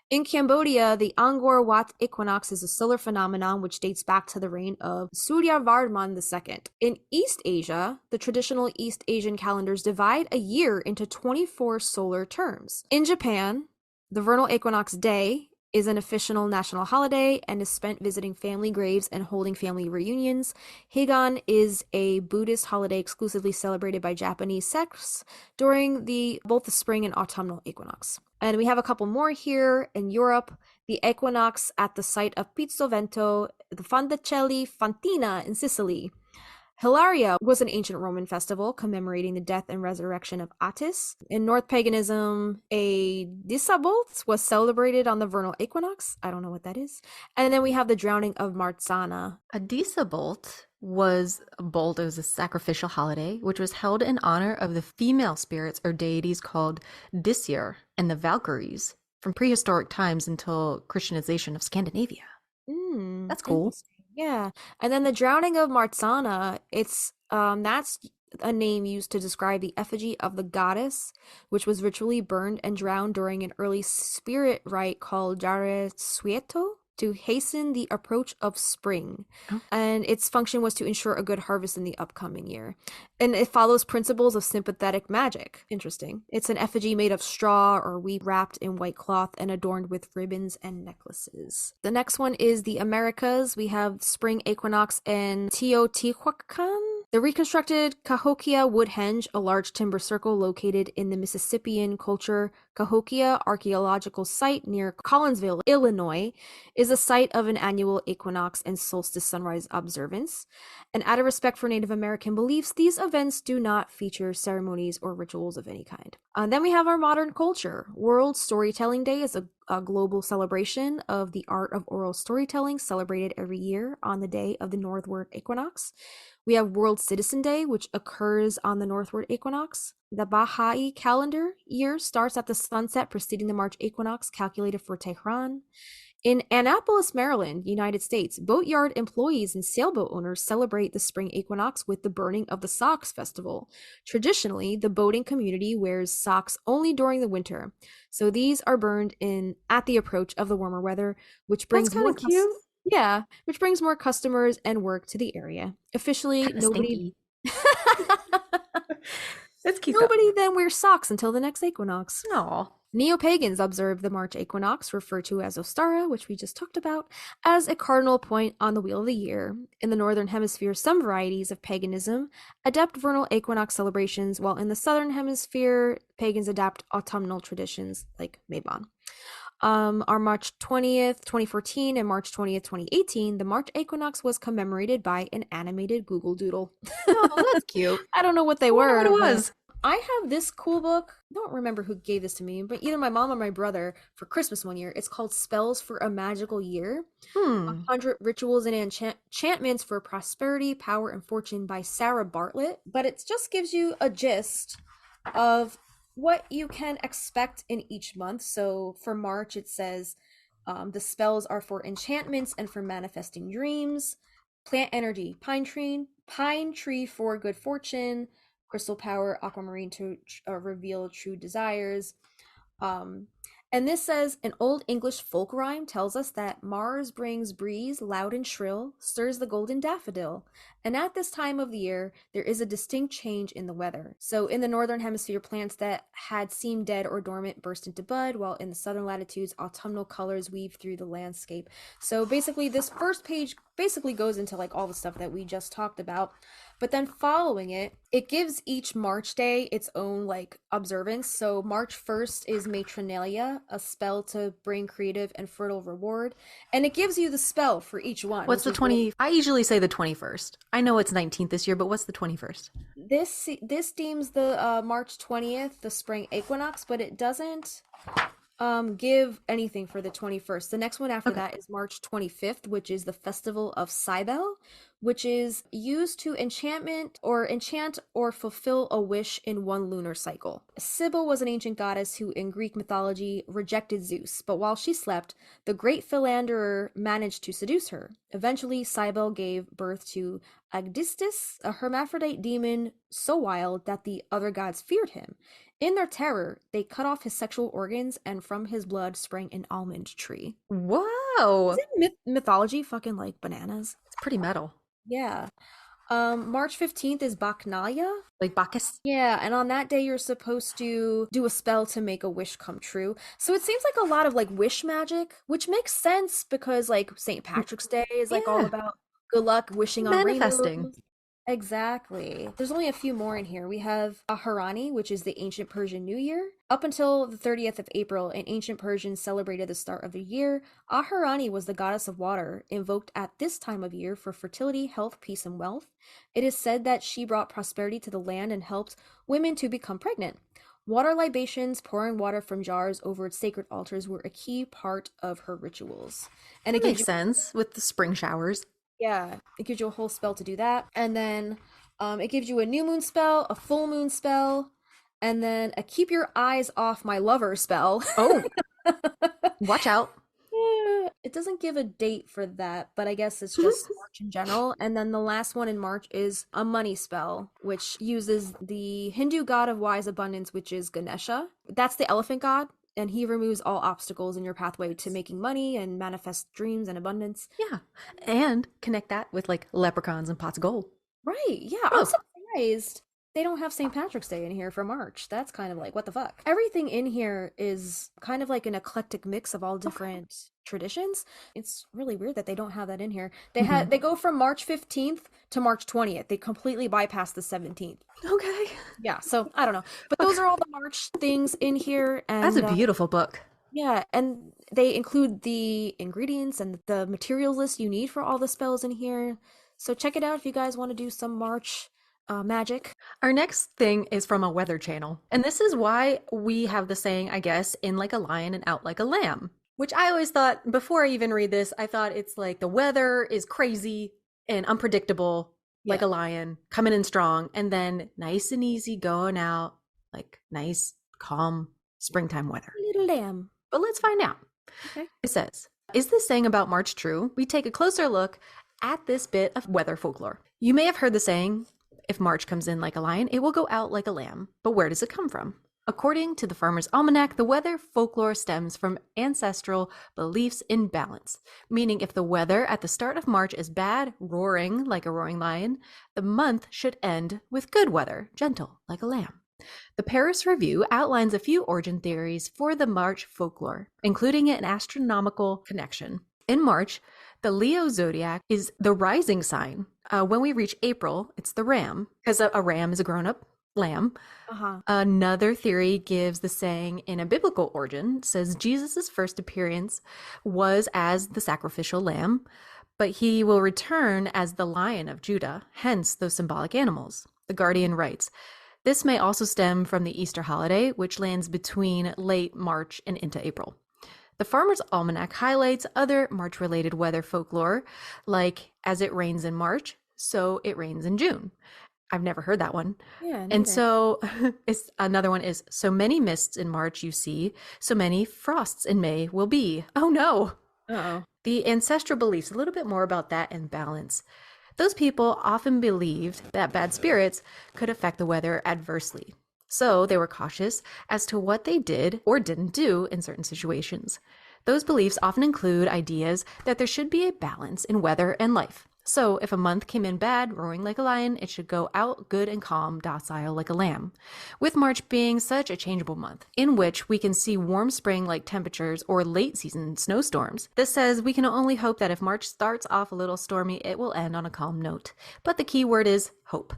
In Cambodia, the Angkor Wat equinox is a solar phenomenon which dates back to the reign of Suryavarman II. In East Asia, the traditional East Asian calendars divide a year into 24 solar terms. In Japan, the vernal equinox day is an official national holiday and is spent visiting family graves and holding family reunions. Higan is a Buddhist holiday exclusively celebrated by Japanese sects during both the spring and autumnal equinox. And we have a couple more here in Europe. The equinox at the site of Pizzovento, the Fonticelli Fantina in Sicily. Hilaria was an ancient Roman festival commemorating the death and resurrection of Attis. In North paganism, a Disabolt was celebrated on the vernal equinox. I don't know what that is. And then we have the drowning of Marzana. A Disabolt was a bolt. It was a sacrificial holiday, which was held in honor of the female spirits or deities called Disir and the Valkyries from prehistoric times until Christianization of Scandinavia. That's cool. Yeah. And then the drowning of Marzana, it's that's a name used to describe the effigy of the goddess, which was ritually burned and drowned during an early spirit rite called Jare Sueto to hasten the approach of spring. And its function was to ensure a good harvest in the upcoming year. And it follows principles of sympathetic magic. Interesting. It's an effigy made of straw or wheat wrapped in white cloth and adorned with ribbons and necklaces. The next one is the Americas. We have Spring Equinox in Teotihuacan. The reconstructed Cahokia Woodhenge, a large timber circle located in the Mississippian culture Cahokia Archaeological Site near Collinsville, Illinois, is a site of an annual equinox and solstice sunrise observance. And out of respect for Native American beliefs, these events do not feature ceremonies or rituals of any kind. Then we have our modern culture. World Storytelling Day is a global celebration of the art of oral storytelling celebrated every year on the day of the northward equinox. We have World Citizen Day, which occurs on the northward equinox. The Baha'i calendar year starts at the sunset preceding the March equinox, calculated for Tehran. In Annapolis, Maryland, United States, boatyard employees and sailboat owners celebrate the spring equinox with the burning of the Socks Festival. Traditionally, the boating community wears socks only during the winter, so these are burned in at the approach of the warmer weather, which brings more cute. Yeah, which brings more customers and work to the area. Officially, nobody That's cute. Nobody then wears socks until the next equinox. No. Neo-pagans observe the March equinox, referred to as Ostara, which we just talked about, as a cardinal point on the wheel of the year. In the northern hemisphere, some varieties of paganism adopt vernal equinox celebrations, while in the southern hemisphere, pagans adopt autumnal traditions like Mabon. On March 20th, 2014 and March 20th, 2018, the March equinox was commemorated by an animated Google Doodle. Oh, that's cute. I don't know what they were. What it was. I have this cool book. I don't remember who gave this to me, but either my mom or my brother for Christmas one year. It's called Spells for a Magical Year. 100 Rituals and Enchantments for Prosperity, Power, and Fortune by Sarah Bartlett. But it just gives you a gist of what you can expect in each month. So for March, it says the spells are for enchantments and for manifesting dreams. Plant energy, pine tree for good fortune. Crystal power, aquamarine to reveal true desires. And this says, an old English folk rhyme tells us that Mars brings breeze loud and shrill, stirs the golden daffodil. And at this time of the year, there is a distinct change in the weather. So in the northern hemisphere, plants that had seemed dead or dormant burst into bud, while in the southern latitudes, autumnal colors weave through the landscape. So basically, this first page basically goes into like all the stuff that we just talked about. But then following it, it gives each March day its own like observance. So March 1st is Matronalia, a spell to bring creative and fertile reward. And it gives you the spell for each one. What's the 20? I usually say the 21st. I know it's 19th this year, but what's the 21st? This deems the March 20th, the spring equinox, but it doesn't give anything for the 21st. The next one after that is March 25th, which is the festival of Cybele, which is used to enchant or fulfill a wish in one lunar cycle. Cybele was an ancient goddess who in Greek mythology rejected Zeus, but while she slept, the great philanderer managed to seduce her. Eventually, Cybele gave birth to Agdistis, a hermaphrodite demon so wild that the other gods feared him. In their terror, they cut off his sexual organs, and from his blood sprang an almond tree. Whoa! Isn't mythology fucking like bananas? It's pretty metal. Yeah. March 15th is Bacchanalia. Like Bacchus? Yeah, and on that day you're supposed to do a spell to make a wish come true. So it seems like a lot of like wish magic, which makes sense because like St. Patrick's Day is like all about good luck, wishing on manifesting. rainbows. Exactly. There's only a few more in here. We have Aharani, which is the ancient Persian New Year. Up until the 30th of April, in ancient Persian celebrated the start of the year. Aharani was the goddess of water, invoked at this time of year for fertility, health, peace, and wealth. It is said that she brought prosperity to the land and helped women to become pregnant. Water libations, pouring water from jars over its sacred altars, were a key part of her rituals. And That it gives makes you, sense with the spring showers. yeah, it gives you a whole spell to do that. And then it gives you a new moon spell, a full moon spell, and then a keep your eyes off my lover spell. Oh, watch out. It doesn't give a date for that, but I guess it's just March in general. And then the last one in March is a money spell, which uses the Hindu god of wise abundance, which is Ganesha. That's the elephant god, and he removes all obstacles in your pathway to making money and manifest dreams and abundance. Yeah. And connect that with like leprechauns and pots of gold. Right. Yeah. I'm surprised they don't have St. Patrick's Day in here for March. That's kind of like, what the fuck? Everything in here is kind of like an eclectic mix of all different traditions. It's really weird that they don't have that in here. They go from March 15th to March 20th. They completely bypass the 17th. Okay. Yeah. So I don't know. But those are all the March things in here. And that's a beautiful book. Yeah, and they include the ingredients and the materials list you need for all the spells in here. So check it out if you guys want to do some March magic. Our next thing is from a weather channel. And this is why we have the saying, I guess, in like a lion and out like a lamb. Which I always thought, before I even read this, I thought it's like the weather is crazy and unpredictable, like a lion, coming in strong, and then nice and easy going out, like nice, calm springtime weather. Little lamb. But let's find out. Okay. It says, is this saying about March true? We take a closer look at this bit of weather folklore. You may have heard the saying, if March comes in like a lion, it will go out like a lamb. But where does it come from? According to the Farmer's Almanac, the weather folklore stems from ancestral beliefs in balance, meaning if the weather at the start of March is bad, roaring like a roaring lion, the month should end with good weather, gentle like a lamb. The Paris Review outlines a few origin theories for the March folklore, including an astronomical connection. In March, the Leo zodiac is the rising sign. When we reach April, it's the ram, because a ram is a grown-up lamb. Another theory gives the saying in a biblical origin, says Jesus' first appearance was as the sacrificial lamb, but he will return as the Lion of Judah, hence those symbolic animals. The Guardian writes, this may also stem from the Easter holiday, which lands between late March and into April. The Farmer's Almanac highlights other March-related weather folklore, like as it rains in March, so it rains in June. I've never heard that one. Yeah. And so another one is, so many mists in March you see, so many frosts in May will be. Oh no. Uh-oh. The ancestral beliefs, a little bit more about that and balance. Those people often believed that bad spirits could affect the weather adversely. So they were cautious as to what they did or didn't do in certain situations. Those beliefs often include ideas that there should be a balance in weather and life. So if a month came in bad, roaring like a lion, it should go out good and calm, docile like a lamb. With March being such a changeable month, in which we can see warm spring-like temperatures or late season snowstorms, this says we can only hope that if March starts off a little stormy, it will end on a calm note. But the key word is hope.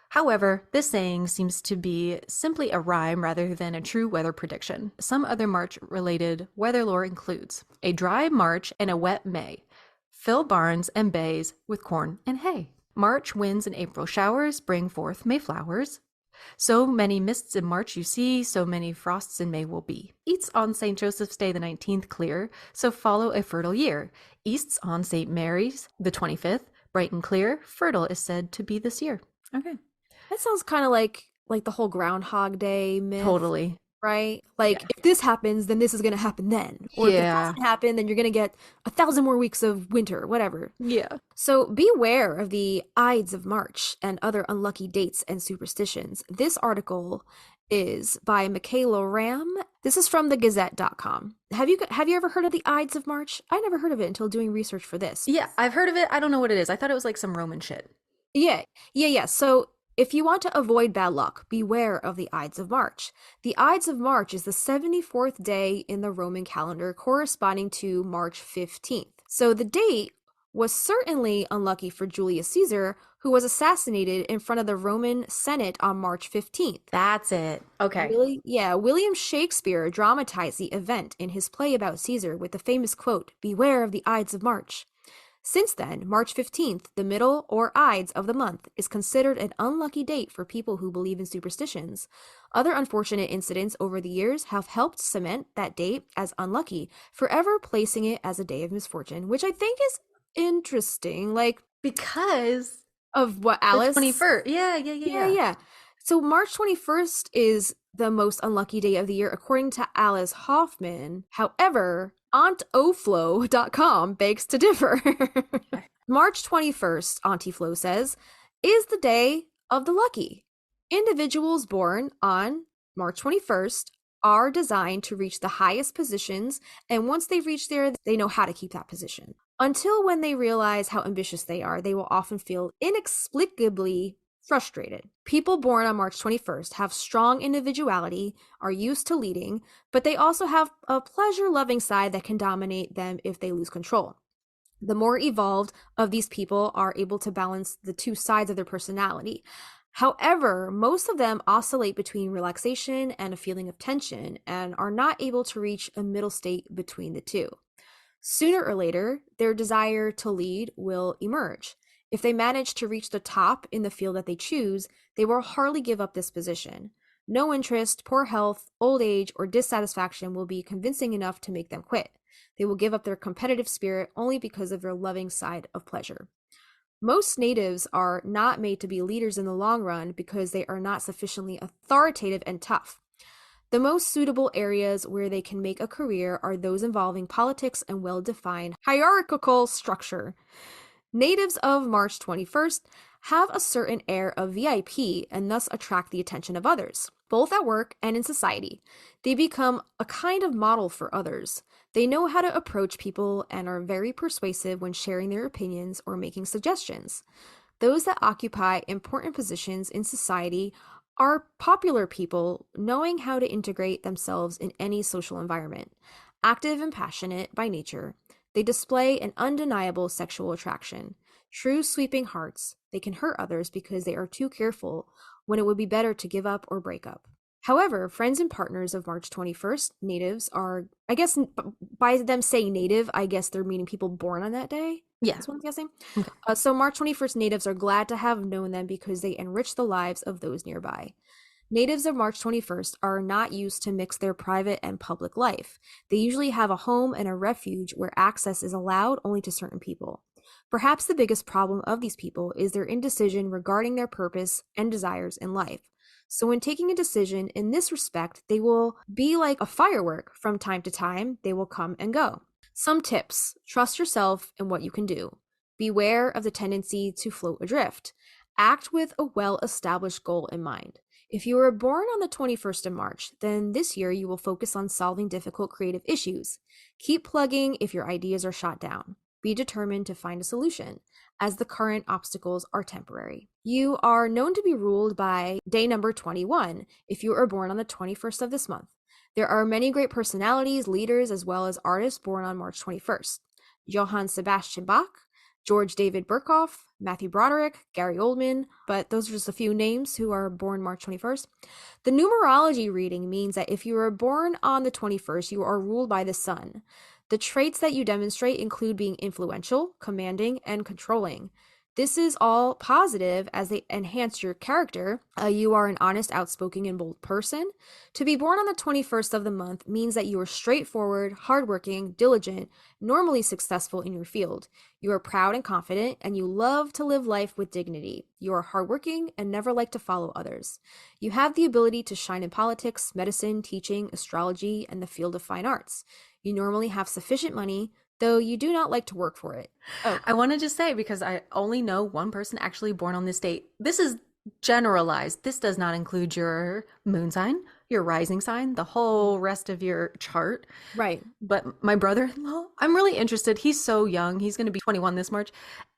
However, this saying seems to be simply a rhyme rather than a true weather prediction. Some other March-related weather lore includes a dry March and a wet May. Fill barns and bays with corn and hay. March winds and April showers bring forth Mayflowers. So many mists in March you see, so many frosts in May will be. Eats on St. Joseph's Day the 19th clear, so follow a fertile year. Easts on St. Mary's the 25th, bright and clear, fertile is said to be this year. Okay. That sounds kind of like the whole Groundhog Day myth. Totally. Right? Like, if this happens, then this is going to happen then. Or if it doesn't happen, then you're going to get 1,000 more weeks of winter, whatever. Yeah. So beware of the Ides of March and other unlucky dates and superstitions. This article is by Michaela Ram. This is from thegazette.com. Have you ever heard of the Ides of March? I never heard of it until doing research for this. Yeah, I've heard of it. I don't know what it is. I thought it was like some Roman shit. Yeah. So if you want to avoid bad luck, beware of the Ides of March. The Ides of March is the 74th day in the Roman calendar, corresponding to March 15th. So the date was certainly unlucky for Julius Caesar, who was assassinated in front of the Roman Senate on March 15th. That's it. Okay. William Shakespeare dramatized the event in his play about Caesar with the famous quote, "Beware of the Ides of March." Since then, March 15th, the middle or Ides of the month, is considered an unlucky date for people who believe in superstitions. Other unfortunate incidents over the years have helped cement that date as unlucky, forever placing it as a day of misfortune, which I think is interesting, like because of what Alice? The 21st. Yeah. So March 21st is the most unlucky day of the year, according to Alice Hoffman. However, AuntOflo.com begs to differ. March 21st, Auntie Flo says, is the day of the lucky. Individuals born on March 21st are designed to reach the highest positions, and once they reach there, they know how to keep that position. Until when they realize how ambitious they are, they will often feel inexplicably frustrated. People born on March 21st have strong individuality, are used to leading, but they also have a pleasure-loving side that can dominate them if they lose control. The more evolved of these people are able to balance the two sides of their personality. However, most of them oscillate between relaxation and a feeling of tension and are not able to reach a middle state between the two. Sooner or later, their desire to lead will emerge. If they manage to reach the top in the field that they choose, they will hardly give up this position. No interest, poor health, old age, or dissatisfaction will be convincing enough to make them quit. They will give up their competitive spirit only because of their loving side of pleasure. Most natives are not made to be leaders in the long run because they are not sufficiently authoritative and tough. The most suitable areas where they can make a career are those involving politics and well-defined hierarchical structure. Natives of March 21st have a certain air of VIP and thus attract the attention of others, both at work and in society. They become a kind of model for others. They know how to approach people and are very persuasive when sharing their opinions or making suggestions. Those that occupy important positions in society are popular people knowing how to integrate themselves in any social environment. Active and passionate by nature, they display an undeniable sexual attraction. True sweeping hearts, they can hurt others because they are too careful when it would be better to give up or break up. However, friends and partners of March 21st, natives are, I guess by them saying native, I guess they're meaning people born on that day. Yeah. That's what I'm guessing. Okay. So March 21st natives are glad to have known them because they enrich the lives of those nearby. Natives of March 21st are not used to mix their private and public life. They usually have a home and a refuge where access is allowed only to certain people. Perhaps the biggest problem of these people is their indecision regarding their purpose and desires in life. So when taking a decision in this respect, they will be like a firework. From time to time, they will come and go. Some tips: trust yourself and what you can do. Beware of the tendency to float adrift. Act with a well-established goal in mind. If you were born on the 21st of March, then this year you will focus on solving difficult creative issues. Keep plugging if your ideas are shot down. Be determined to find a solution, as the current obstacles are temporary. You are known to be ruled by day number 21 if you are born on the 21st of this month. There are many great personalities, leaders, as well as artists born on March 21st. Johann Sebastian Bach, George David Berkhoff, Matthew Broderick, Gary Oldman, but those are just a few names who are born March 21st. The numerology reading means that if you are born on the 21st, you are ruled by the sun. The traits that you demonstrate include being influential, commanding, and controlling. This is all positive as they enhance your character. You are an honest, outspoken, and bold person. To be born on the 21st of the month means that you are straightforward, hardworking, diligent, normally successful in your field. You are proud and confident, and you love to live life with dignity. You are hardworking and never like to follow others. You have the ability to shine in politics, medicine, teaching, astrology, and the field of fine arts. You normally have sufficient money, though you do not like to work for it. Oh, I want to just say, because I only know one person actually born on this date. This is generalized. This does not include your moon sign, your rising sign, the whole rest of your chart. Right. But my brother-in-law, I'm really interested. He's so young. He's going to be 21 this March.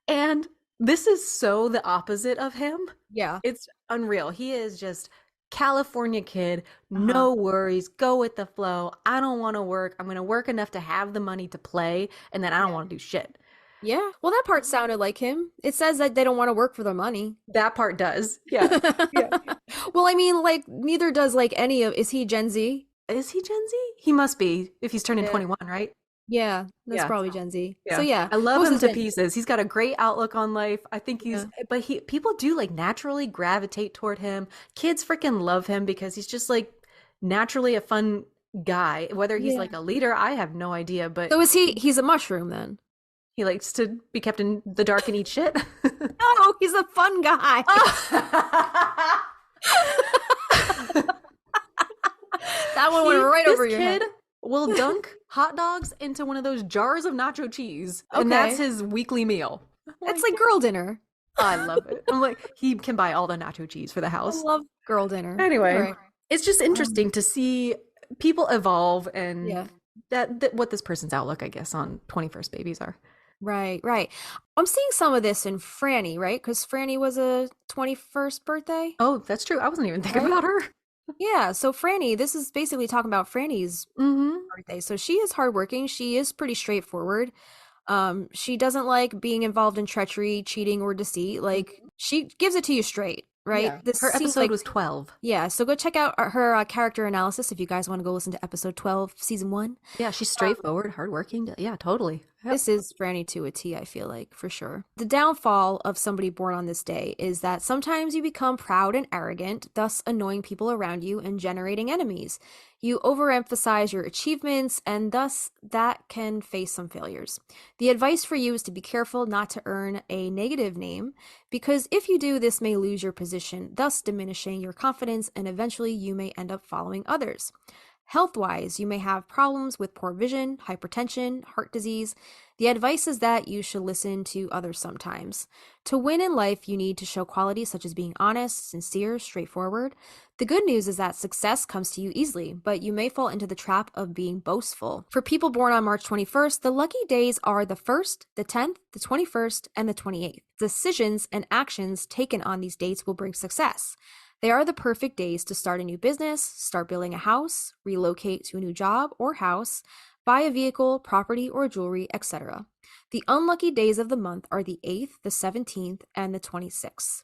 And this is so the opposite of him. Yeah. It's unreal. He is just California kid, no worries, go with the flow. I don't want to work. I'm going to work enough to have the money to play, and then I don't want to do shit. Yeah. Well, that part sounded like him. It says that they don't want to work for their money. That part does. Yeah. Yeah. Well, I mean, like, neither does like any of. Is he Gen Z? Is he Gen Z? He must be if he's turning Yeah. 21, right? Yeah, that's Yeah. probably Gen Z. So Yeah. yeah, I love most him of the to Gen- pieces. He's got a great outlook on life. I think yeah. but people do like naturally gravitate toward him. Kids freaking love him because he's just like naturally a fun guy. Whether he's Yeah. like a leader, I have no idea, but So is he? He's a mushroom then? he likes to be kept in the dark and eat shit. No, he's a fun guy. That one went right over your head. This kid will dunk hot dogs into one of those jars of nacho cheese, and Okay. that's his weekly meal. It's like girl dinner. I love it. I'm like, he can buy all the nacho cheese for the I house. love girl dinner. Anyway, All right. it's just interesting to see people evolve and Yeah. that what this person's outlook, I guess, on 21st babies are. Right, right. I'm seeing some of this in Franny, right? Because Franny was a 21st birthday. Oh, that's true. I wasn't even thinking Right? about her. Yeah, so Franny, this is basically talking about Franny's Mm-hmm. birthday. So she is hardworking. She is pretty straightforward. She doesn't like being involved in treachery, cheating, or deceit. Like she gives it to you straight, right? Yeah. This Her seems episode like was 12. yeah. So go check out her character analysis if you guys want to go listen to episode 12, season 1. Yeah, she's straightforward, hardworking. Yeah, totally. Yep. This is Franny to a T, I feel like, for sure. The downfall of somebody born on this day is that sometimes you become proud and arrogant, thus annoying people around you and generating enemies. You overemphasize your achievements, and thus that can face some failures. The advice for you is to be careful not to earn a negative name, because if you do, this may lose your position, thus diminishing your confidence, and eventually you may end up following others. Health-wise, you may have problems with poor vision, hypertension, heart disease. The advice is that you should listen to others sometimes. To win in life, you need to show qualities such as being honest, sincere, straightforward. The good news is that success comes to you easily, but you may fall into the trap of being boastful. For people born on March 21st, the lucky days are the 1st, the 10th, the 21st, and the 28th. Decisions and actions taken on these dates will bring success. They are the perfect days to start a new business, start building a house, relocate to a new job or house, buy a vehicle, property, or jewelry, etc. The unlucky days of the month are the 8th, the 17th, and the 26th.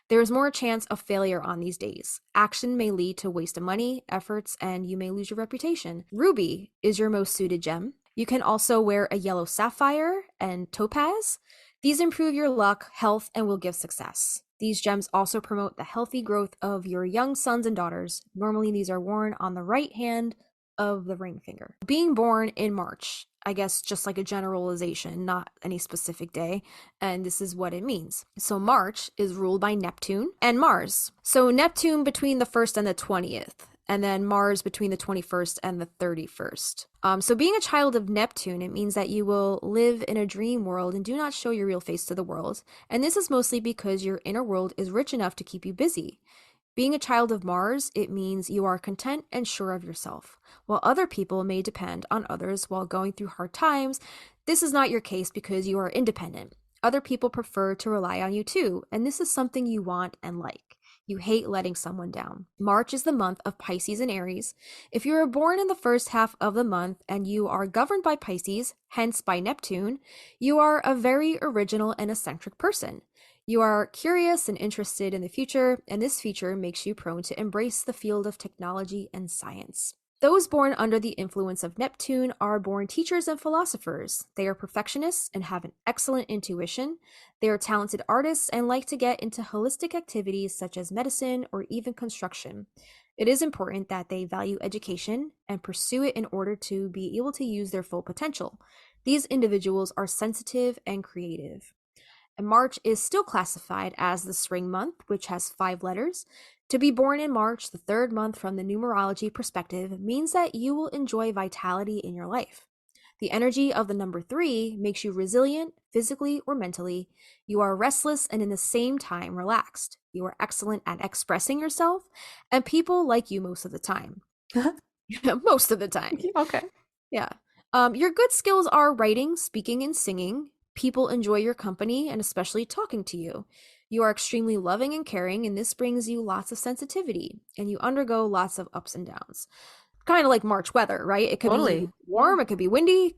There is more chance of failure on these days. Action may lead to waste of money, efforts, and you may lose your reputation. Ruby is your most suited gem. You can also wear a yellow sapphire and topaz. These improve your luck, health, and will give success. These gems also promote the healthy growth of your young sons and daughters. Normally, these are worn on the right hand of the ring finger. Being born in March, I guess just like a generalization, not any specific day, and this is what it means. So March is ruled by Neptune and Mars. So Neptune between the 1st and the 20th, and then Mars between the 21st and the 31st. So being a child of Neptune, it means that you will live in a dream world and do not show your real face to the world. And this is mostly because your inner world is rich enough to keep you busy. Being a child of Mars, it means you are content and sure of yourself. While other people may depend on others while going through hard times, this is not your case because you are independent. Other people prefer to rely on you too, and this is something you want and like. You hate letting someone down. March is the month of Pisces and Aries. If you are born in the first half of the month and you are governed by Pisces, hence by Neptune, you are a very original and eccentric person. You are curious and interested in the future, and this feature makes you prone to embrace the field of technology and science. Those born under the influence of Neptune are born teachers and philosophers. They are perfectionists and have an excellent intuition. They are talented artists and like to get into holistic activities such as medicine or even construction. It is important that they value education and pursue it in order to be able to use their full potential. These individuals are sensitive and creative. And March is still classified as the spring month, which has 5 letters. To be born in March, the 3rd month from the numerology perspective, means that you will enjoy vitality in your life. The energy of the number 3 makes you resilient, physically or mentally. You are restless and in the same time relaxed. You are excellent at expressing yourself, and people like you most of the time. Most of the time. Okay. Yeah. Your good skills are writing, speaking, and singing. People enjoy your company and especially talking to you. You are extremely loving and caring, and this brings you lots of sensitivity, and you undergo lots of ups and downs. Kind of like March weather, right? It could be warm, it could be windy.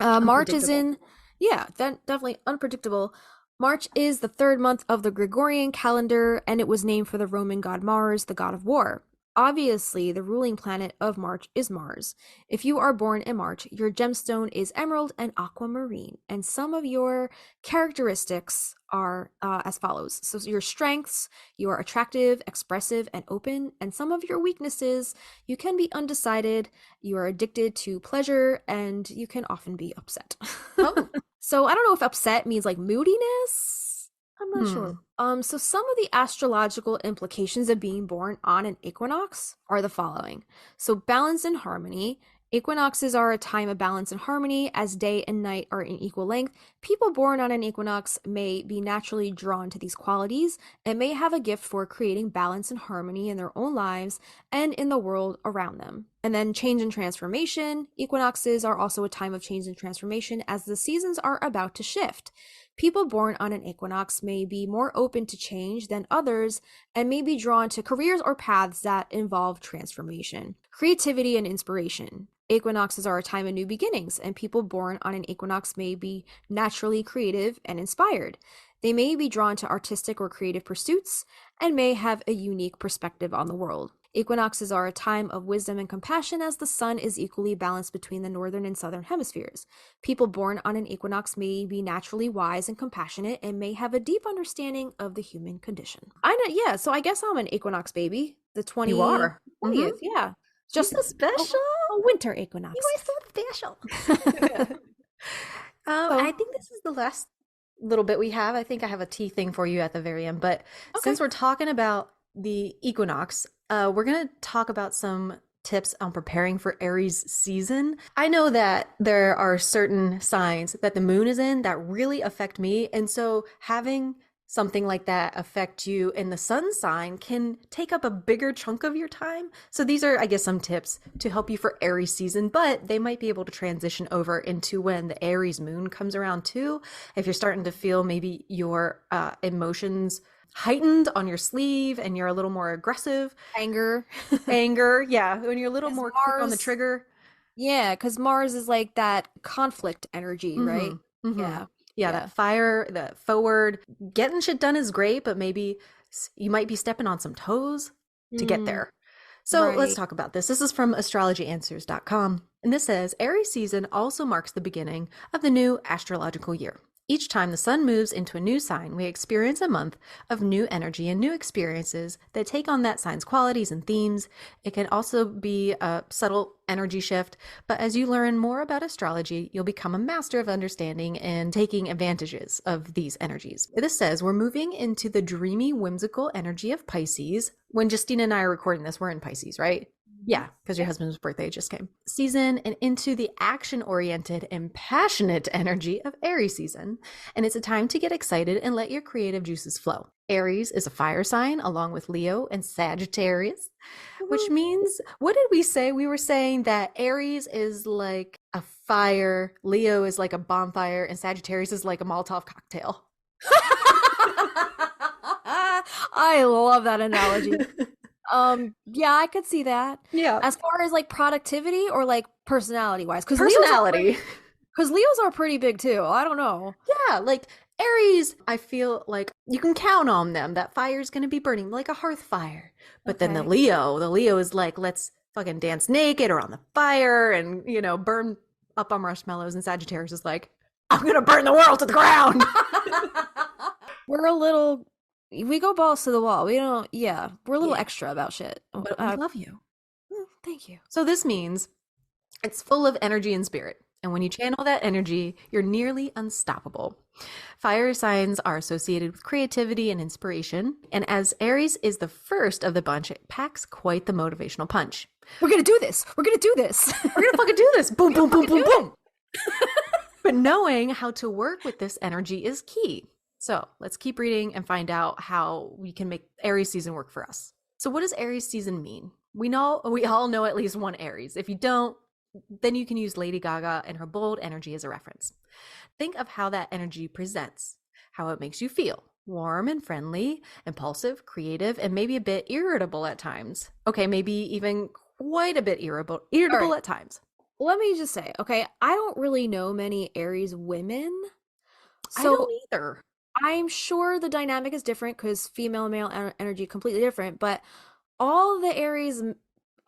March is in Yeah, definitely unpredictable. March is the third month of the Gregorian calendar, and it was named for the Roman god Mars, the god of war. Obviously, the ruling planet of March is Mars. If you are born in March, your gemstone is emerald and aquamarine, and some of your characteristics are as follows. So, your strengths, you are attractive, expressive, and open, and some of your weaknesses, you can be undecided, you are addicted to pleasure, and you can often be upset. Oh. So I don't know if upset means like moodiness. I'm not sure. So some of the astrological implications of being born on an equinox are the following. So balance and harmony. Equinoxes are a time of balance and harmony as day and night are in equal length. People born on an equinox may be naturally drawn to these qualities and may have a gift for creating balance and harmony in their own lives and in the world around them. And then change and transformation. Equinoxes are also a time of change and transformation as the seasons are about to shift. People born on an equinox may be more open to change than others and may be drawn to careers or paths that involve transformation. Creativity and inspiration. Equinoxes are a time of new beginnings, and people born on an equinox may be naturally creative and inspired. They may be drawn to artistic or creative pursuits and may have a unique perspective on the world. Equinoxes are a time of wisdom and compassion as the sun is equally balanced between the northern and southern hemispheres. People born on an equinox may be naturally wise and compassionate and may have a deep understanding of the human condition. I know, yeah, so I guess I'm an equinox baby. The 20th, You are. yeah. Just so special. A winter equinox. You are so special. I think this is the last little bit we have. I think I have a tea thing for you at the very end. But since we're talking about the equinox, we're going to talk about some tips on preparing for Aries season. I know that there are certain signs that the moon is in that really affect me. And so having something like that affect you in the sun sign can take up a bigger chunk of your time. So these are, I guess, some tips to help you for Aries season, but they might be able to transition over into when the Aries moon comes around too. If you're starting to feel maybe your emotions heightened on your sleeve and you're a little more aggressive. Anger. Yeah. When you're a little more quick on the trigger. Yeah, because Mars is like that conflict energy, right? Yeah, that fire, the forward, getting shit done is great, but maybe you might be stepping on some toes to get there. So let's talk about this. This is from astrologyanswers.com. And this says, Aries season also marks the beginning of the new astrological year. Each time the sun moves into a new sign, we experience a month of new energy and new experiences that take on that sign's qualities and themes. It can also be a subtle energy shift, but as you learn more about astrology, you'll become a master of understanding and taking advantages of these energies. This says we're moving into the dreamy, whimsical energy of Pisces. When Justina and I are recording this, we're in Pisces, right? Yeah, because your husband's birthday just came. Season and into the action-oriented and passionate energy of Aries season. And it's a time to get excited and let your creative juices flow. Aries is a fire sign along with Leo and Sagittarius, which means, what did we say? We were saying that Aries is like a fire, Leo is like a bonfire, and Sagittarius is like a Molotov cocktail. I love that analogy. Yeah, I could see that. Yeah. As far as like productivity or like personality wise, because personality, Leos are pretty big too. I don't know. Yeah, like Aries, I feel like you can count on them. That fire's going to be burning like a hearth fire. But then the Leo is like, let's fucking dance naked or on the fire and, you know, burn up on marshmallows. And Sagittarius is like, I'm going to burn the world to the ground. We go balls to the wall. We're a little extra about shit. But I love you. Thank you. So this means it's full of energy and spirit. And when you channel that energy, you're nearly unstoppable. Fire signs are associated with creativity and inspiration. And as Aries is the first of the bunch, it packs quite the motivational punch. We're going to do this. We're going to do this. We're going to fucking do this. Boom, boom, boom, boom, boom. But knowing how to work with this energy is key. So let's keep reading and find out how we can make Aries season work for us. So what does Aries season mean? We all know at least one Aries. If you don't, then you can use Lady Gaga and her bold energy as a reference. Think of how that energy presents, how it makes you feel. Warm and friendly, impulsive, creative, and maybe a bit irritable at times. Okay, maybe even quite a bit irritable at times. let me just say, okay, I don't really know many Aries women. I So don't either. I'm sure the dynamic is different because female and male energy completely different, but all the Aries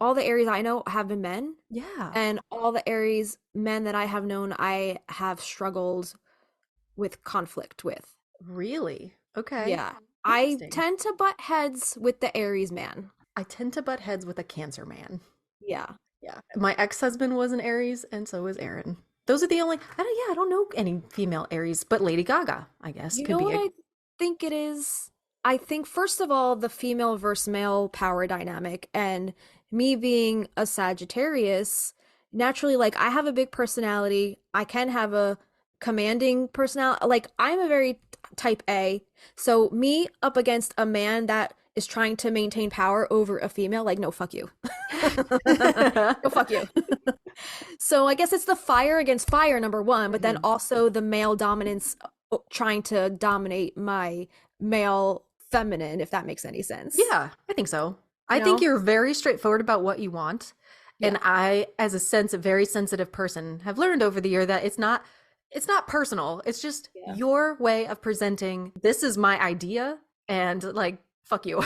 all the Aries I know have been men, Yeah. and all the Aries men that I have known I have struggled with conflict with. Really? Okay. Yeah. I Interesting. tend to butt heads with the Aries man. I tend to butt heads with a Cancer man. Yeah. Yeah. My ex-husband was an Aries, and so was Aaron. Those are the only, I don't know any female Aries, but Lady Gaga, I guess, You could know be what a, I think it is? I think, first of all, the female versus male power dynamic, and me being a Sagittarius, naturally, like, I have a big personality. I can have a commanding personality. Like, I'm a very type A. So, me up against a man that is trying to maintain power over a female, like, no, fuck you. No, fuck you. So I guess it's the fire against fire, number one, but then Mhm. also the male dominance trying to dominate my male feminine, if that makes any sense. Yeah, I think so. You I think know? you're very straightforward about what you want. And Yeah. I, as a very sensitive person, have learned over the year that it's not personal. It's just Yeah. your way of presenting this is my idea and like fuck you.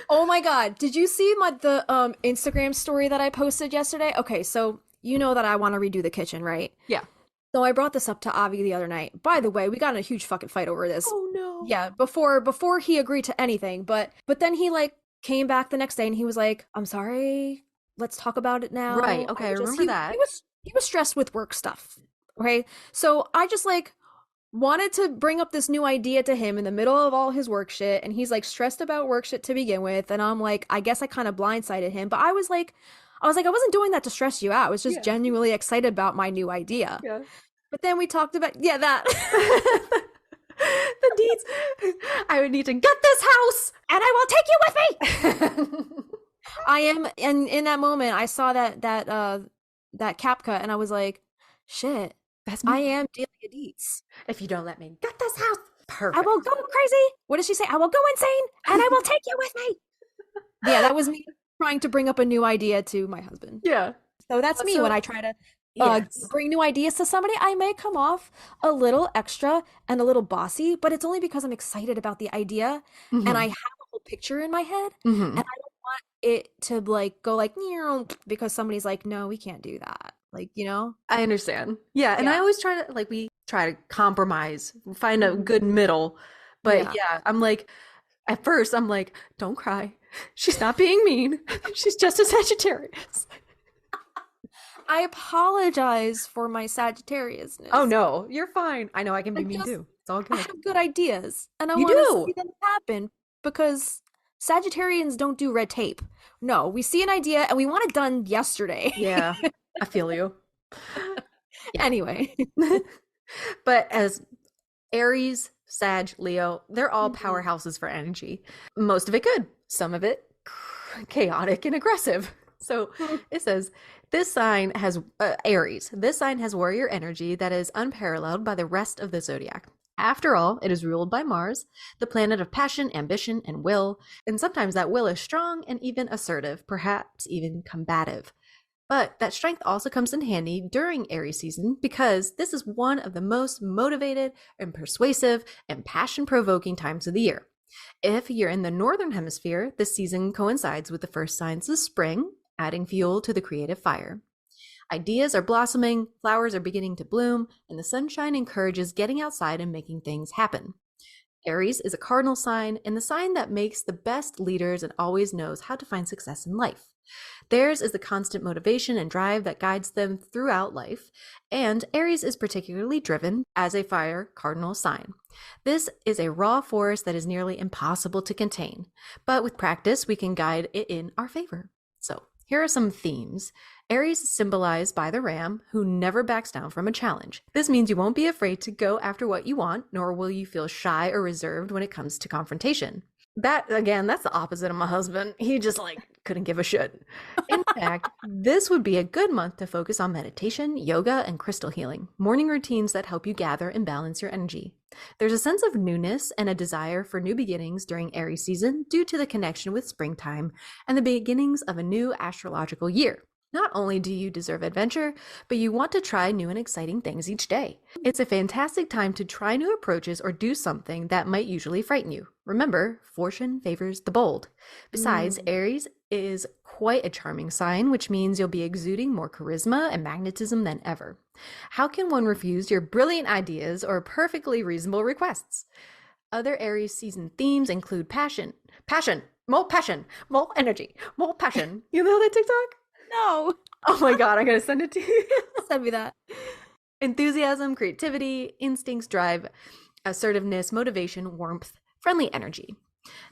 Oh my God. Did you see the Instagram story that I posted yesterday? Okay, so you know that I want to redo the kitchen, right? Yeah. So I brought this up to Avi the other night. By the way, we got in a huge fucking fight over this. Oh no. Yeah, before he agreed to anything, but then he like came back the next day and he was like, "I'm sorry. Let's talk about it Right. now." Okay, I Just remember that. he was stressed with work stuff. Okay? So I just like wanted to bring up this new idea to him in the middle of all his work shit, and he's like stressed about work shit to begin with, and I'm like, I guess I kind of blindsided him, but I wasn't doing that to stress you out. I was just Yeah. genuinely excited about my new idea. Yeah. But then we talked about, yeah, that. The deeds. I would need to get this house. And I will take you with me. I am, and in that moment, I saw that cap cut, and I was like, shit, That's I me. am dealing a deeds. If you don't let me get this house. I Perfect. will go crazy. What does she say? I will go insane, and I will take you with me. Yeah, that was me trying to bring up a new idea to my husband. Yeah. So that's me So- when I try to Yes. bring new ideas to somebody. I may come off a little extra and a little bossy, but it's only because I'm excited about the idea and I have a whole picture in my head, Mhm. and I don't want it to like go like because somebody's like, no, we can't do that. Like, you know? I understand. Yeah, and I Yeah. always try to we try to compromise, find a good middle. But yeah, I'm like at first I'm like, don't cry. She's not being mean. She's just a Sagittarius. I apologize for my Sagittariusness. Oh no, you're fine. I know I can be I mean just- too. It's all I good. have good ideas, and I You want to do. see them happen because Sagittarians don't do red tape. No, we see an idea and we want it done yesterday. Yeah, I feel you. Yeah. Anyway. But as Aries, Sag, Leo, they're all Mhm. powerhouses for energy. Most of it good, some of it chaotic and aggressive. So it says this sign has Aries. This sign has warrior energy that is unparalleled by the rest of the zodiac. After all, it is ruled by Mars, the planet of passion, ambition, and will, and sometimes that will is strong and even assertive, perhaps even combative. But that strength also comes in handy during Aries season because this is one of the most motivated and persuasive and passion-provoking times of the year. If you're in the northern hemisphere, this season coincides with the first signs of spring, adding fuel to the creative fire. Ideas are blossoming, flowers are beginning to bloom, and the sunshine encourages getting outside and making things happen. Aries is a cardinal sign and the sign that makes the best leaders and always knows how to find success in life. Theirs is the constant motivation and drive that guides them throughout life, and Aries is particularly driven as a fire cardinal sign. This is a raw force that is nearly impossible to contain, but with practice, we can guide it in our favor. So, here are some themes. Aries is symbolized by the ram, who never backs down from a challenge. This means you won't be afraid to go after what you want, nor will you feel shy or reserved when it comes to confrontation. That, again, that's the opposite of my husband. He just, couldn't give a shit. In fact, this would be a good month to focus on meditation, yoga, and crystal healing, morning routines that help you gather and balance your energy. There's a sense of newness and a desire for new beginnings during Aries season due to the connection with springtime and the beginnings of a new astrological year. Not only do you deserve adventure, but you want to try new and exciting things each day. It's a fantastic time to try new approaches or do something that might usually frighten you. Remember, fortune favors the bold. Besides, Aries is quite a charming sign, which means you'll be exuding more charisma and magnetism than ever. How can one refuse your brilliant ideas or perfectly reasonable requests? Other Aries season themes include passion, more energy, more passion. You know that TikTok? No. Oh my God, I'm going to send it to you. Send me that. Enthusiasm, creativity, instincts, drive, assertiveness, motivation, warmth, friendly energy.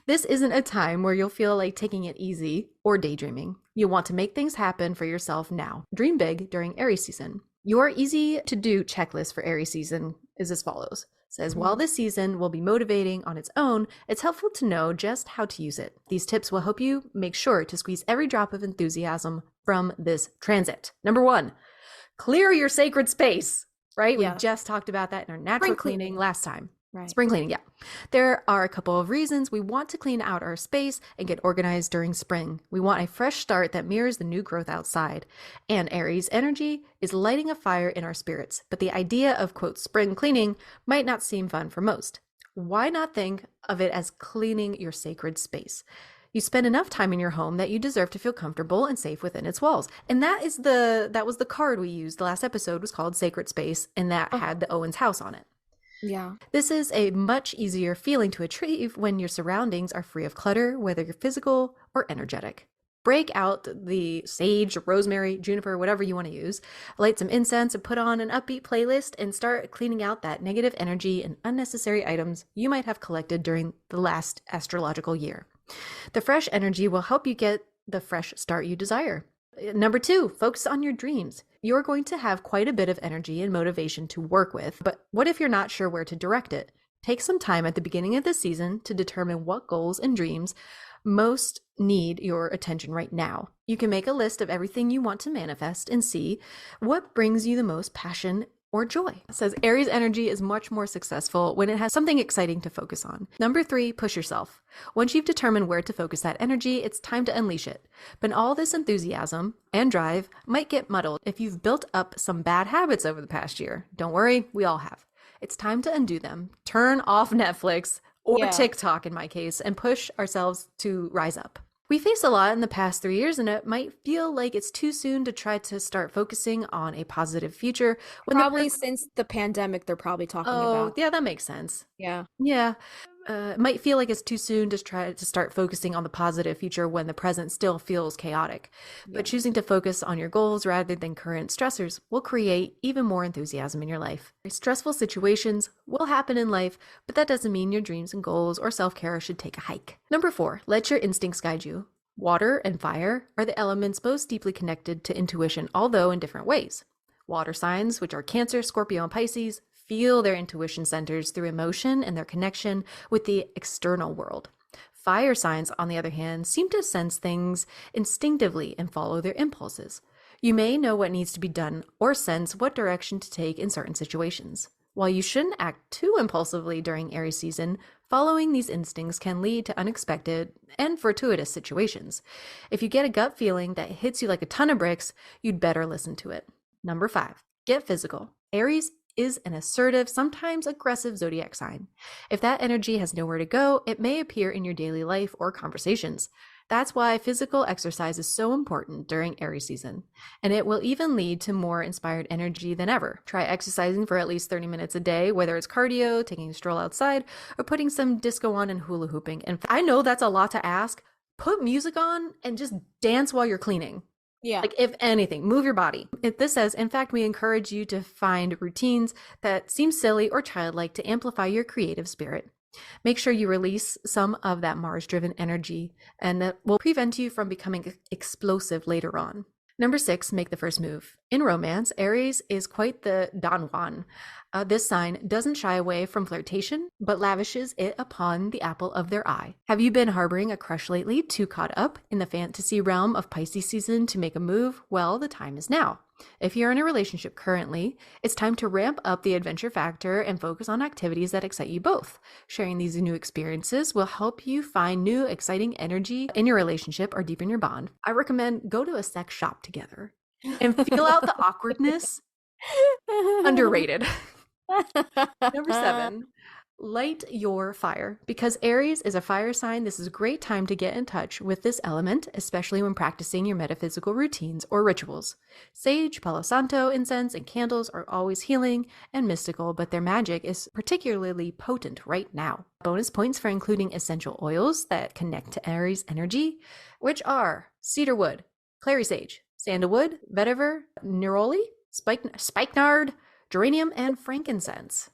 This isn't a time where you'll feel like taking it easy or daydreaming. You want to make things happen for yourself now. Dream big during Aries season. Your easy to do checklist for Aries season is as follows. Says, while this season will be motivating on its own, it's helpful to know just how to use it. These tips will help you make sure to squeeze every drop of enthusiasm from this transit. Number 1, clear your sacred space, right? Yeah. We just talked about that in our natural cleaning last time. Right. Spring cleaning, yeah. There are a couple of reasons we want to clean out our space and get organized during spring. We want a fresh start that mirrors the new growth outside. And Aries energy is lighting a fire in our spirits. But the idea of, quote, spring cleaning might not seem fun for most. Why not think of it as cleaning your sacred space? You spend enough time in your home that you deserve to feel comfortable and safe within its walls. And that was the card we used. The last episode was called Sacred Space, and that had the Owen's house on it. Yeah. This is a much easier feeling to achieve when your surroundings are free of clutter, whether you're physical or energetic. Break out the sage, rosemary, juniper, whatever you want to use, light some incense and put on an upbeat playlist and start cleaning out that negative energy and unnecessary items you might have collected during the last astrological year. The fresh energy will help you get the fresh start you desire. Number 2, focus on your dreams. You're going to have quite a bit of energy and motivation to work with, but what if you're not sure where to direct it? Take some time at the beginning of the season to determine what goals and dreams most need your attention right now. You can make a list of everything you want to manifest and see what brings you the most passion or joy. It says Aries energy is much more successful when it has something exciting to focus on. Number 3, push yourself. Once you've determined where to focus that energy, it's time to unleash it. But all this enthusiasm and drive might get muddled if you've built up some bad habits over the past year. Don't worry, we all have. It's time to undo them. Turn off Netflix or TikTok in my case and push ourselves to rise up. We faced a lot in the past 3 years, and it might feel like it's too soon to try to start focusing on a positive future. Probably since the pandemic, they're probably talking about. Oh, yeah, that makes sense. Yeah. Yeah. It might feel like it's too soon to try to start focusing on the positive future when the present still feels chaotic. Yeah. But choosing to focus on your goals rather than current stressors will create even more enthusiasm in your life. Stressful situations will happen in life, but that doesn't mean your dreams and goals or self-care should take a hike. Number 4, let your instincts guide you. Water and fire are the elements most deeply connected to intuition, although in different ways. Water signs, which are Cancer, Scorpio, and Pisces, feel their intuition centers through emotion and their connection with the external world. Fire signs, on the other hand, seem to sense things instinctively and follow their impulses. You may know what needs to be done or sense what direction to take in certain situations. While you shouldn't act too impulsively during Aries season, following these instincts can lead to unexpected and fortuitous situations. If you get a gut feeling that hits you like a ton of bricks, you'd better listen to it. Number 5, get physical. Aries is an assertive, sometimes aggressive zodiac sign. If that energy has nowhere to go, it may appear in your daily life or conversations. That's why physical exercise is so important during Aries season, and it will even lead to more inspired energy than ever. Try exercising for at least 30 minutes a day, whether it's cardio, taking a stroll outside, or putting some disco on and hula hooping. And I know that's a lot to ask. Put music on and just dance while you're cleaning. Yeah. Like, if anything, move your body. This says, in fact, we encourage you to find routines that seem silly or childlike to amplify your creative spirit. Make sure you release some of that Mars-driven energy, and that will prevent you from becoming explosive later on. Number 6, make the first move. In romance, Aries is quite the Don Juan. This sign doesn't shy away from flirtation, but lavishes it upon the apple of their eye. Have you been harboring a crush lately, too caught up in the fantasy realm of Pisces season to make a move? Well, the time is now. If you're in a relationship currently, it's time to ramp up the adventure factor and focus on activities that excite you both. Sharing these new experiences will help you find new, exciting energy in your relationship or deepen your bond. I recommend go to a sex shop together and feel out the awkwardness. Underrated. Number 7. Light your fire. Because Aries is a fire sign, this is a great time to get in touch with this element, especially when practicing your metaphysical routines or rituals. Sage, Palo Santo incense, and candles are always healing and mystical, but their magic is particularly potent right now. Bonus points for including essential oils that connect to Aries energy, which are cedarwood, clary sage, sandalwood, vetiver, neroli, spikenard, geranium, and frankincense.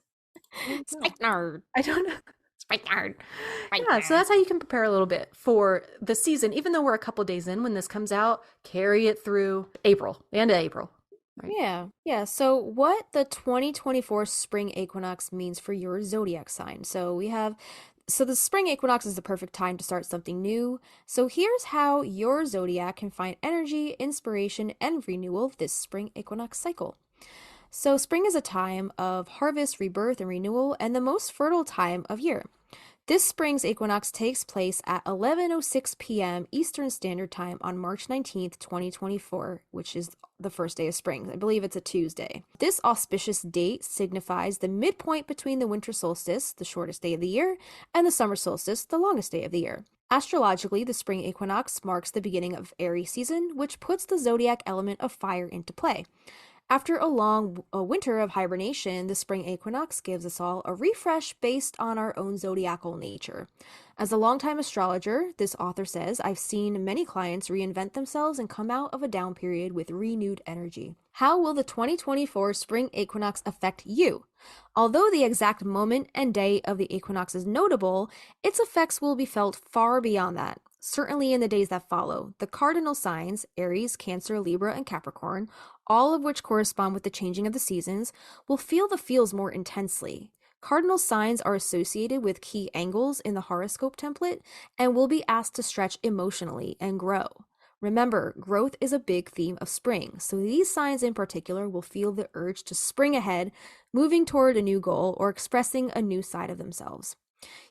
Spikenard. I don't know. Spikenard. Yeah, so that's how you can prepare a little bit for the season. Even though we're a couple days in when this comes out, carry it through April, the end of April. Right? Yeah. So what the 2024 spring equinox means for your zodiac sign. So the spring equinox is the perfect time to start something new. So here's how your zodiac can find energy, inspiration, and renewal this spring equinox cycle. So spring is a time of harvest, rebirth, and renewal, and the most fertile time of year. This spring's equinox takes place at 11:06 p.m. Eastern Standard Time on March 19th, 2024, which is the first day of spring. I believe it's a Tuesday. This auspicious date signifies the midpoint between the winter solstice, the shortest day of the year, and the summer solstice, the longest day of the year. Astrologically, the spring equinox marks the beginning of Aries season, which puts the zodiac element of fire into play. After a long winter of hibernation, the spring equinox gives us all a refresh based on our own zodiacal nature. As a longtime astrologer, this author says, I've seen many clients reinvent themselves and come out of a down period with renewed energy. How will the 2024 spring equinox affect you? Although the exact moment and day of the equinox is notable, its effects will be felt far beyond that. Certainly in the days that follow, the cardinal signs, Aries, Cancer, Libra, and Capricorn, all of which correspond with the changing of the seasons, will feel the feels more intensely. Cardinal signs are associated with key angles in the horoscope template and will be asked to stretch emotionally and grow. Remember, growth is a big theme of spring, so these signs in particular will feel the urge to spring ahead, moving toward a new goal or expressing a new side of themselves.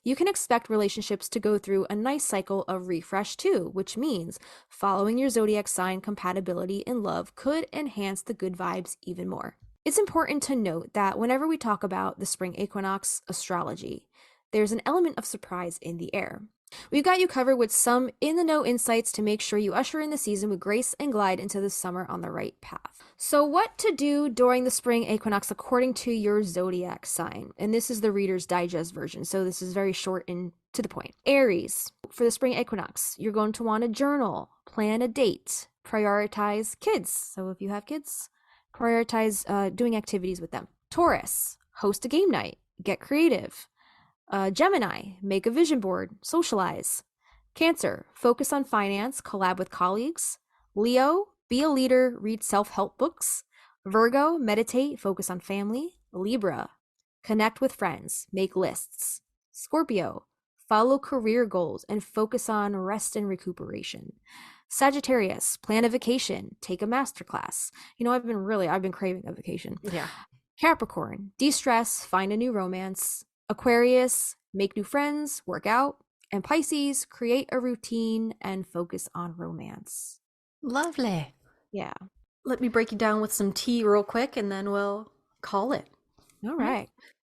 You can expect relationships to go through a nice cycle of refresh too, which means following your zodiac sign compatibility in love could enhance the good vibes even more. It's important to note that whenever we talk about the spring equinox astrology, there's an element of surprise in the air. We've got you covered with some in-the-know insights to make sure you usher in the season with grace and glide into the summer on the right path. So what to do during the spring equinox according to your zodiac sign. And this is the Reader's Digest version, so this is very short and to the point. Aries, for the spring equinox, you're going to want to journal, plan a date, prioritize kids. So if you have kids, prioritize doing activities with them. Taurus, host a game night, get creative. Gemini, make a vision board, socialize. Cancer, focus on finance, collab with colleagues. Leo, be a leader, read self-help books. Virgo, meditate, focus on family. Libra, connect with friends, make lists. Scorpio, follow career goals and focus on rest and recuperation. Sagittarius, plan a vacation, take a masterclass. I've been craving a vacation. Yeah. Capricorn, de-stress, find a new romance. Aquarius, make new friends, work out. And Pisces, create a routine and focus on romance. Lovely. Yeah. Let me break you down with some tea real quick and then we'll call it. All right.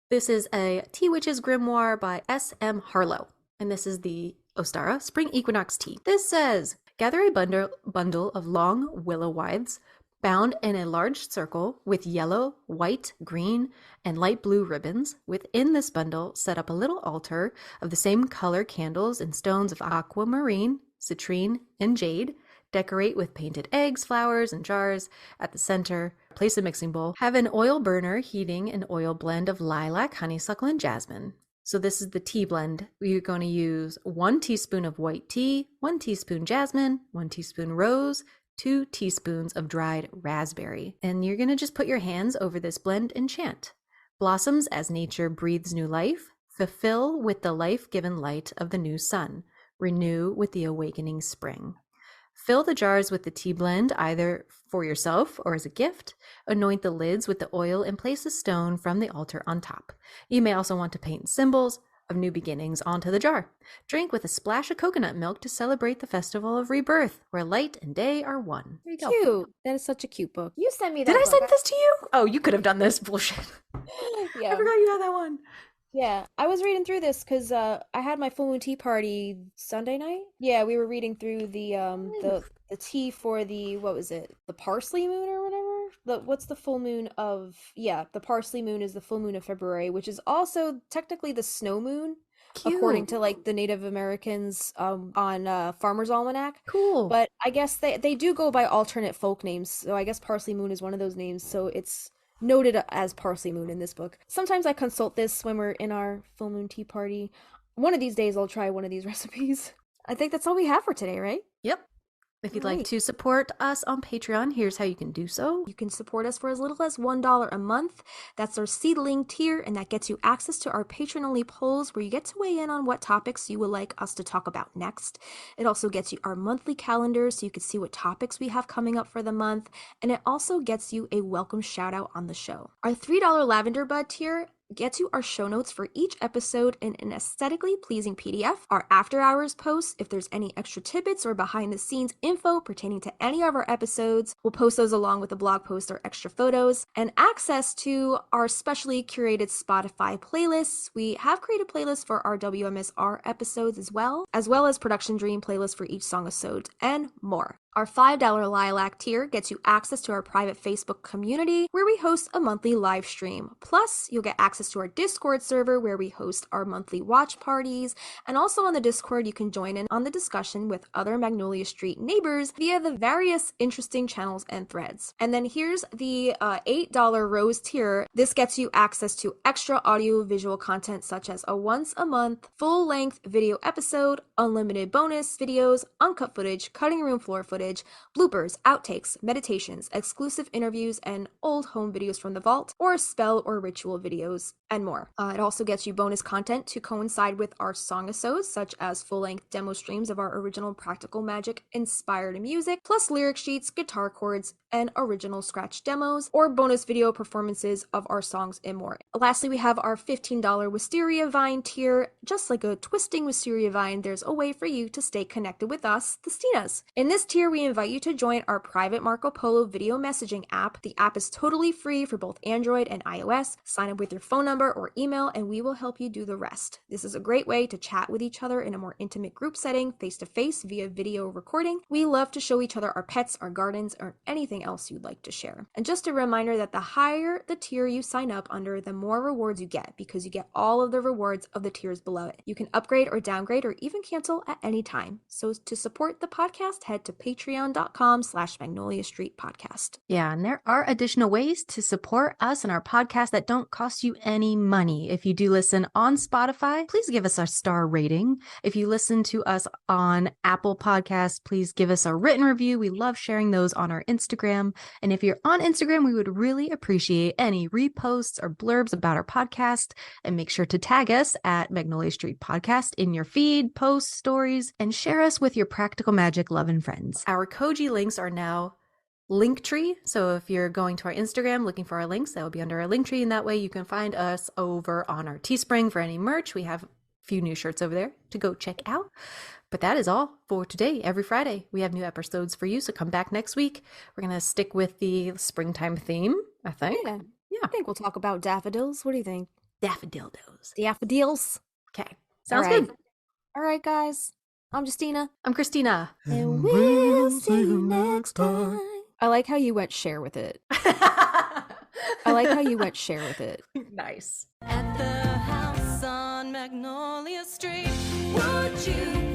This is a Tea Witch's Grimoire by S.M. Harlow. And this is the Ostara Spring Equinox Tea. This says, gather a bundle of long willow withes bound in a large circle with yellow, white, green, and light blue ribbons. Within this bundle, set up a little altar of the same color candles and stones of aquamarine, citrine, and jade. Decorate with painted eggs, flowers, and jars. At the center, place a mixing bowl. Have an oil burner heating an oil blend of lilac, honeysuckle, and jasmine. So this is the tea blend. We're going to use 1 teaspoon of white tea, 1 teaspoon jasmine, 1 teaspoon rose, 2 teaspoons of dried raspberry. And you're going to just put your hands over this blend and chant. Blossoms as nature breathes new life. Fulfill with the life-given light of the new sun. Renew with the awakening spring. Fill the jars with the tea blend, either for yourself or as a gift. Anoint the lids with the oil and place a stone from the altar on top. You may also want to paint symbols of new beginnings onto the jar. Drink with a splash of coconut milk to celebrate the festival of rebirth, where light and day are one. There you go. Cute. That is such a cute book. You sent me that Did I book. send this to you? Oh, you could have done this. Bullshit. Yeah. I forgot you had that one. Yeah, I was reading through this because I had my full moon tea party Sunday night. Yeah, we were reading through the tea for the, what was it, the parsley moon or whatever. What's the full moon of? Yeah, the parsley moon is the full moon of February, which is also technically the snow moon. Cute. According to like the Native Americans on Farmer's Almanac. Cool. But I guess they do go by alternate folk names. So I guess parsley moon is one of those names. So it's noted as parsley moon in this book. Sometimes I consult this when we're in our full moon tea party. One of these days I'll try one of these recipes. I think that's all we have for today, right? Yep. If you'd like to support us on Patreon, here's how you can do so. You can support us for as little as $1 a month. That's our seedling tier, and that gets you access to our patron-only polls where you get to weigh in on what topics you would like us to talk about next. It also gets you our monthly calendar so you can see what topics we have coming up for the month, and it also gets you a welcome shout-out on the show. Our $3 Lavender Bud tier gets you our show notes for each episode in an aesthetically pleasing PDF, our after hours posts, if there's any extra tidbits or behind the scenes info pertaining to any of our episodes, we'll post those along with a blog post or extra photos, and access to our specially curated Spotify playlists. We have created playlists for our WMSR episodes as well as Production Dream playlists for each song episode, and more. Our $5 Lilac tier gets you access to our private Facebook community where we host a monthly live stream. Plus, you'll get access to our Discord server where we host our monthly watch parties. And also on the Discord, you can join in on the discussion with other Magnolia Street neighbors via the various interesting channels and threads. And then here's the $8 Rose tier. This gets you access to extra audio-visual content such as a once-a-month full-length video episode, unlimited bonus videos, uncut footage, cutting room floor footage, bloopers, outtakes, meditations, exclusive interviews, and old home videos from the vault, or spell or ritual videos, and more. It also gets you bonus content to coincide with our song-episodes, such as full-length demo streams of our original Practical Magic inspired music, plus lyric sheets, guitar chords, and original scratch demos, or bonus video performances of our songs and more. Lastly, we have our $15 Wisteria Vine tier. Just like a twisting Wisteria Vine, there's a way for you to stay connected with us, the Stinas. In this tier, we invite you to join our private Marco Polo video messaging app. The app is totally free for both Android and iOS. Sign up with your phone number or email, and we will help you do the rest. This is a great way to chat with each other in a more intimate group setting, face-to-face via video recording. We love to show each other our pets, our gardens, or anything else you'd like to share. And just a reminder that the higher the tier you sign up under, the more rewards you get, because you get all of the rewards of the tiers below it. You can upgrade or downgrade or even cancel at any time. So to support the podcast, head to patreon.com/Magnolia Street Podcast. Yeah, and there are additional ways to support us and our podcast that don't cost you any money. If you do listen on Spotify, please give us a star rating. If you listen to us on Apple Podcasts, please give us a written review. We love sharing those on our Instagram. And if you're on Instagram, we would really appreciate any reposts or blurbs about our podcast. And make sure to tag us at Magnolia Street Podcast in your feed, posts, stories, and share us with your Practical Magic loving friends. Our Koji links are now Linktree. So if you're going to our Instagram looking for our links, that will be under our Linktree. And that way you can find us over on our Teespring for any merch. We have a few new shirts over there to go check out. But that is all for today. Every Friday, we have new episodes for you. So come back next week. We're going to stick with the springtime theme, I think. Yeah. I think we'll talk about daffodils. What do you think? Daffodildos. Daffodils. Okay. Sounds good. All right, guys. I'm Justina. I'm Christina. And we'll see you next time. I like how you went share with it. Nice. At the house on Magnolia Street, would you